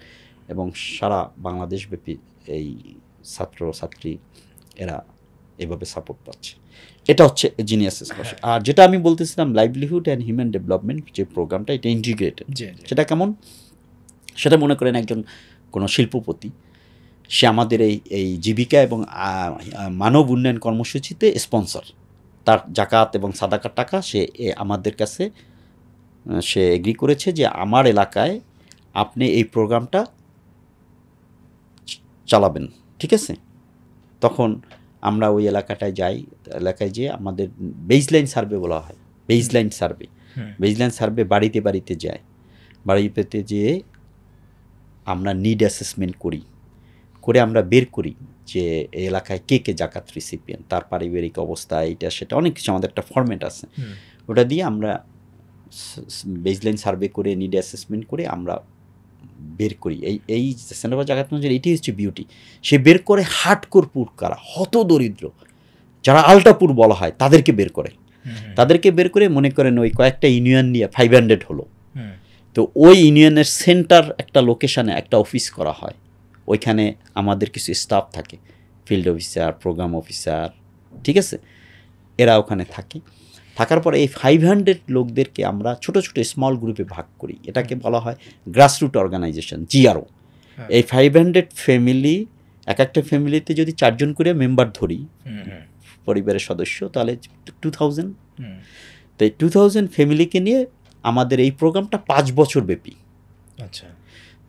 S1: এবং সারা বাংলাদেশ ব্যাপী এই ছাত্র ছাত্রী এরা এভাবে সাপোর্ট পাচ্ছে। এটা হচ্ছে জিনিয়াস স্কলারশিপ। আর যেটা আমি বলতেছিলাম লাইভলিহুড অ্যান্ড হিউম্যান ডেভেলপমেন্ট যে প্রোগ্রামটা, এটা ইন্টিগ্রেটেড। সেটা কেমন? সেটা মনে করেন একজন কোনো শিল্পপতি, সে আমাদের এই জীবিকা এবং মানব উন্নয়ন কর্মসূচিতে স্পন্সর, তার জাকাত এবং সাদাকার টাকা সে আমাদের কাছে সে এগ্রি করেছে যে আমার এলাকায় আপনি এই প্রোগ্রামটা চালাবেন, ঠিক আছে? তখন আমরা ওই এলাকাটায় এলাকায় যেয়ে আমাদের বেসলাইন সার্ভে বলা হয়, বেসলাইন সার্ভে বাড়িতে বাড়িতে যায়। বাড়িতে যেয়ে আমরা নিড অ্যাসেসমেন্ট করে আমরা বের করি যে এই এলাকায় কে জাকাত রিসিপিয়েন্ট, তার পারিবারিক অবস্থা, এইটা সেটা অনেক কিছু আমাদের একটা ফরম্যাট আছে। ওটা দিয়ে আমরা বেসলাইন সার্ভে করে নিড অ্যাসেসমেন্ট করে আমরা বের করি। এই সেন্টার ফর জাকাত ম্যানেজমেন্ট এটাই হচ্ছে বিউটি। সে বের করে হার্ডকোর পুর কারা, হত দরিদ্র যারা আলটাপুর বলা হয় তাদেরকে বের করে মনে করেন ওই কয়েকটা ইউনিয়ন নিয়ে 500 হলো, তো ওই ইউনিয়নের সেন্টার একটা লোকেশানে একটা অফিস করা হয়। ওইখানে আমাদের কিছু স্টাফ থাকে, ফিল্ড অফিসার, প্রোগ্রাম অফিসার, ঠিক আছে? এরা ওখানে থাকার পরে এই 500 লোকদেরকে আমরা ছোট ছোট স্মল গ্রুপে ভাগ করি। এটাকে বলা হয় গ্রাসরুট অর্গানাইজেশন, GRO। এই 500 ফ্যামিলি, এক একটা ফ্যামিলিতে যদি 4 জন করে মেম্বার ধরি পরিবারের সদস্য, তাহলে 2000। তো এই 2000 ফ্যামিলিকে নিয়ে আমাদের এই প্রোগ্রামটা 5 বছর ব্যাপী।
S2: আচ্ছা,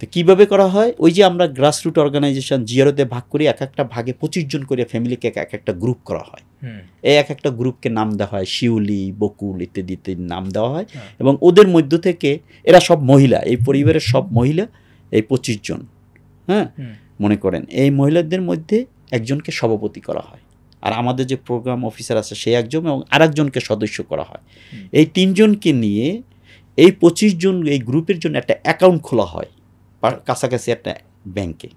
S1: তো কীভাবে করা হয়? ওই যে আমরা গ্রাসরুট অর্গানাইজেশন GROতে ভাগ করি, এক একটা ভাগে 25 জন করে ফ্যামিলিকে এক একটা গ্রুপ করা হয়। এই এক একটা গ্রুপকে নাম দেওয়া হয় শিউলি, বকুল ইত্যাদি নাম দেওয়া হয়, এবং ওদের মধ্য থেকে এরা সব মহিলা, এই পরিবারের সব মহিলা, এই 25 জন, হ্যাঁ মনে করেন এই মহিলাদের মধ্যে একজনকে সভাপতি করা হয়, আর আমাদের যে প্রোগ্রাম অফিসার আছে সে একজন, এবং আরেকজনকে সদস্য করা হয়। এই 3 জনকে নিয়ে এই 25 জন এই গ্রুপের জন্য একটা অ্যাকাউন্ট খোলা হয় কাছাকাছি একটা ব্যাংকে।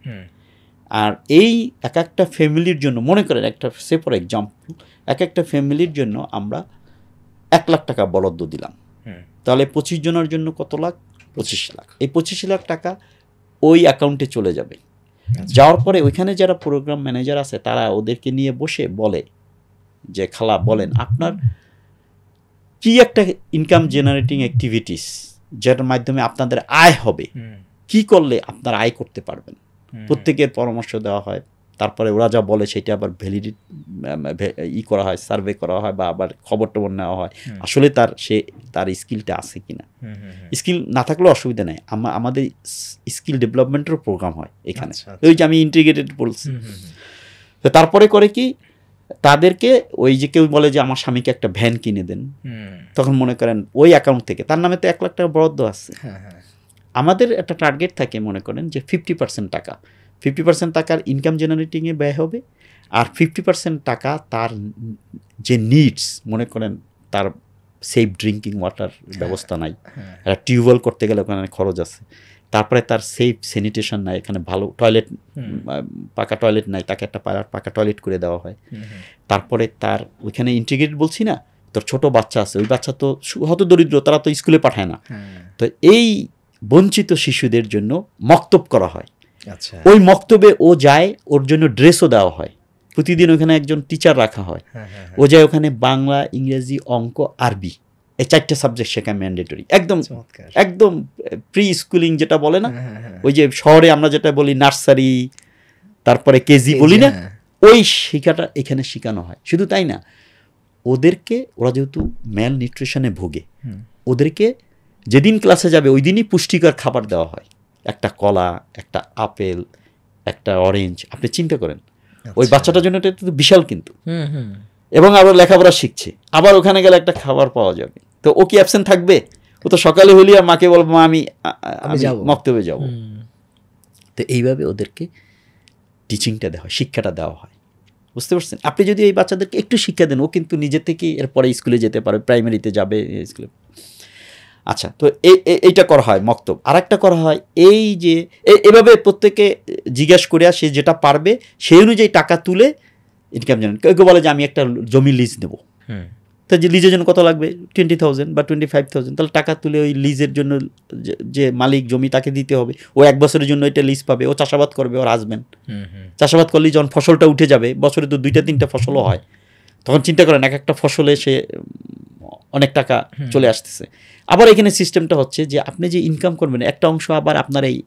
S1: আর এই এক একটা ফ্যামিলির জন্য মনে করেন একটা ফর এক্সাম্পল, এক একটা ফ্যামিলির জন্য আমরা 1 লাখ টাকা বরাদ্দ দিলাম, তাহলে 25 জনের জন্য কত লাখ? 25 লাখ। এই 25 লাখ টাকা ওই অ্যাকাউন্টে চলে যাবে। যাওয়ার পরে ওইখানে যারা প্রোগ্রাম ম্যানেজার আছে তারা ওদেরকে নিয়ে বসে বলে যে খালা বলেন আপনার কি একটা ইনকাম জেনারেটিং অ্যাক্টিভিটিস যেটার মাধ্যমে আপনাদের আয় হবে, কি করলে আপনারা আয় করতে পারবেন। প্রত্যেকের পরামর্শ দেওয়া হয়, তারপরে ওরা যা বলে সেটা আবার ভ্যালিডেট করা হয়, সার্ভে করা হয়, বা আবার খবর টবর নেওয়া হয় আসলে তার স্কিলটা আছে কিনা। স্কিল না থাকলেও অসুবিধা নেই, আমাদের স্কিল ডেভেলপমেন্টেরও প্রোগ্রাম হয় এখানে। ওই যে আমি ইন্টিগ্রেটেড বলছি। তো তারপরে করে কি তাদেরকে ওই যে কেউ বলে যে আমার স্বামীকে একটা ভ্যান কিনে দেন, তখন মনে করেন ওই অ্যাকাউন্ট থেকে তার নামে তো 1 লাখ টাকা বরাদ্দ আছে। আমাদের একটা টার্গেট থাকে মনে করেন যে 50% টাকার ইনকাম জেনারেটিংয়ে ব্যয় হবে, আর 50% টাকা তার যে নিডস, মনে করেন তার সেফ ড্রিঙ্কিং ওয়াটার ব্যবস্থা নাই, একটা টিউবওয়েল করতে গেলে ওখানে খরচ আছে, তারপরে তার সেফ স্যানিটেশন নাই, এখানে ভালো টয়লেট, পাকা টয়লেট নাই, তাকে একটা পাকা টয়লেট করে দেওয়া হয়। তারপরে তার ওইখানে ইন্টিগ্রেটেড বলছি না, তোর ছোট বাচ্চা আছে, ওই বাচ্চা তো হত দরিদ্র, তারা তো স্কুলে পাঠায় না, তো এই বঞ্চিত শিশুদের জন্য মক্তব করা হয়। ওই মক্তবে ও যায়, ওর জন্য ড্রেসও দেওয়া হয়, প্রতিদিন ওখানে একজন টিচার রাখা হয়, ও যায় ওখানে বাংলা, ইংরেজি, অঙ্ক, আরবি, এই 4টে সাবজেক্ট শেখা ম্যান্ডেটরি, একদম প্রি স্কুলিং যেটা বলে না, ওই যে শহরে আমরা যেটা বলি নার্সারি, তারপরে কেজি বলি না, ওই শিক্ষাটা এখানে শেখানো হয়। শুধু তাই না, ওদেরকে ওরা যেহেতু ম্যাল নিউট্রিশনে ভোগে, ওদেরকে যেদিন ক্লাসে যাবে ওই দিনই পুষ্টিকর খাবার দেওয়া হয়, একটা কলা, একটা আপেল, একটা অরেঞ্জ। আপনি চিন্তা করেন ওই বাচ্চাটার জন্য এটা তো বিশাল, কিন্তু এবং আবার লেখাপড়া শিখছে, আবার ওখানে গেলে একটা খাবার পাওয়া যাবে, তো ও কি অ্যাবসেন্ট থাকবে? ও তো সকালে হলি আর মাকে বলবো মা আমি মক্তবে যাব। তো এইভাবে ওদেরকে টিচিংটা দেওয়া হয়, শিক্ষাটা দেওয়া হয়, বুঝতে পারছেন? আপনি যদি এই বাচ্চাদেরকে একটু শিক্ষা দেন, ও কিন্তু নিজে থেকেই এরপরে স্কুলে যেতে পারে, প্রাইমারিতে যাবে স্কুলে। আচ্ছা, তো এইটা করা হয় মক্তব। আর একটা করা হয় এই যে এভাবে প্রত্যেকে জিজ্ঞাসা করে সে যেটা পারবে সেই অনুযায়ী টাকা তুলে ইনকাম জানেন। কেউ কেউ বলে যে আমি একটা জমি লিজ নেব, তো যে লিজের জন্য কত লাগবে 20,000 বা 25,000, তাহলে টাকা তুলে ওই লিজের জন্য যে মালিক জমি তাকে দিতে হবে। ও 1 বছরের জন্য এটা লিজ পাবে, ও চাষাবাদ করবে, ওর হাজবেন্ড চাষাবাদ করলে যখন ফসলটা উঠে যাবে, বছরে তো 2-3টা ফসলও হয়, তখন চিন্তা করেন এক একটা ফসলে সে অনেক টাকা চলে আসতেছে। আবার এখানে সিস্টেমটা হচ্ছে যে আপনি যে ইনকাম করবেন একটা অংশ আবার আপনার এই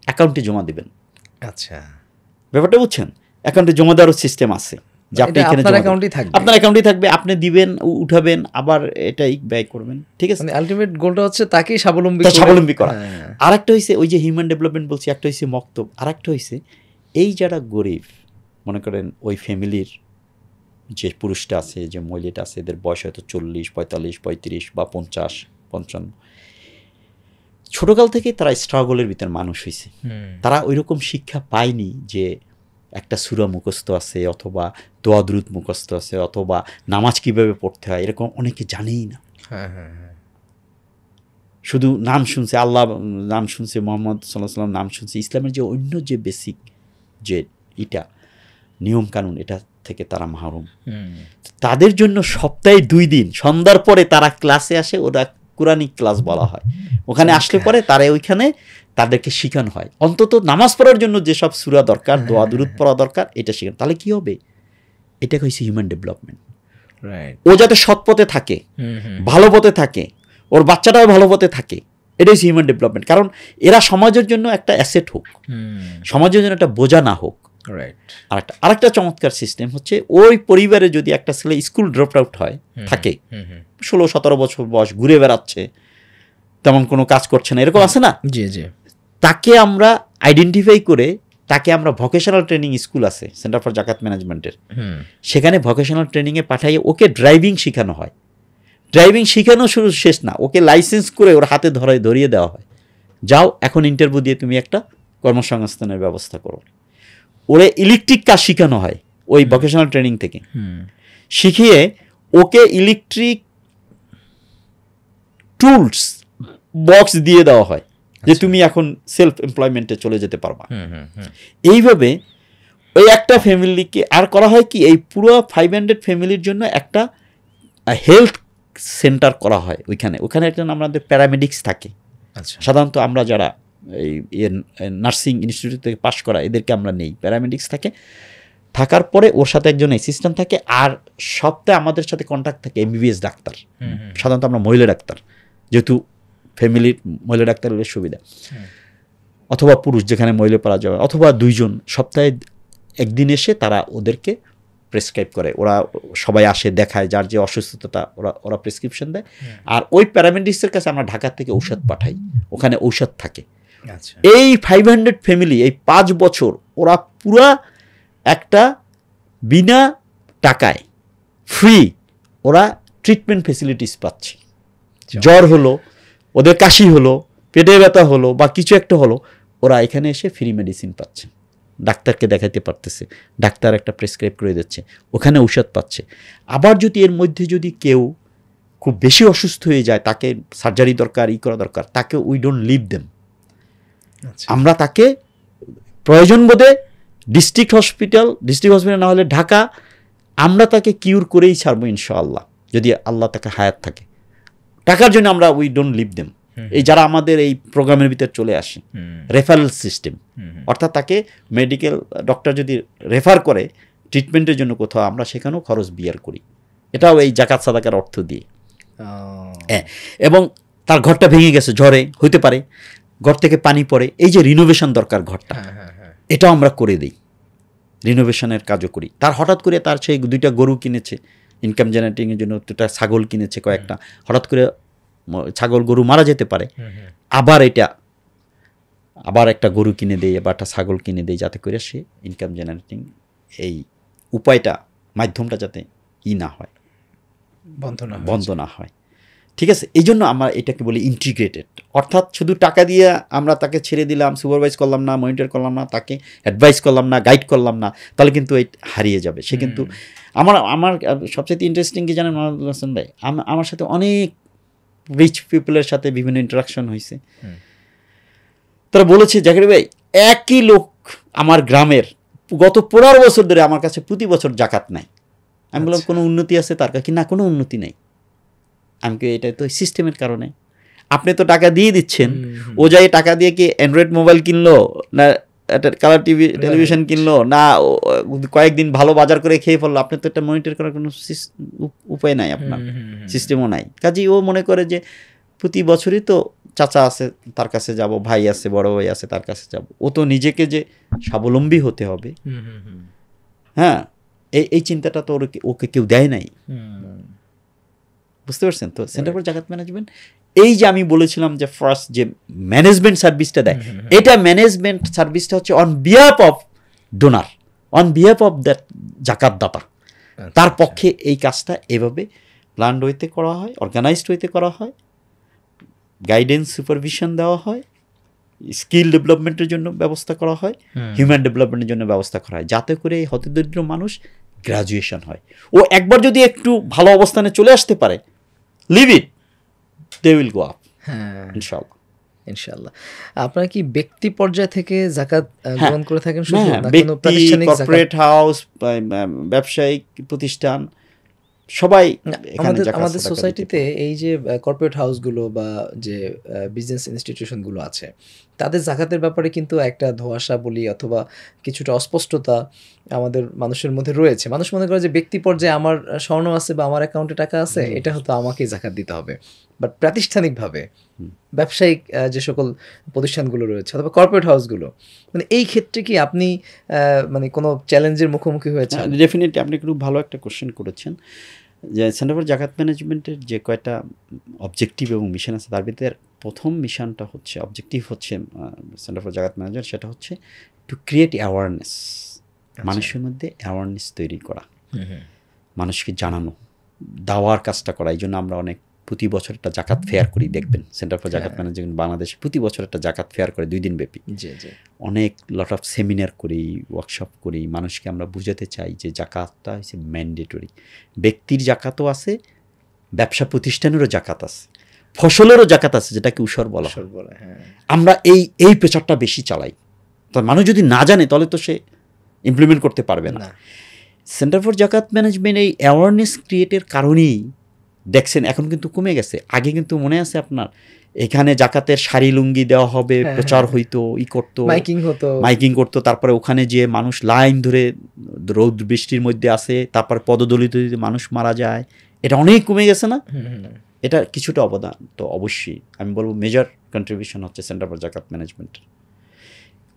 S1: অ্যাকাউন্টে জমা দিবেন।
S2: আচ্ছা,
S1: ব্যাপারটা বুঝছেন? অ্যাকাউন্টে জমা দেওয়ার সিস্টেম আছে যে আপনি এখানে আপনার অ্যাকাউন্টেই থাকবে, আপনি দিবেন, উঠাবেন, আবার এটাই ব্যয় করবেন। ঠিক আছে,
S2: আলটিমেট গোলটা হচ্ছে তাকে স্বাবলম্বী করা।
S1: আর একটা হইছে ওই যে হিউম্যান ডেভেলপমেন্ট বলছি, একটা হইছে মক্তব, আর একটা হইছে এই যারা গরিব, মনে করেন ওই ফ্যামিলির যে পুরুষটা আছে, যে মহিলাটা আছে, এদের বয়স হয়তো 40, 45, 35 বা 50, 55, ছোটকাল থেকেই তারা স্ট্রাগলের ভিতর মানুষ হয়েছে। তারা ওই রকম শিক্ষা পায়নি যে একটা সূরা মুখস্থ আছে, অথবা দোয়া দুরূদ মুখস্থ আছে, অথবা নামাজ কিভাবে পড়তে হয়, এরকম অনেকে জানেই না। শুধু নাম শুনছে, আল্লাহ নাম শুনছে, মুহাম্মদ সাল্লাল্লাহু আলাইহি ওয়াসাল্লাম নাম শুনছে, ইসলামের যে অন্য যে বেসিক যে এটা নিয়ম কানুন, এটা থেকে তারা মাহরুম। তাদের জন্য সপ্তাহে 2 দিন সন্ধ্যার পরে তারা ক্লাসে আসে, ওরা কুরআনিক ক্লাস বলা হয়, ওখানে আসলে পরে তারা ওইখানে তাদেরকে শেখানো হয় অন্তত নামাজ পড়ার জন্য যেসব সূরা দরকার, দোয়া দুরূদ পড়া দরকার, এটা শেখানো। তাহলে কি হবে? এটা হচ্ছে হিউম্যান ডেভেলপমেন্ট। ও যাতে সৎ পথে থাকে, ভালো পথে থাকে, ওর বাচ্চাটাও ভালো পথে থাকে, এটা হচ্ছে হিউম্যান ডেভেলপমেন্ট। কারণ এরা সমাজের জন্য একটা অ্যাসেট হোক, সমাজের জন্য একটা বোঝা না হোক। আরেকটা চমৎকার সিস্টেম হচ্ছে ওই পরিবারে যদি একটা ছেলে স্কুল ড্রপ আউট হয় থাকে, 16-17 বছর বয়স, ঘুরে বেড়াচ্ছে, তেমন কোনো কাজ করছে না, এরকম আছে না? তাকে আমরা আইডেন্টিফাই করে তাকে আমরা ভোকেশনাল ট্রেনিং স্কুল আছে সেন্টার ফর জাকাত ম্যানেজমেন্টের, সেখানে ভোকেশনাল ট্রেনিংয়ে পাঠাইয়ে ওকে ড্রাইভিং শেখানো হয়। ড্রাইভিং শেখানো শুরু শেষ না, ওকে লাইসেন্স করে ওর হাতে ধরিয়ে দেওয়া হয়, যাও এখন ইন্টারভিউ দিয়ে তুমি একটা কর্মসংস্থানের ব্যবস্থা করো। ওরে ইলেকট্রিক কাজ শেখানো হয় ওই ভোকেশনাল ট্রেনিং থেকে, শিখিয়ে ওকে ইলেকট্রিক টুলস বক্স দিয়ে দেওয়া হয় যে তুমি এখন সেলফ এমপ্লয়মেন্টে চলে যেতে পারবা। এইভাবে ওই একটা ফ্যামিলিকে আর করা হয় কি, এই পুরো 500 ফ্যামিলির জন্য একটা হেলথ সেন্টার করা হয় ওখানে একজন আমাদের প্যারামেডিক্স থাকে। সাধারণত আমরা যারা এই নার্সিং ইনস্টিটিউট থেকে পাশ করা এদেরকে আমরা নেই, প্যারামেডিক্স থাকে। থাকার পরে ওর সাথে একজন অ্যাসিস্ট্যান্ট থাকে, আর সপ্তাহে আমাদের সাথে কন্ট্যাক্ট থাকে এমবিবিএস ডাক্তার, সাধারণত আমরা মহিলা ডাক্তার, যেহেতু ফ্যামিলির মহিলা ডাক্তার হলে সুবিধা, অথবা পুরুষ যেখানে মহিলা পাওয়া যাবে, অথবা 2 জন সপ্তাহে একদিন এসে তারা ওদেরকে প্রেসক্রাইব করে। ওরা সবাই আসে, দেখায় যার যে অসুস্থতা, ওরা প্রেসক্রিপশন দেয়। আর ওই প্যারামেডিক্সের কাছে আমরা ঢাকা থেকে ঔষধ পাঠাই, ওখানে ঔষধ থাকে। এই 500 ফ্যামিলি এই 5 বছর ওরা পুরা একটা বিনা টাকায় ফ্রি ওরা ট্রিটমেন্ট ফেসিলিটিস পাচ্ছে। জ্বর হলো, ওদের কাশি হলো, পেটে ব্যথা হলো বা কিছু একটা হলো, ওরা এখানে এসে ফ্রি মেডিসিন পাচ্ছে, ডাক্তারকে দেখাইতে পারতেছে, ডাক্তার একটা প্রেসক্রাইব করে দিচ্ছে, ওখানে ঔষধ পাচ্ছে। আবার যদি এর মধ্যে যদি কেউ খুব বেশি অসুস্থ হয়ে যায়, তাকে সার্জারি দরকার, করা দরকার, তাকে উই ডোন্ট লিভ দেম, আমরা তাকে প্রয়োজন বোধে ডিস্ট্রিক্ট হসপিটাল না হলে ঢাকা, আমরা তাকে কিউর করেই ছাড়বো ইনশাআল্লাহ, যদি আল্লাহ তাকে হায়াত থাকে। টাকার জন্য আমরা উই ডোন্ট লিভ দেম। এই যারা আমাদের এই প্রোগ্রামের ভিতরে চলে আসে, রেফারেল সিস্টেম, অর্থাৎ তাকে মেডিকেল ডক্টর যদি রেফার করে ট্রিটমেন্টের জন্য কোথাও, আমরা সেখানেও খরচ বিয়ার করি, এটাও এই জাকাত সাদাকার অর্থ দিয়ে। এবং তার ঘরটা ভেঙে গেছে, ঝড়ে হইতে পারে, ঘর থেকে পানি পড়ে, এই যে রিনোভেশন দরকার ঘরটা, এটাও আমরা করে দিই, রিনোভেশনের কাজও করি। তার হঠাৎ করে তার সেই 2টা গরু কিনেছে ইনকাম জেনারেটিংয়ের জন্য, 2টা ছাগল কিনেছে কয়েকটা, হঠাৎ করে ছাগল গরু মারা যেতে পারে, আবার একটা গরু কিনে দেয় বা একটা ছাগল কিনে দেয়, যাতে করে সে ইনকাম জেনারেটিং এই উপায়টা, মাধ্যমটা যাতে না হয়,
S2: বন্ধ
S1: না হয়। ঠিক আছে, এই জন্য আমরা এটাকে বলি ইন্টিগ্রেটেড, অর্থাৎ শুধু টাকা দিয়ে আমরা তাকে ছেড়ে দিলাম, সুপারভাইজ করলাম না, মনিটর করলাম না, তাকে অ্যাডভাইস করলাম না, গাইড করলাম না, তাহলে কিন্তু এই হারিয়ে যাবে সে। কিন্তু আমার সবচেয়ে ইন্টারেস্টিং কি জানেন মাহমুদুল হাসান ভাই, আমার সাথে অনেক রিচ পিপলের সাথে বিভিন্ন ইন্টারাকশন হয়েছে। তারা বলেছে জাকির ভাই, একই লোক আমার গ্রামের গত 15 বছর ধরে আমার কাছে প্রতি বছর জাকাত নাই। আমি বললাম কোনো উন্নতি আছে তার কাছে? না, কোনো উন্নতি নেই। আমি এটা তো সিস্টেমের কারণে, আপনি তো টাকা দিয়ে দিচ্ছেন, ও যাই টাকা দিয়ে কি অ্যান্ড্রয়েড মোবাইল কিনলো না একটা কালার টেলিভিশন কিনলো না কয়েকদিন ভালো বাজার করে খেয়ে ফেললো, আপনি তো এটা মনিটর করার কোনো উপায় নাই, আপনার সিস্টেমও নাই। কাজেই ও মনে করে যে প্রতি বছরই তো চাচা আছে তার কাছে যাব, ভাই আছে, বড় ভাই আছে তার কাছে যাব, ও তো নিজেকে যে স্বাবলম্বী হতে হবে, হ্যাঁ, এই চিন্তাটা তো ওকে কেউ দেয় নাই। বুঝতে পারছেন তো? সেন্টার ফর জাকাত ম্যানেজমেন্ট, এই যে আমি বলেছিলাম যে ফার্স্ট যে ম্যানেজমেন্ট সার্ভিসটা দেয়, এটা ম্যানেজমেন্ট সার্ভিসটা হচ্ছে on behalf of donor, on behalf of that জাকাত দাতা। তার পক্ষে এই কাজটা এভাবে প্ল্যান্ড ওয়েতে করা হয়, অর্গানাইজড ওয়েতে করা হয়, গাইডেন্স সুপারভিশন দেওয়া হয়, স্কিল ডেভেলপমেন্টের জন্য ব্যবস্থা করা হয়, হিউম্যান ডেভেলপমেন্টের জন্য ব্যবস্থা করা হয়, যাতে করে এই হতদরিদ্র মানুষ গ্রাজুয়েশন হয়। ও একবার যদি একটু ভালো অবস্থানে চলে আসতে পারে, leave it, they will go up, ইনশাআল্লাহ।
S2: ইনশাআল্লাহ। আপনারা কি ব্যক্তি পর্যায় থেকে জাকাত গ্রহণ করে থাকেন?
S1: ব্যক্তি, কর্পোরেট হাউস, ব্যবসায়িক প্রতিষ্ঠান, সবাই।
S2: আমাদের সোসাইটিতে এই যে কর্পোরেট হাউসগুলো বা যে বিজনেস ইনস্টিটিউশনগুলো আছে, তাদের জাকাতের ব্যাপারে কিন্তু একটা ধোঁয়াশা বলি অথবা কিছুটা অস্পষ্টতা আমাদের মানুষের মধ্যে রয়েছে। মানুষ মনে করে যে ব্যক্তি পর্যায়ে আমার স্বর্ণ আছে বা আমার অ্যাকাউন্টে টাকা আছে, এটা হয়তো আমাকেই জাকাত দিতে হবে। বাট প্রাতিষ্ঠানিকভাবে ব্যবসায়িক যে সকল প্রতিষ্ঠানগুলো রয়েছে অথবা কর্পোরেট হাউসগুলো, মানে এই ক্ষেত্রে কি আপনি মানে কোনো চ্যালেঞ্জের মুখোমুখি হয়েছে?
S1: ডেফিনেটলি, আপনি খুব ভালো একটা কোশ্চেন করেছেন। যে সেন্টার ফর জাকাত ম্যানেজমেন্টের যে কয়টা অবজেক্টিভ এবং মিশন আছে, তার ভিতরে প্রথম মিশনটা হচ্ছে, অবজেক্টিভ হচ্ছে সেন্টার ফর জাকাত ম্যানেজমেন্ট, সেটা হচ্ছে টু ক্রিয়েট অ্যাওয়ারনেস, মানুষের মধ্যে অ্যাওয়ারনেস তৈরি করা, মানুষকে জানানো, দাওয়ার কাজটা করা। এই জন্য আমরা অনেক প্রতি বছর একটা জাকাত ফেয়ার করি, দেখবেন centre for zakat management Bangladesh প্রতি বছর একটা জাকাত ফেয়ার করে 2 দিন ব্যাপী। অনেক লট অফ সেমিনার করি, ওয়ার্কশপ করি, মানুষকে আমরা বুঝাতে চাই যে জাকাতটা হচ্ছে ম্যান্ডেটরি। ব্যক্তির জাকাতও আছে, ব্যবসা প্রতিষ্ঠানেরও জাকাত আছে, ফসলেরও জাকাত আছে, যেটাকে উসর বলা হয়। আমরা এই প্রচারটা বেশি চালাই। তো মানুষ যদি না জানে তাহলে তো সে ইমপ্লিমেন্ট করতে পারবে না। সেন্টার ফর জাকাত ম্যানেজমেন্ট এই অ্যাওয়ারনেস ক্রিয়েটের কারণেই দেখছেন এখন কিন্তু কমে গেছে। আগে কিন্তু মনে আছে আপনার, এখানে জাকাতের শাড়ি লুঙ্গি দেওয়া হবে, প্রচার হইতো, করতো, মাইকিং করতো, তারপরে ওখানে যে মানুষ লাইন ধরে রৌদ্র বৃষ্টির মধ্যে আসে, তারপরে পদদলিত মানুষ মারা যায়, এটা অনেক কমে গেছে না? এটা কিছুটা অবদান তো অবশ্যই, আমি বলবো মেজর কন্ট্রিবিউশন হচ্ছে সেন্টার ফর জাকাত ম্যানেজমেন্টের।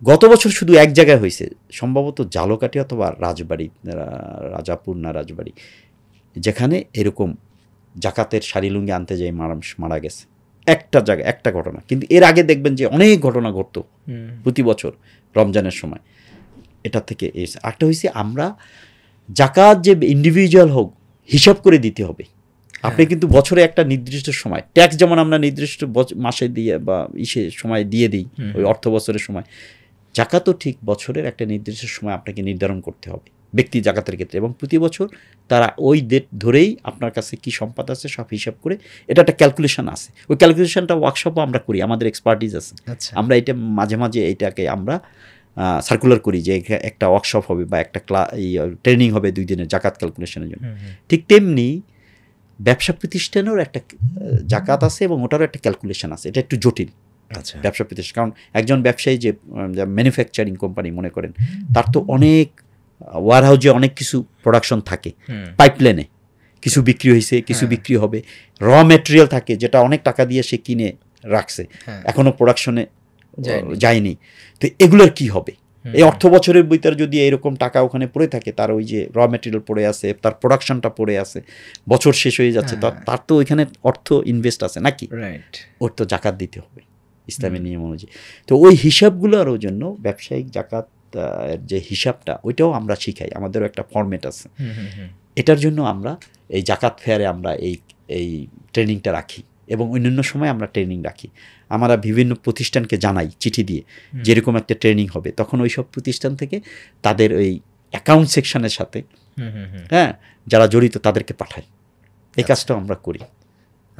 S1: গত বছর শুধু এক জায়গায় হয়েছে, সম্ভবত জালকাঠি অথবা রাজবাড়ি, রাজাপুর না রাজবাড়ি, যেখানে এরকম জাকাতের শাড়ি লুঙ্গি আনতে যাই মারা গেছে। একটা জায়গায় একটা ঘটনা, কিন্তু এর আগে দেখবেন যে অনেক ঘটনা ঘটতো প্রতি বছর রমজানের সময়। এটা থেকে একটা হয়েছে, আমরা জাকাত যে ইন্ডিভিজুয়াল হোক হিসাব করে দিতে হবে। আপনি কিন্তু বছরে একটা নির্দিষ্ট সময়, ট্যাক্স যেমন আমরা নির্দিষ্ট মাসে দিয়ে বা সময় দিয়ে দিই, ওই অর্থ বছরের সময়, জাকাতও ঠিক বছরের একটা নির্দিষ্ট সময় আপনাকে নির্ধারণ করতে হবে ব্যক্তি জাকাতের ক্ষেত্রে, এবং প্রতি বছর তারা ওই ডেট ধরেই আপনার কাছে কি সম্পদ আছে সব হিসাব করে, এটা একটা ক্যালকুলেশন আছে। ওই ক্যালকুলেশনটা ওয়ার্কশপও আমরা করি, আমাদের এক্সপার্টিস আছে। আমরা এটা মাঝে মাঝে এইটাকে আমরা সার্কুলার করি যে একটা ওয়ার্কশপ হবে বা একটা ট্রেনিং হবে 2 দিনের জাকাত ক্যালকুলেশনের জন্য। ঠিক তেমনি ব্যবসা প্রতিষ্ঠানেরও একটা জাকাত আছে এবং ওটারও একটা ক্যালকুলেশন আছে। এটা একটু জটিল ব্যবসা প্রতিষ্ঠান, কারণ একজন ব্যবসায়ী যে ম্যানুফ্যাকচারিং কোম্পানি মনে করেন, তার তো অনেক ওয়ারহাউজে অনেক কিছু প্রোডাকশন থাকে, পাইপলাইনে কিছু বিক্রি হয়েছে, কিছু বিক্রি হবে, র ম্যাটেরিয়াল থাকে যেটা অনেক টাকা দিয়ে সে কিনে রাখছে, এখনো প্রোডাকশনে যায়নি। তো এগুলোর কি হবে? এই অর্থ বছরের ভিতরে যদি এরকম টাকা ওখানে পড়ে থাকে, তার ওই যে র ম্যাটেরিয়াল পড়ে আছে, তার প্রোডাকশনটা পড়ে আছে, বছর শেষ হয়ে যাচ্ছে, তার তো ওইখানে অর্থ ইনভেস্ট আছে নাকি, ওর তো জাকাত দিতে হবে ইসলামের নিয়ম অনুযায়ী। তো ওই হিসাবগুলোর জন্য ব্যবসায়িক জাকাত যে হিসাবটা, ওইটাও আমরা শিখাই, আমাদেরও একটা ফরম্যাট আছে। এটার জন্য আমরা এই জাকাত ফেয়ারে আমরা এই ট্রেনিংটা রাখি এবং অন্যান্য সময় আমরা ট্রেনিং রাখি। আমরা বিভিন্ন প্রতিষ্ঠানকে জানাই চিঠি দিয়ে যেরকম একটা ট্রেনিং হবে, তখন ওই সব প্রতিষ্ঠান থেকে তাদের ওই অ্যাকাউন্ট সেকশনের সাথে হ্যাঁ যারা জড়িত তাদেরকে পাঠাই। এই কাজটাও আমরা করি।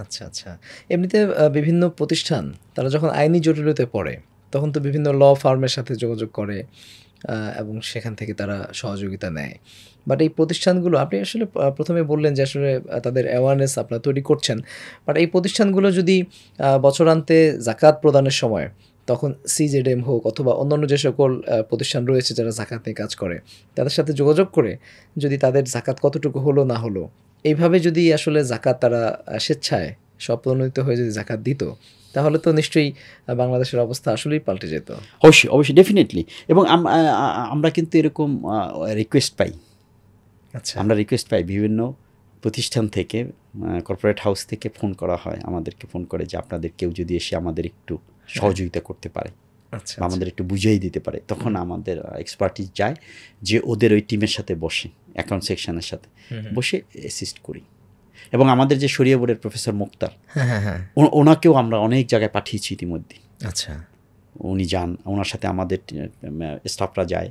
S2: আচ্ছা আচ্ছা। এমনিতে বিভিন্ন প্রতিষ্ঠান তারা যখন আইনি জটিলতায় পড়ে তখন তো বিভিন্ন ল ফার্মের সাথে যোগাযোগ করে এবং সেখান থেকে তারা সহযোগিতা নেয়। বাট এই প্রতিষ্ঠানগুলো আপনি আসলে প্রথমে বললেন যে আসলে তাদের অ্যাওয়ারনেস আপনারা তৈরি করছেন, বাট এই প্রতিষ্ঠানগুলো যদি বছরান্তে জাকাত প্রদানের সময় তখন সিজেডএম হোক অথবা অন্যান্য যে সকল প্রতিষ্ঠান রয়েছে যারা জাকাত নিয়ে কাজ করে তাদের সাথে যোগাযোগ করে যদি তাদের জাকাত কতটুকু হলো না হলো এইভাবে যদি আসলে জাকাত তারা স্বেচ্ছায় স্বপ্রণোদিত হয়ে যদি জাকাত দিত তাহলে তো নিশ্চয়ই বাংলাদেশের অবস্থা আসলেই পাল্টে যেত।
S1: অবশ্যই অবশ্যই ডেফিনেটলি। এবং আমরা কিন্তু এরকম রিকোয়েস্ট পাই।
S2: আচ্ছা,
S1: আমরা রিকোয়েস্ট পাই বিভিন্ন প্রতিষ্ঠান থেকে, কর্পোরেট হাউস থেকে ফোন করা হয়, আমাদেরকে ফোন করে যে আপনাদের কেউ যদি এসে আমাদের একটু সহযোগিতা করতে পারে
S2: আচ্ছা,
S1: বা আমাদের একটু বুঝিয়ে দিতে পারে, তখন আমাদের এক্সপার্টিস যায় যে ওদের ওই টিমের সাথে বসে, অ্যাকাউন্ট সেকশনের সাথে বসে অ্যাসিস্ট করি। এবং আমাদের যে শরিয়া বোর্ডের প্রফেসর মুক্তার, ওনাকেও আমরা অনেক জায়গায় পাঠিয়েছি ইতিমধ্যে।
S2: আচ্ছা,
S1: উনি যান, ওনার সাথে আমাদের স্টাফরা যায়,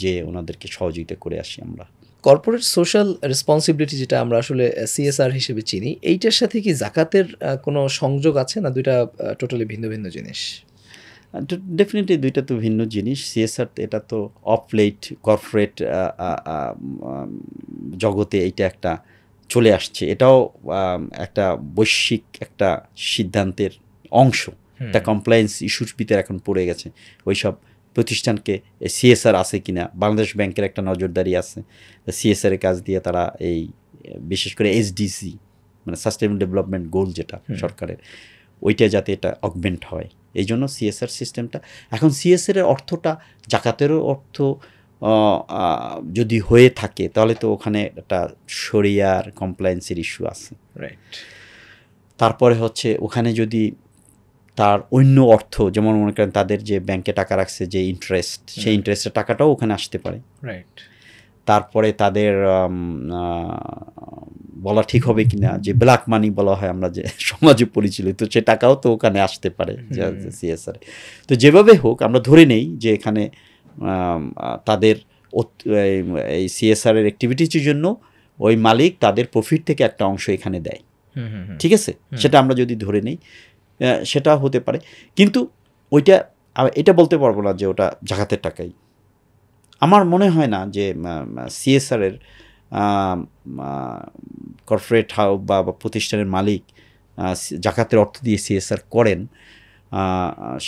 S1: যে ওনাদেরকে সহযোগিতা করে আসি আমরা।
S2: কর্পোরেট সোশ্যাল রেসপন্সিবিলিটি যেটা আমরা আসলে সিএসআর হিসেবে চিনি, এইটার সাথে কি জাকাতের কোনো সংযোগ আছে না দুইটা টোটালি ভিন্ন ভিন্ন জিনিস?
S1: ডেফিনেটলি দুইটা তো ভিন্ন জিনিস। সিএসআর এটা তো অফ লেট কর্পোরেট জগতে এইটা একটা চলে আসছে, এটাও একটা বৈশ্বিক একটা সিদ্ধান্তের অংশ, একটা কমপ্লায়েন্স ইস্যুর ভিতরে এখন পড়ে গেছে। ওইসব প্রতিষ্ঠানকে সিএসআর আছে কিনা, বাংলাদেশ ব্যাংকের একটা নজরদারি আছে, সিএসআর এর কাজ দিয়ে তারা এই বিশেষ করে এসডিসি মানে সাস্টেনেবল ডেভেলপমেন্ট গোল যেটা সরকারের, ওইটা যাতে এটা অগমেন্ট হয়, এই জন্য সিএসআর সিস্টেমটা। এখন সিএসআর এর অর্থটা জাকাতেরও অর্থ যদি হয়ে থাকে তাহলে তো ওখানে একটা শরিয়ার কমপ্লায়েন্সের ইস্যু আছে,
S2: রাইট।
S1: তারপরে হচ্ছে ওখানে যদি তার অন্য অর্থ, যেমন মনে করেন তাদের যে ব্যাংকে টাকা রাখছে যে ইন্টারেস্ট, সেই ইন্টারেস্টের টাকাটাও ওখানে আসতে পারে,
S2: রাইট। তারপরে
S1: তাদের বলা ঠিক হবে কিনা যে ব্ল্যাক মানি বলা হয় আমরা যে সমাজে পরিচালিত, সে টাকাও তো ওখানে আসতে পারে সিএসআর। তো যেভাবে হোক আমরা ধরে নেই যে এখানে তাদের এই সিএসআর এর অ্যাক্টিভিটিসের জন্য ওই মালিক তাদের প্রফিট থেকে একটা অংশ এখানে দেয়, ঠিক আছে? সেটা আমরা যদি ধরে নেই সেটা হতে পারে, কিন্তু ওইটা এটা বলতে পারবো না যে ওটা জাকাতের টাকাই। আমার মনে হয় না যে সিএসআরের কর্পোরেট হাউস বা প্রতিষ্ঠানের মালিক জাকাতের অর্থ দিয়ে সিএসআর করেন,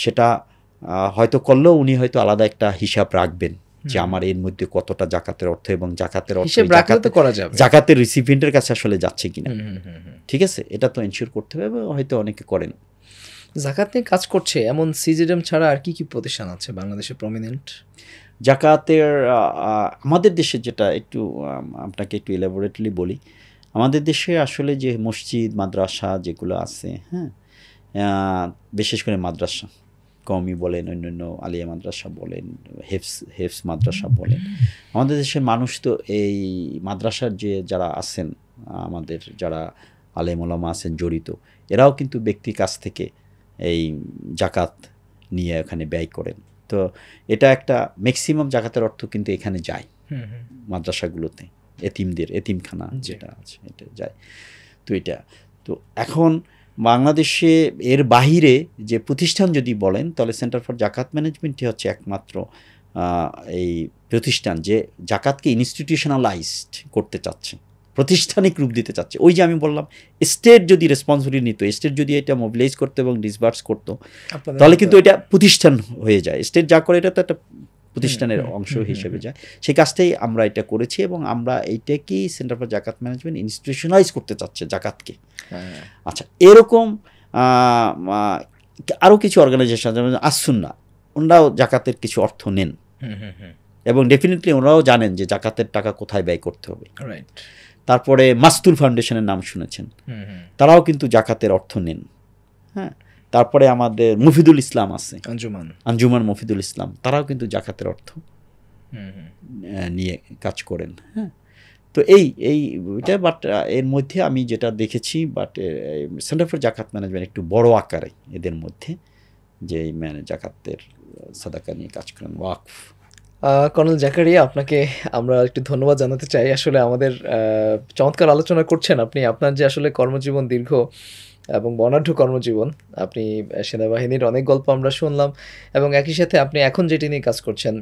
S1: সেটা হয়তো করলেও উনি হয়তো আলাদা একটা হিসাব রাখবেন যে আমার এর মধ্যে কতটা জাকাতের অর্থ এবং জাকাতের অর্থ জাকাতের রিসিপিয়েন্টের কাছে আসলে যাচ্ছে কিনা, ঠিক আছে? এটা তো এনশিওর করতে হবে, হয়তো অনেকে করেন।
S2: জাকাত নিয়ে কাজ করছে এমন সিজেডএম ছাড়া আর কি কি প্রতিষ্ঠান আছে বাংলাদেশে প্রমিনেন্ট?
S1: জাকাতের আমাদের দেশে যেটা একটু আপনাকে একটু এলাবোরেটলি বলি, আমাদের দেশে আসলে যে মসজিদ মাদ্রাসা যেগুলো আছে, হ্যাঁ, বিশেষ করে মাদ্রাসা কওমি বলেন, অন্যান্য আলিয়া মাদ্রাসা বলেন, হেফস মাদ্রাসা বলেন, আমাদের দেশের মানুষ তো এই মাদ্রাসার যে যারা আছেন, আমাদের যারা আলেম ওলামা আছেন জড়িত, এরাও কিন্তু ব্যক্তির কাছ থেকে এই জাকাত নিয়ে এখানে ব্যয় করেন। তো এটা একটা ম্যাক্সিমাম জাকাতের অর্থ কিন্তু এখানে যায় মাদ্রাসাগুলোতে, এতিমদের এতিমখানা যেটা আছে এটা যায়। তো এটা তো এখন বাংলাদেশে এর বাহিরে যে প্রতিষ্ঠান যদি বলেন তাহলে সেন্টার ফর জাকাত ম্যানেজমেন্টই হচ্ছে একমাত্র এই প্রতিষ্ঠান যে জাকাতকে ইনস্টিটিউশনালাইজড করতে চাচ্ছে, প্রাতিষ্ঠানিক রূপ দিতে চাচ্ছে। ওই যে আমি বললাম স্টেট যদি রেসপন্সিবিলিটি নিত, স্টেট যদি এটা মোবিলাইজ করতো এবং ডিসবার্স করতো তাহলে কিন্তু এটা প্রতিষ্ঠান হয়ে যায়। স্টেট যা করে এটা তো একটা প্রতিষ্ঠানের অংশ হিসেবে যায়। সেই কাজটাই আমরা এটা করেছি এবং আমরা এইটাকেই centre for zakat management institutionalise করতে চাচ্ছে জাকাতকে। আচ্ছা, এরকম আরও কিছু অর্গানাইজেশন যেমন আসুন্না, ওনারাও জাকাতের কিছু অর্থ নেন এবং ডেফিনেটলি ওনারাও জানেন যে জাকাতের টাকা কোথায় ব্যয় করতে হবে। তারপরে মাস্তুল ফাউন্ডেশনের নাম শুনেছেন, তারাও কিন্তু জাকাতের অর্থ নেন। হ্যাঁ, তারপরে আমাদের মফিদুল ইসলাম আছে, আঞ্জুমান মফিদুল ইসলাম, তারাও কিন্তু জাকাতের অর্থ নিয়ে কাজ করেন। হ্যাঁ, তো এইটা বাট এর মধ্যে আমি যেটা দেখেছি but centre for zakat management একটু বড় আকারে এদের মধ্যে যে জাকাতের সাদাকা নিয়ে কাজ করেন ওয়াকফ।
S2: কর্নেল জাকারিয়া, আপনাকে আমরা একটু ধন্যবাদ জানাতে চাই। আসলে আমাদের চমৎকার আলোচনা করছেন আপনি। আপনার যে আসলে কর্মজীবন দীর্ঘ এবং বর্ণাঢ্য কর্মজীবন, আপনি সেনাবাহিনীর অনেক গল্প আমরা শুনলাম এবং একই সাথে আপনি এখন যেটি নিয়ে কাজ করছেন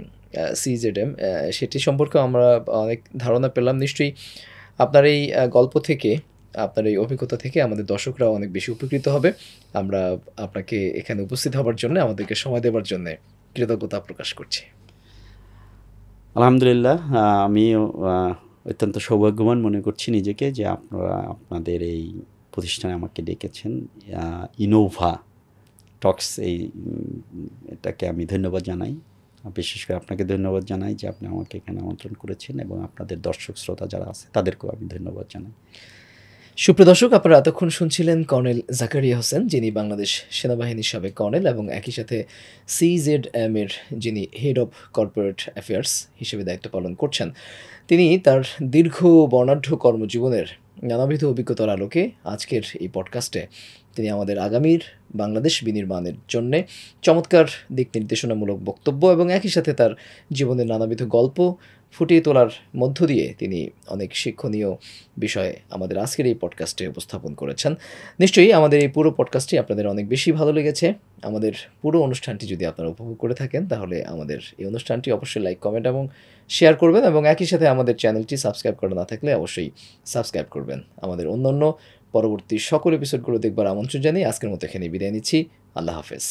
S2: CZM, সেটি সম্পর্কেও আমরা অনেক ধারণা পেলাম। নিশ্চয়ই আপনার এই গল্প থেকে, আপনার এই অভিজ্ঞতা থেকে আমাদের দর্শকরাও অনেক বেশি উপকৃত হবে। আমরা আপনাকে এখানে উপস্থিত হবার জন্য, আমাদেরকে সময় দেওয়ার জন্য কৃতজ্ঞতা প্রকাশ করছি।
S1: আলহামদুলিল্লাহ, আমিও অত্যন্ত সৌভাগ্যবান মনে করছি নিজেকে যে আপনারা আপনাদের এই প্রতিষ্ঠানে আমাকে ডেকেছেন। ইনোভা টক্স এটাকে আমি ধন্যবাদ জানাই। বিশেষ করে আপনাকে ধন্যবাদ জানাই যে আপনি আমাকে এখানে আমন্ত্রণ করেছেন, এবং আপনাদের দর্শক শ্রোতা যারা আছে তাদেরকেও আমি ধন্যবাদ জানাই।
S2: সুপ্রিয় দর্শক, আপনারা এতক্ষণ শুনছিলেন কর্নেল জাকারিয়া হোসেন, যিনি বাংলাদেশ সেনাবাহিনীর সাবেক কর্নেল এবং একই সাথে CZM এর যিনি হেড অফ কর্পোরেট অ্যাফেয়ার্স হিসেবে দায়িত্ব পালন করছেন। তিনি তার দীর্ঘ বর্ণাঢ্য কর্মজীবনের নানাবিধ অভিজ্ঞতার আলোকে আজকের এই পডকাস্টে তিনি আমাদের আগামীর বাংলাদেশ বিনির্মাণের জন্যে চমৎকার দিক নির্দেশনামূলক বক্তব্য এবং একই সাথে তার জীবনের নানাবিধ গল্প ফুটিয়ে তোলার মধ্য দিয়ে তিনি অনেক শিক্ষণীয় বিষয় আমাদের আজকের এই পডকাস্টে উপস্থাপন করেছেন। নিশ্চয়ই আমাদের এই পুরো পডকাস্টটি আপনাদের অনেক বেশি ভালো লেগেছে। আমাদের পুরো অনুষ্ঠানটি যদি আপনারা উপভোগ করে থাকেন, তাহলে আমাদের এই অনুষ্ঠানটি অবশ্যই লাইক, কমেন্ট এবং শেয়ার করবেন, এবং একই সাথে আমাদের চ্যানেলটি সাবস্ক্রাইব করা না থাকলে অবশ্যই সাবস্ক্রাইব করবেন। আমাদের অন্যান্য পরবর্তী সকল এপিসোডগুলো দেখবার আমন্ত্রণ জানিয়ে আজকের মতো এখানে বিদায় নিচ্ছি। আল্লাহ হাফেজ।